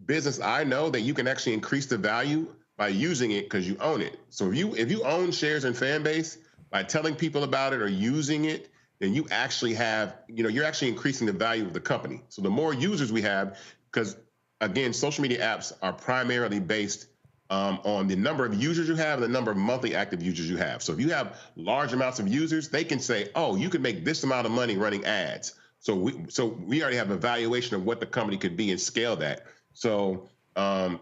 business I know that you can actually increase the value by using it because you own it. So if you own shares in Fanbase, by telling people about it or using it, then you actually have, you're actually increasing the value of the company. So the more users we have, because again, social media apps are primarily based on the number of users you have and the number of monthly active users you have. So if you have large amounts of users, they can say, oh, you can make this amount of money running ads. So we already have a valuation of what the company could be and scale that. So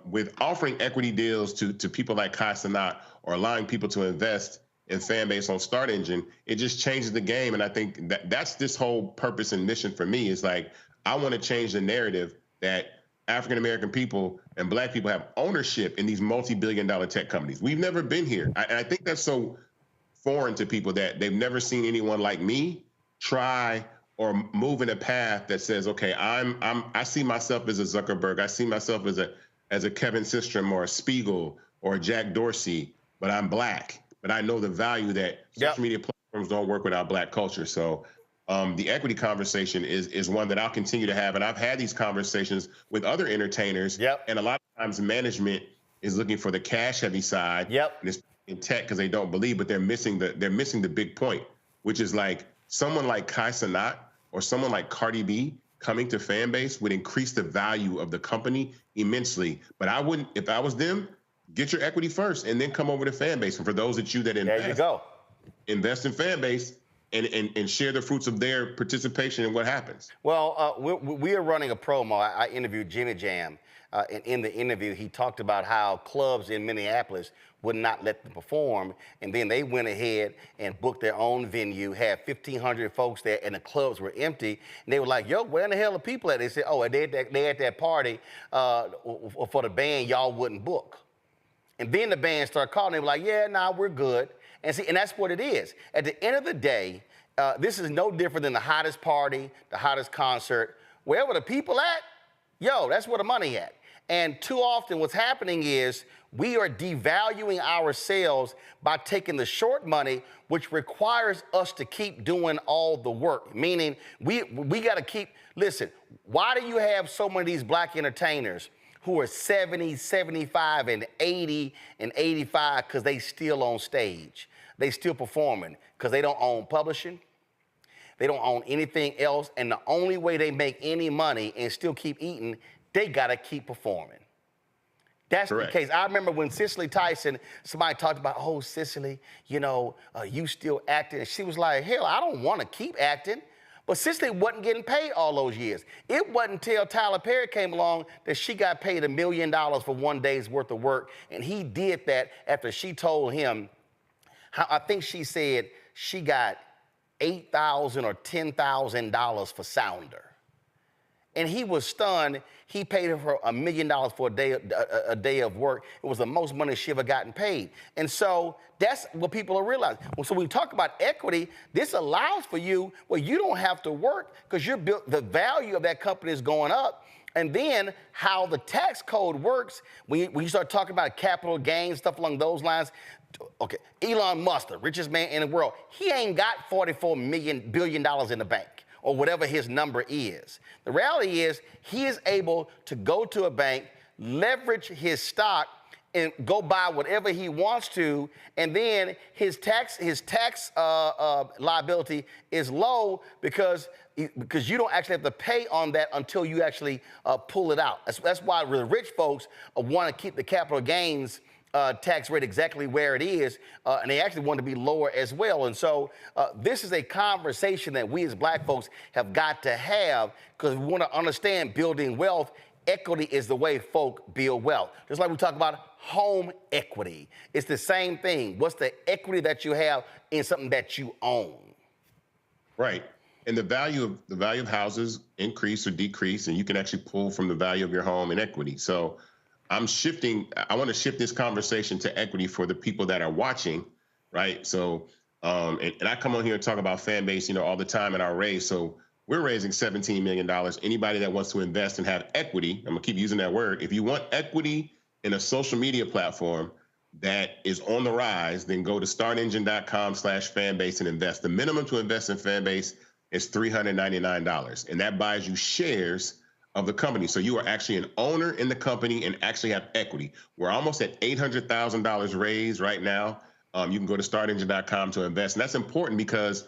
with offering equity deals to people like Kai Cenat or allowing people to invest in Fanbase on Start Engine, it just changes the game. And I think that's this whole purpose and mission for me is like, I want to change the narrative that African-American people and Black people have ownership in these multi-billion-dollar tech companies. We've never been here. And I think that's so foreign to people that they've never seen anyone like me try or move in a path that says, okay, I see myself as a Zuckerberg. I see myself as a Kevin Systrom or a Spiegel or a Jack Dorsey, but I'm Black. But I know the value that social media platforms don't work without Black culture. So the equity conversation is one that I'll continue to have. And I've had these conversations with other entertainers. And a lot of times management is looking for the cash heavy side. And it's in tech because they don't believe, but they're missing the big point, which is like someone like Kai Cenat or someone like Cardi B coming to Fanbase would increase the value of the company immensely. But I wouldn't, if I was them, get your equity first and then come over to Fanbase. And for those that invest in Fanbase and share the fruits of their participation in what happens. Well, we are running a promo. I interviewed Jimmy Jam. And in the interview, he talked about how clubs in Minneapolis would not let them perform. And then they went ahead and booked their own venue, had 1,500 folks there, and the clubs were empty. And they were like, yo, where in the hell are people at? They said, oh, they at that party for the band y'all wouldn't book. And then the band started calling. They were like, yeah, nah, we're good. And see, and that's what it is. At the end of the day, this is no different than the hottest party, the hottest concert. Wherever the people at, yo, that's where the money at. And too often what's happening is we are devaluing ourselves by taking the short money, which requires us to keep doing all the work. Meaning we got to keep, listen, why do you have so many of these Black entertainers who are 70, 75, and 80, and 85 because they still on stage? They still performing because they don't own publishing. They don't own anything else. And the only way they make any money and still keep eating, they got to keep performing. That's the case. I remember when Cicely Tyson, somebody talked about, oh, Cicely, you still acting. And she was like, hell, I don't want to keep acting. But Cicely wasn't getting paid all those years. It wasn't until Tyler Perry came along that she got paid $1 million for one day's worth of work. And he did that after she told him, I think she said she got $8,000 or $10,000 for Sounder. And he was stunned. He paid her $1 million for a day of work. It was the most money she ever gotten paid. And so that's what people are realizing. So when we talk about equity, this allows for you where you don't have to work because the value of that company is going up. And then how the tax code works, when you start talking about capital gains, stuff along those lines, okay, Elon Musk, the richest man in the world, he ain't got $44 billion in the bank, or whatever his number is. The reality is he is able to go to a bank, leverage his stock, and go buy whatever he wants to, and then his tax liability is low because you don't actually have to pay on that until you actually pull it out. That's why the rich folks want to keep the capital gains tax rate exactly where it is, and they actually want to be lower as well. And so this is a conversation that we as Black folks have got to have because we want to understand building wealth. Equity is the way folk build wealth. Just like we talk about home equity. It's the same thing. What's the equity that you have in something that you own? Right. And the value of houses increase or decrease, and you can actually pull from the value of your home in equity. So I want to shift this conversation to equity for the people that are watching, right? So, and I come on here and talk about Fanbase, all the time in our race. So We're raising $17 million. Anybody that wants to invest and have equity, I'm gonna keep using that word. If you want equity in a social media platform that is on the rise, then go to startengine.com/fanbase and invest. The minimum to invest in Fanbase is $399, and that buys you shares of the company. So you are actually an owner in the company and actually have equity. We're almost at $800,000 raised right now. You can go to startengine.com to invest. And that's important because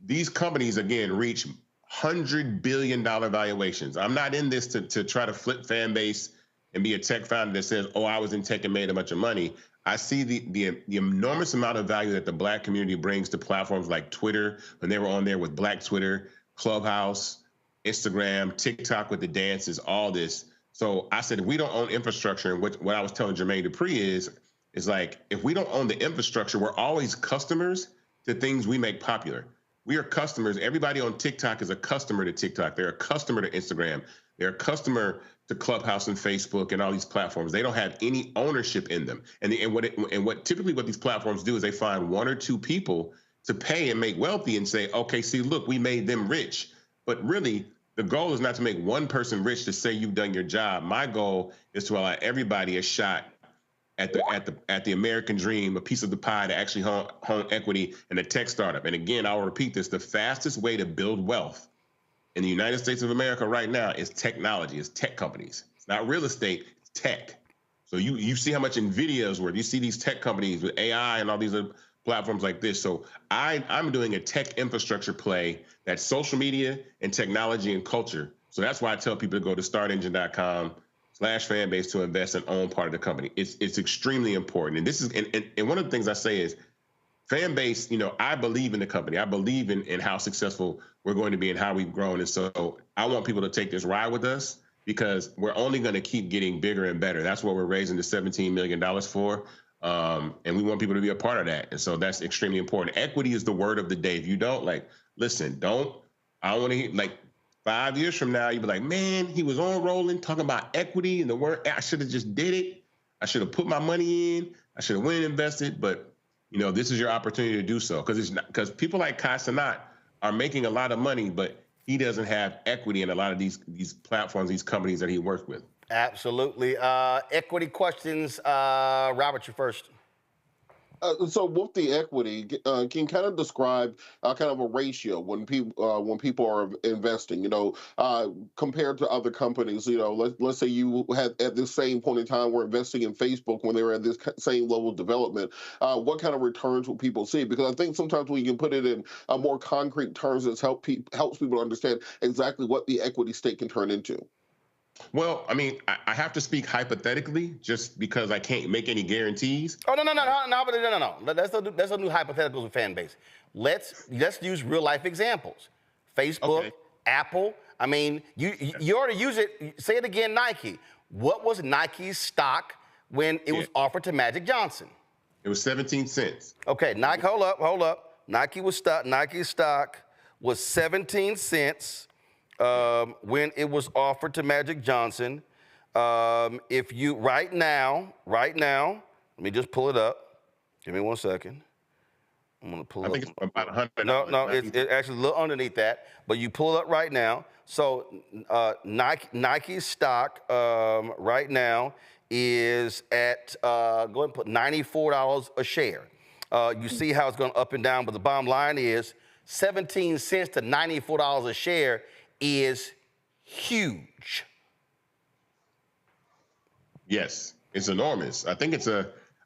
these companies, again, reach $100 billion valuations. I'm not in this to try to flip Fanbase and be a tech founder that says, oh, I was in tech and made a bunch of money. I see the enormous amount of value that the Black community brings to platforms like Twitter, when they were on there with Black Twitter, Clubhouse, Instagram, TikTok with the dances, all this. So I said, if we don't own infrastructure, and what I was telling Jermaine Dupri is like, if we don't own the infrastructure, we're always customers to things we make popular. We are customers. Everybody on TikTok is a customer to TikTok. They're a customer to Instagram. They're a customer to Clubhouse and Facebook and all these platforms. They don't have any ownership in them. And what typically what these platforms do is they find one or two people to pay and make wealthy and say, okay, see, look, we made them rich. But really, the goal is not to make one person rich to say you've done your job. My goal is to allow everybody a shot at the American dream, a piece of the pie to actually hone equity in a tech startup. And again, I'll repeat this, the fastest way to build wealth in the United States of America right now is technology, is tech companies. It's not real estate, it's tech. So you see how much NVIDIA is worth. You see these tech companies with AI and all these other platforms like this. So I'm doing a tech infrastructure play that's social media and technology and culture. So that's why I tell people to go to startengine.com/fanbase to invest and own part of the company. It's extremely important. And this is and one of the things I say is Fanbase, you know, I believe in the company. I believe in how successful we're going to be and how we've grown. And so I want people to take this ride with us because we're only going to keep getting bigger and better. That's what we're raising the $17 million for. And we want people to be a part of that. And so that's extremely important. Equity is the word of the day. If you don't, like, listen, I don't want to hear, like, 5 years from now, you'll be like, man, he was on Roland talking about equity and the word. I should have just did it. I should have put my money in. I should have went and invested. But, you know, this is your opportunity to do so. Because people like Kai Cenat are making a lot of money, but he doesn't have equity in a lot of these platforms, these companies that he works with. Absolutely. Equity questions. Robert, you first. So with the equity, can you kind of describe kind of a ratio when people are investing, you know, compared to other companies? You know, let's say you had at this same point in time were investing in Facebook when they were at this same level of development. What kind of returns will people see? Because I think sometimes when you can put it in more concrete terms, it helps people understand exactly what the equity stake can turn into. Well, I mean, I have to speak hypothetically just because I can't make any guarantees. Oh, no. Let's do new hypotheticals with Fanbase. Let's use real life examples. Facebook, okay. Apple. I mean, you already use it. Say it again, Nike. What was Nike's stock when it was offered to Magic Johnson? It was 17 cents. Okay, Nike, hold up. Nike's stock was 17 cents. When it was offered to Magic Johnson. If you, right now, let me just pull it up. Give me 1 second. I'm gonna pull it up. I think it's about $100. No, it's actually a little underneath that, but you pull it up right now. So Nike's stock right now is at, go ahead and put $94 a share. You see how it's going up and down, but the bottom line is 17 cents to $94 a share is huge. Yes, it's enormous. I think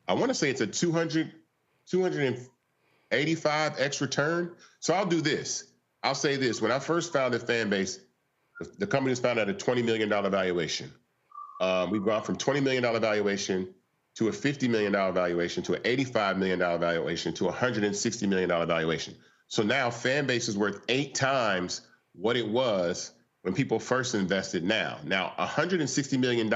I want to say it's a 285x return. So I'll do this. I'll say this. When I first founded Fanbase, the company was founded at a $20 million valuation. We've gone from $20 million valuation to a $50 million valuation to an $85 million valuation to a $160 million valuation. So now Fanbase is worth 8 times what it was when people first invested now. Now, $160 million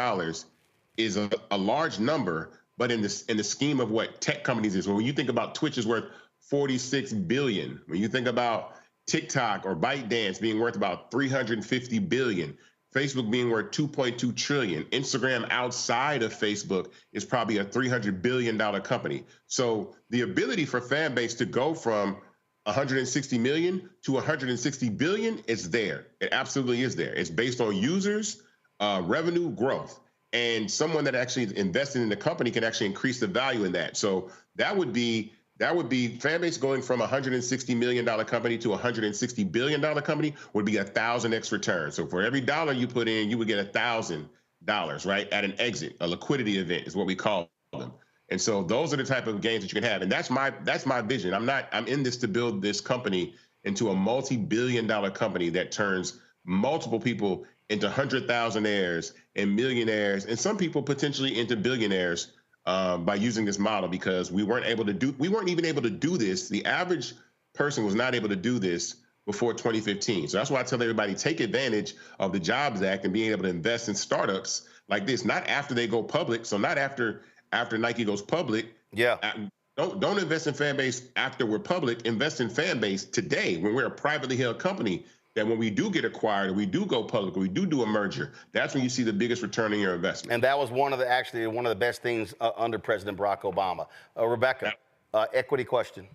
is a large number, but in the scheme of what tech companies is, when you think about Twitch is worth $46 billion, when you think about TikTok or ByteDance being worth about $350 billion, Facebook being worth $2.2 trillion, Instagram outside of Facebook is probably a $300 billion company. So the ability for Fanbase to go from 160 million to 160 billion, it's there. It absolutely is there. It's based on users, revenue growth. And someone that actually invested in the company can actually increase the value in that. So that would be Fanbase going from a $160 million company to a $160 billion company would be 1,000x return. So for every dollar you put in, you would get $1,000, right? At an exit, a liquidity event is what we call them. And so those are the type of gains that you can have. And that's my vision. I'm in this to build this company into a multi-billion-dollar company that turns multiple people into 100,000-aires and millionaires, and some people potentially into billionaires by using this model, because we weren't even able to do this. The average person was not able to do this before 2015. So that's why I tell everybody, take advantage of the Jobs Act and being able to invest in startups like this, not after they go public. So not after Nike goes public. Yeah. Don't invest in Fanbase after we're public. Invest in Fanbase today when we're a privately held company, that when we do get acquired, or we do go public, or we do a merger, that's when you see the biggest return on your investment. And that was one of the best things under President Barack Obama. Rebecca, equity question.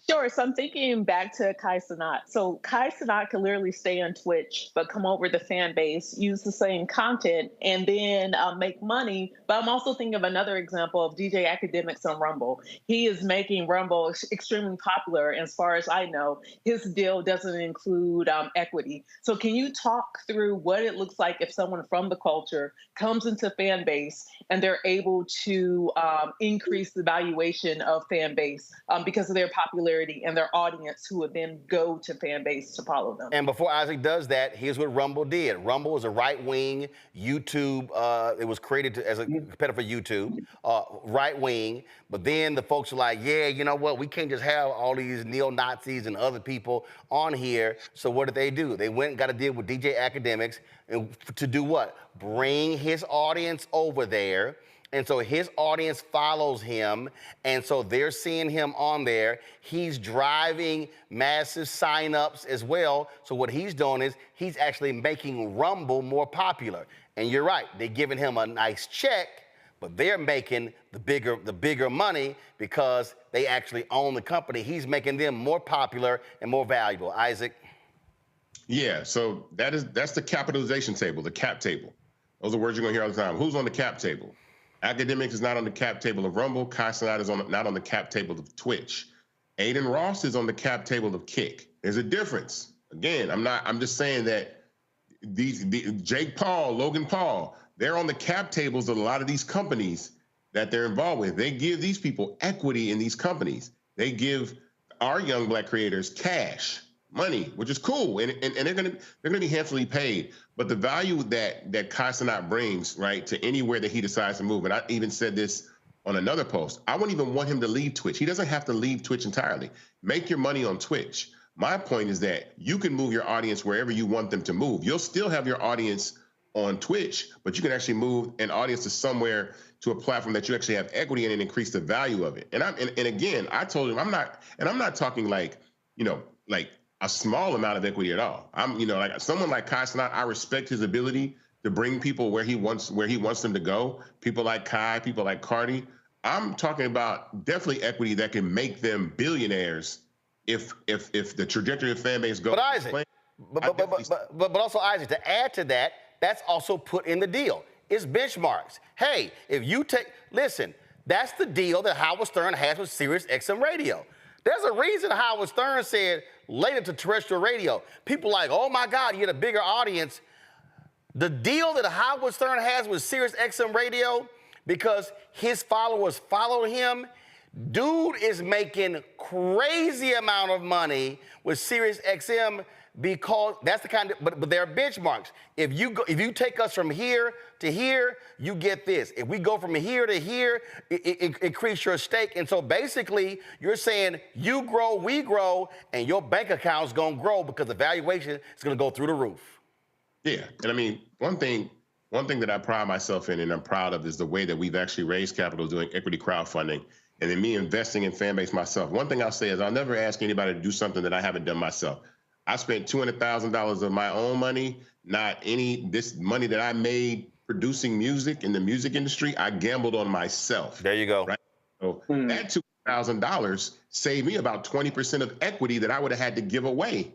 Sure. So I'm thinking back to Kai Cenat. So Kai Cenat can literally stay on Twitch, but come over to Fanbase, use the same content, and then make money. But I'm also thinking of another example of DJ Academics on Rumble. He is making Rumble extremely popular. As far as I know, his deal doesn't include equity. So can you talk through what it looks like if someone from the culture comes into Fanbase and they're able to increase the valuation of Fanbase because of their popularity and their audience, who would then go to Fanbase to follow them? And before Isaac does that, here's what Rumble did. Rumble was a right-wing YouTube. It was created as a competitor for YouTube, right-wing. But then the folks were like, yeah, you know what? We can't just have all these neo-Nazis and other people on here. So what did they do? They went and got a deal with DJ Academics and to do what? Bring his audience over there. And so his audience follows him, and so they're seeing him on there. He's driving massive signups as well. So what he's doing is he's actually making Rumble more popular. And you're right, they're giving him a nice check, but they're making the bigger money because they actually own the company. He's making them more popular and more valuable. Isaac? Yeah, so that's the capitalization table, the cap table. Those are words you're gonna hear all the time. Who's on the cap table? Academics is not on the cap table of Rumble. Kai Cenat is not on the cap table of Twitch. Aiden Ross is on the cap table of Kick. There's a difference. Again, I'm just saying that Jake Paul, Logan Paul, they're on the cap tables of a lot of these companies that they're involved with. They give these people equity in these companies. They give our young Black creators cash, money, which is cool, and they're gonna be handsomely paid. But the value that Kai Cenat brings, right, to anywhere that he decides to move, and I even said this on another post, I wouldn't even want him to leave Twitch. He doesn't have to leave Twitch entirely. Make your money on Twitch. My point is that you can move your audience wherever you want them to move. You'll still have your audience on Twitch, but you can actually move an audience to somewhere, to a platform that you actually have equity in and increase the value of it. And again, I told him I'm not talking like a small amount of equity at all. Like someone like Kai Cenat, I respect his ability to bring people where he wants them to go. People like Kai, people like Cardi. I'm talking about definitely equity that can make them billionaires if the trajectory of Fanbase goes. But Isaac, but also Isaac, to add to that, that's also put in the deal. It's benchmarks. Hey, if you listen, that's the deal that Howard Stern has with Sirius XM Radio. There's a reason Howard Stern said later to terrestrial radio, people like, oh my God, you get a bigger audience. The deal that Howard Stern has with Sirius XM Radio, because his followers follow him, dude is making crazy amount of money with Sirius XM, because that's the kind of, but there are benchmarks. If you take us from here to here, you get this. If we go from here to here, it increase your stake. And so basically, you're saying you grow, we grow, and your bank account's gonna grow because the valuation is gonna go through the roof. Yeah, and I mean, one thing that I pride myself in and I'm proud of is the way that we've actually raised capital doing equity crowdfunding, and then me investing in Fanbase myself. One thing I'll say is I'll never ask anybody to do something that I haven't done myself. I spent $200,000 of my own money, not this money that I made producing music in the music industry. I gambled on myself. There you go. Right? So that $400,000 saved me about 20% of equity that I would have had to give away,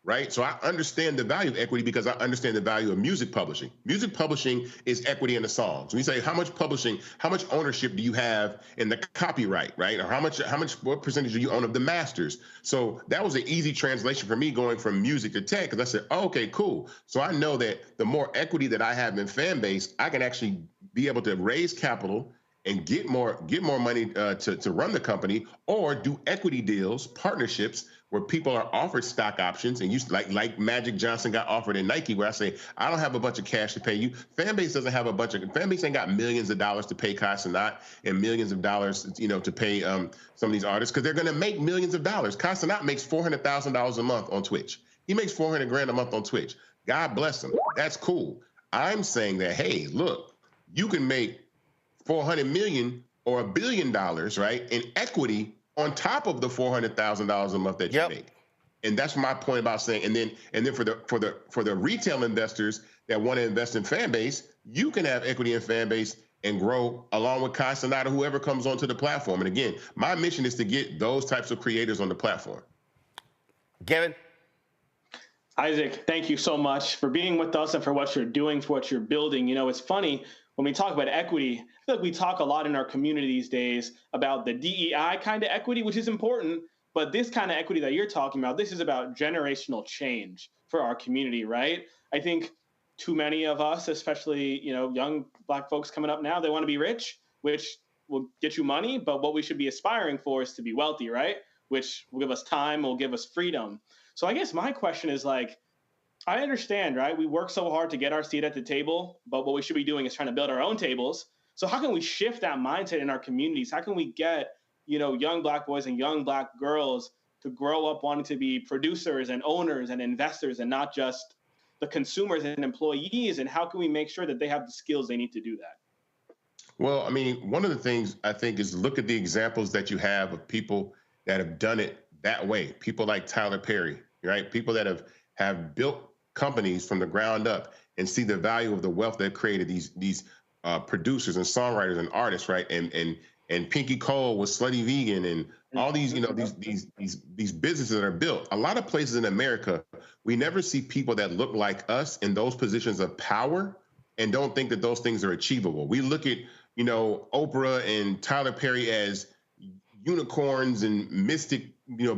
right? So I understand the value of equity because I understand the value of music publishing. Music publishing is equity in the songs. When you say how much publishing, how much ownership do you have in the copyright, right? Or what percentage do you own of the masters? So that was an easy translation for me going from music to tech, because I said, oh, okay, cool. So I know that the more equity that I have in Fanbase, I can actually be able to raise capital and get more money to run the company, or do equity deals, partnerships, where people are offered stock options, and you like Magic Johnson got offered in Nike, where I say, I don't have a bunch of cash to pay you. Fanbase doesn't have Fanbase ain't got millions of dollars to pay Kai Cenat and millions of dollars, to pay some of these artists, because they're going to make millions of dollars. Kai Cenat makes $400,000 a month on Twitch. He makes $400,000 a month on Twitch. God bless him. That's cool. I'm saying that, hey, look, you can make $400 million or $1 billion, right, in equity on top of the $400,000 a month that you make. And that's my point about saying, and then for the retail investors that want to invest in Fanbase, you can have equity in Fanbase and grow along with Kai Cenat or whoever comes onto the platform. And again, my mission is to get those types of creators on the platform. Kevin? Isaac, thank you so much for being with us and for what you're doing, for what you're building. It's funny, when we talk about equity, I feel like we talk a lot in our community these days about the DEI kind of equity, which is important, but this kind of equity that you're talking about, this is about generational change for our community, right? I think too many of us, especially, young Black folks coming up now, they want to be rich, which will get you money, but what we should be aspiring for is to be wealthy, right? Which will give us time, will give us freedom. So I guess my question is I understand, right? We work so hard to get our seat at the table, but what we should be doing is trying to build our own tables. So how can we shift that mindset in our communities? How can we get, young Black boys and young Black girls to grow up wanting to be producers and owners and investors and not just the consumers and employees? And how can we make sure that they have the skills they need to do that? Well, I mean, one of the things I think is look at the examples that you have of people that have done it that way. People like Tyler Perry, right? People that have built companies from the ground up and see the value of the wealth they've created, these producers and songwriters and artists, right? And Pinky Cole was Slutty Vegan and all these, these businesses that are built. A lot of places in America, we never see people that look like us in those positions of power and don't think that those things are achievable. We look at, Oprah and Tyler Perry as unicorns and mystic,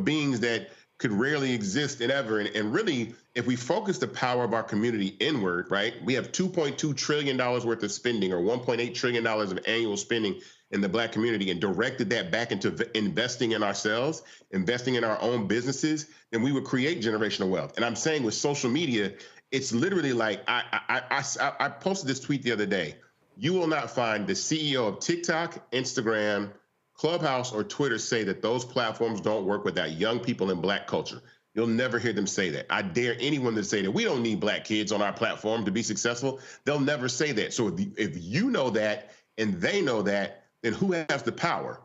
beings that could rarely exist and ever. And really, if we focus the power of our community inward, right, we have $2.2 trillion worth of spending, or $1.8 trillion of annual spending in the Black community, and directed that back into investing in ourselves, investing in our own businesses, then we would create generational wealth. And I'm saying with social media, it's literally like, I posted this tweet the other day. You will not find the CEO of TikTok, Instagram, Clubhouse, or Twitter say that those platforms don't work without young people in Black culture. You'll never hear them say that. I dare anyone to say that we don't need Black kids on our platform to be successful. They'll never say that. So if you know that and they know that, then who has the power?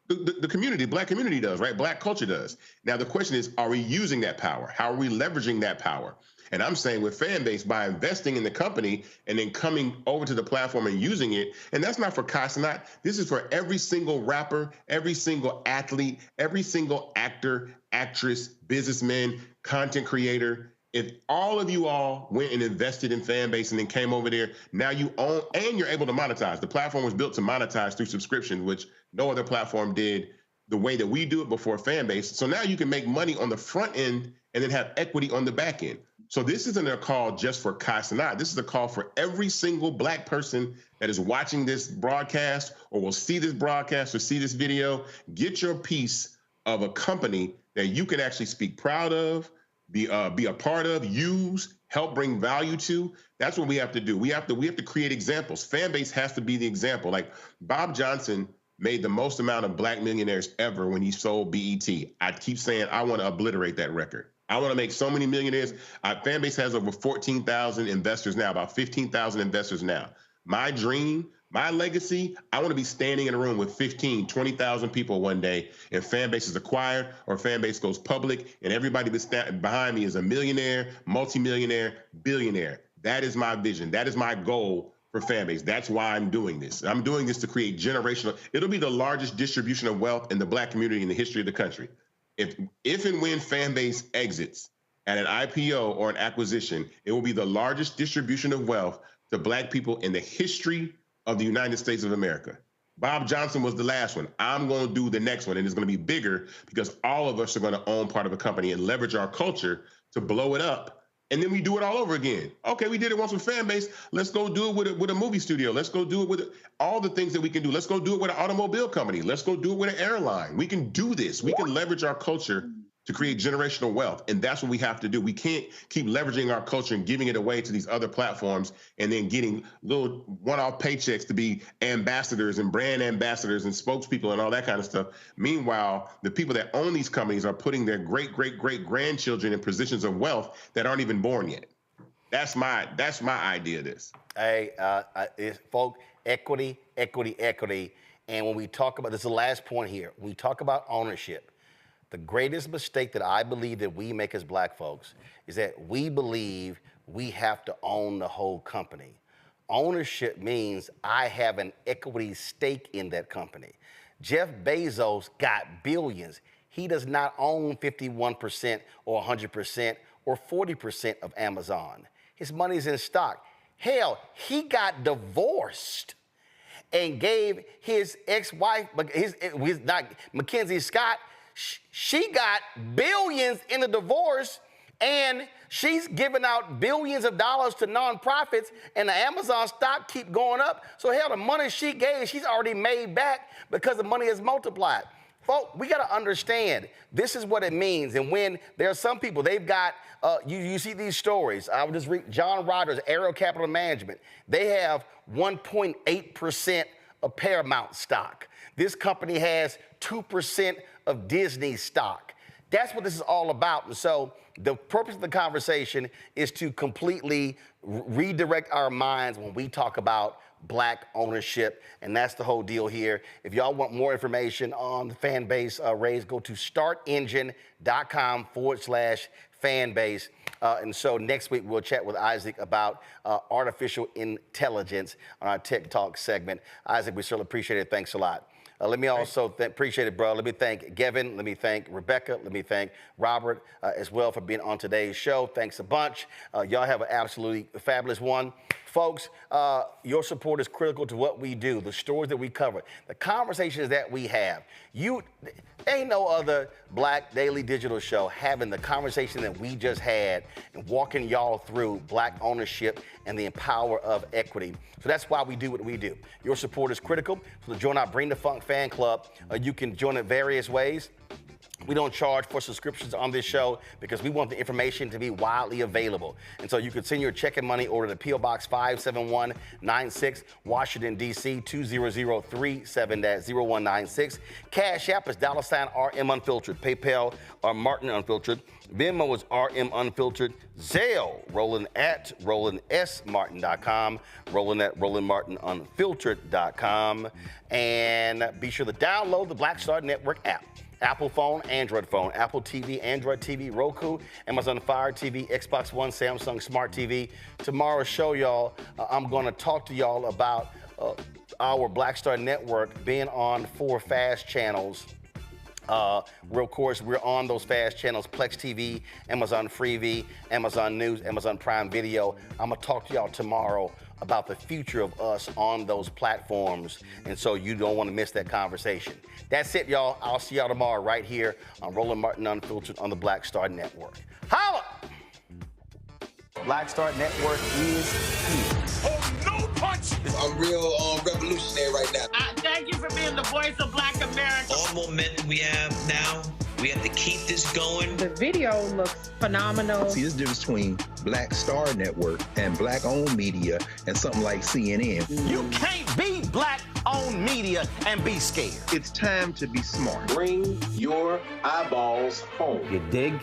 The community, Black community does, right? Black culture does. Now, the question is, are we using that power? How are we leveraging that power? And I'm saying with Fanbase, by investing in the company and then coming over to the platform and using it, and that's not for Kai Cenat. This is for every single rapper, every single athlete, every single actor, actress, businessman, content creator. If all of you all went and invested in Fanbase and then came over there, now you own and you're able to monetize. The platform was built to monetize through subscription, which no other platform did the way that we do it before Fanbase. So now you can make money on the front end and then have equity on the back end. So this isn't a call just for Kai Cenat. This is a call for every single Black person that is watching this broadcast or will see this broadcast or see this video. Get your piece of a company that you can actually speak proud of, be a part of, use, help bring value to. That's what we have to do. We have to create examples. Fanbase has to be the example. Like Bob Johnson made the most amount of Black millionaires ever when he sold BET. I keep saying I want to obliterate that record. I want to make so many millionaires. Fanbase has over 14,000 investors now, about 15,000 investors now. My dream, my legacy, I want to be standing in a room with 15, 20,000 people one day, and Fanbase is acquired or Fanbase goes public, and everybody behind me is a millionaire, multimillionaire, billionaire. That is my vision. That is my goal for Fanbase. That's why I'm doing this. I'm doing this to create generational. It'll be the largest distribution of wealth in the Black community in the history of the country. If and when Fanbase exits at an IPO or an acquisition, it will be the largest distribution of wealth to Black people in the history of the United States of America. Bob Johnson was the last one. I'm going to do the next one, and it's going to be bigger because all of us are going to own part of a company and leverage our culture to blow it up. And then we do it all over again. Okay, we did it once with Fanbase. Let's go do it with a movie studio. Let's go do it with all the things that we can do. Let's go do it with an automobile company. Let's go do it with an airline. We can do this. We can leverage our culture to create generational wealth. And that's what we have to do. We can't keep leveraging our culture and giving it away to these other platforms and then getting little one-off paychecks to be ambassadors and brand ambassadors and spokespeople and all that kind of stuff. Meanwhile, the people that own these companies are putting their great-great-great-grandchildren in positions of wealth that aren't even born yet. That's my idea of this. Hey, folks, equity. And when we talk about, this is the last point here, when we talk about ownership, the greatest mistake that I believe that we make as Black folks is that we believe we have to own the whole company. Ownership means I have an equity stake in that company. Jeff Bezos got billions. He does not own 51% or 100% or 40% of Amazon. His money's in stock. Hell, he got divorced and gave his ex-wife, Mackenzie Scott, she got billions in the divorce, and she's giving out billions of dollars to nonprofits, and the Amazon stock keep going up. So hell, the money she gave, she's already made back because the money is multiplied. Folks, we got to understand this is what it means. And when there are some people, they've got, you see these stories. I would just read John Rogers, Aerial Capital Management. They have 1.8% of Paramount stock. This company has 2% of Disney stock. That's what this is all about. And so the purpose of the conversation is to completely redirect our minds when we talk about Black ownership, and that's the whole deal here. If y'all want more information on the Fanbase raise, go to startengine.com/Fanbase. And so next week we'll chat with Isaac about artificial intelligence on our Tech Talk segment. Isaac, we certainly appreciate it. Thanks a lot. Let me also appreciate it, bro. Let me thank Gavin. Let me thank Rebecca. Let me thank Robert as well for being on today's show. Thanks a bunch. Y'all have an absolutely fabulous one. Folks, your support is critical to what we do, the stories that we cover, the conversations that we have. Ain't no other Black daily digital show having the conversation that we just had and walking y'all through Black ownership and the power of equity. So that's why we do what we do. Your support is critical. So to join our Bring the Funk fan club, you can join in various ways. We don't charge for subscriptions on this show because we want the information to be widely available. And so you can send your check and money order to P.O. Box 57196, Washington, D.C. 20037-0196. Cash App is $RM Unfiltered. PayPal are Martin Unfiltered. Venmo is RM Unfiltered. Zelle, Roland at RolandSMartin.com. Roland at RolandMartinUnfiltered.com. And be sure to download the Black Star Network app. Apple phone, Android phone, Apple TV, Android TV, Roku, Amazon Fire TV, Xbox One, Samsung Smart TV. Tomorrow's show, y'all, I'm going to talk to y'all about our Black Star Network being on 4 fast channels. Of course, we're on those fast channels, Plex TV, Amazon Freevee, Amazon News, Amazon Prime Video. I'm going to talk to y'all tomorrow about the future of us on those platforms, and so you don't want to miss that conversation. That's it, y'all. I'll see y'all tomorrow right here on Roland Martin Unfiltered on the Black Star Network. Holla! Black Star Network is here. Oh, no punch! I'm real revolutionary right now. Thank you for being the voice of Black America. All momentum we have now, we have to keep this going. The video looks phenomenal. See, this difference between Black Star Network and Black-owned media and something like CNN. You can't be Black-owned media and be scared. It's time to be smart. Bring your eyeballs home. You dig?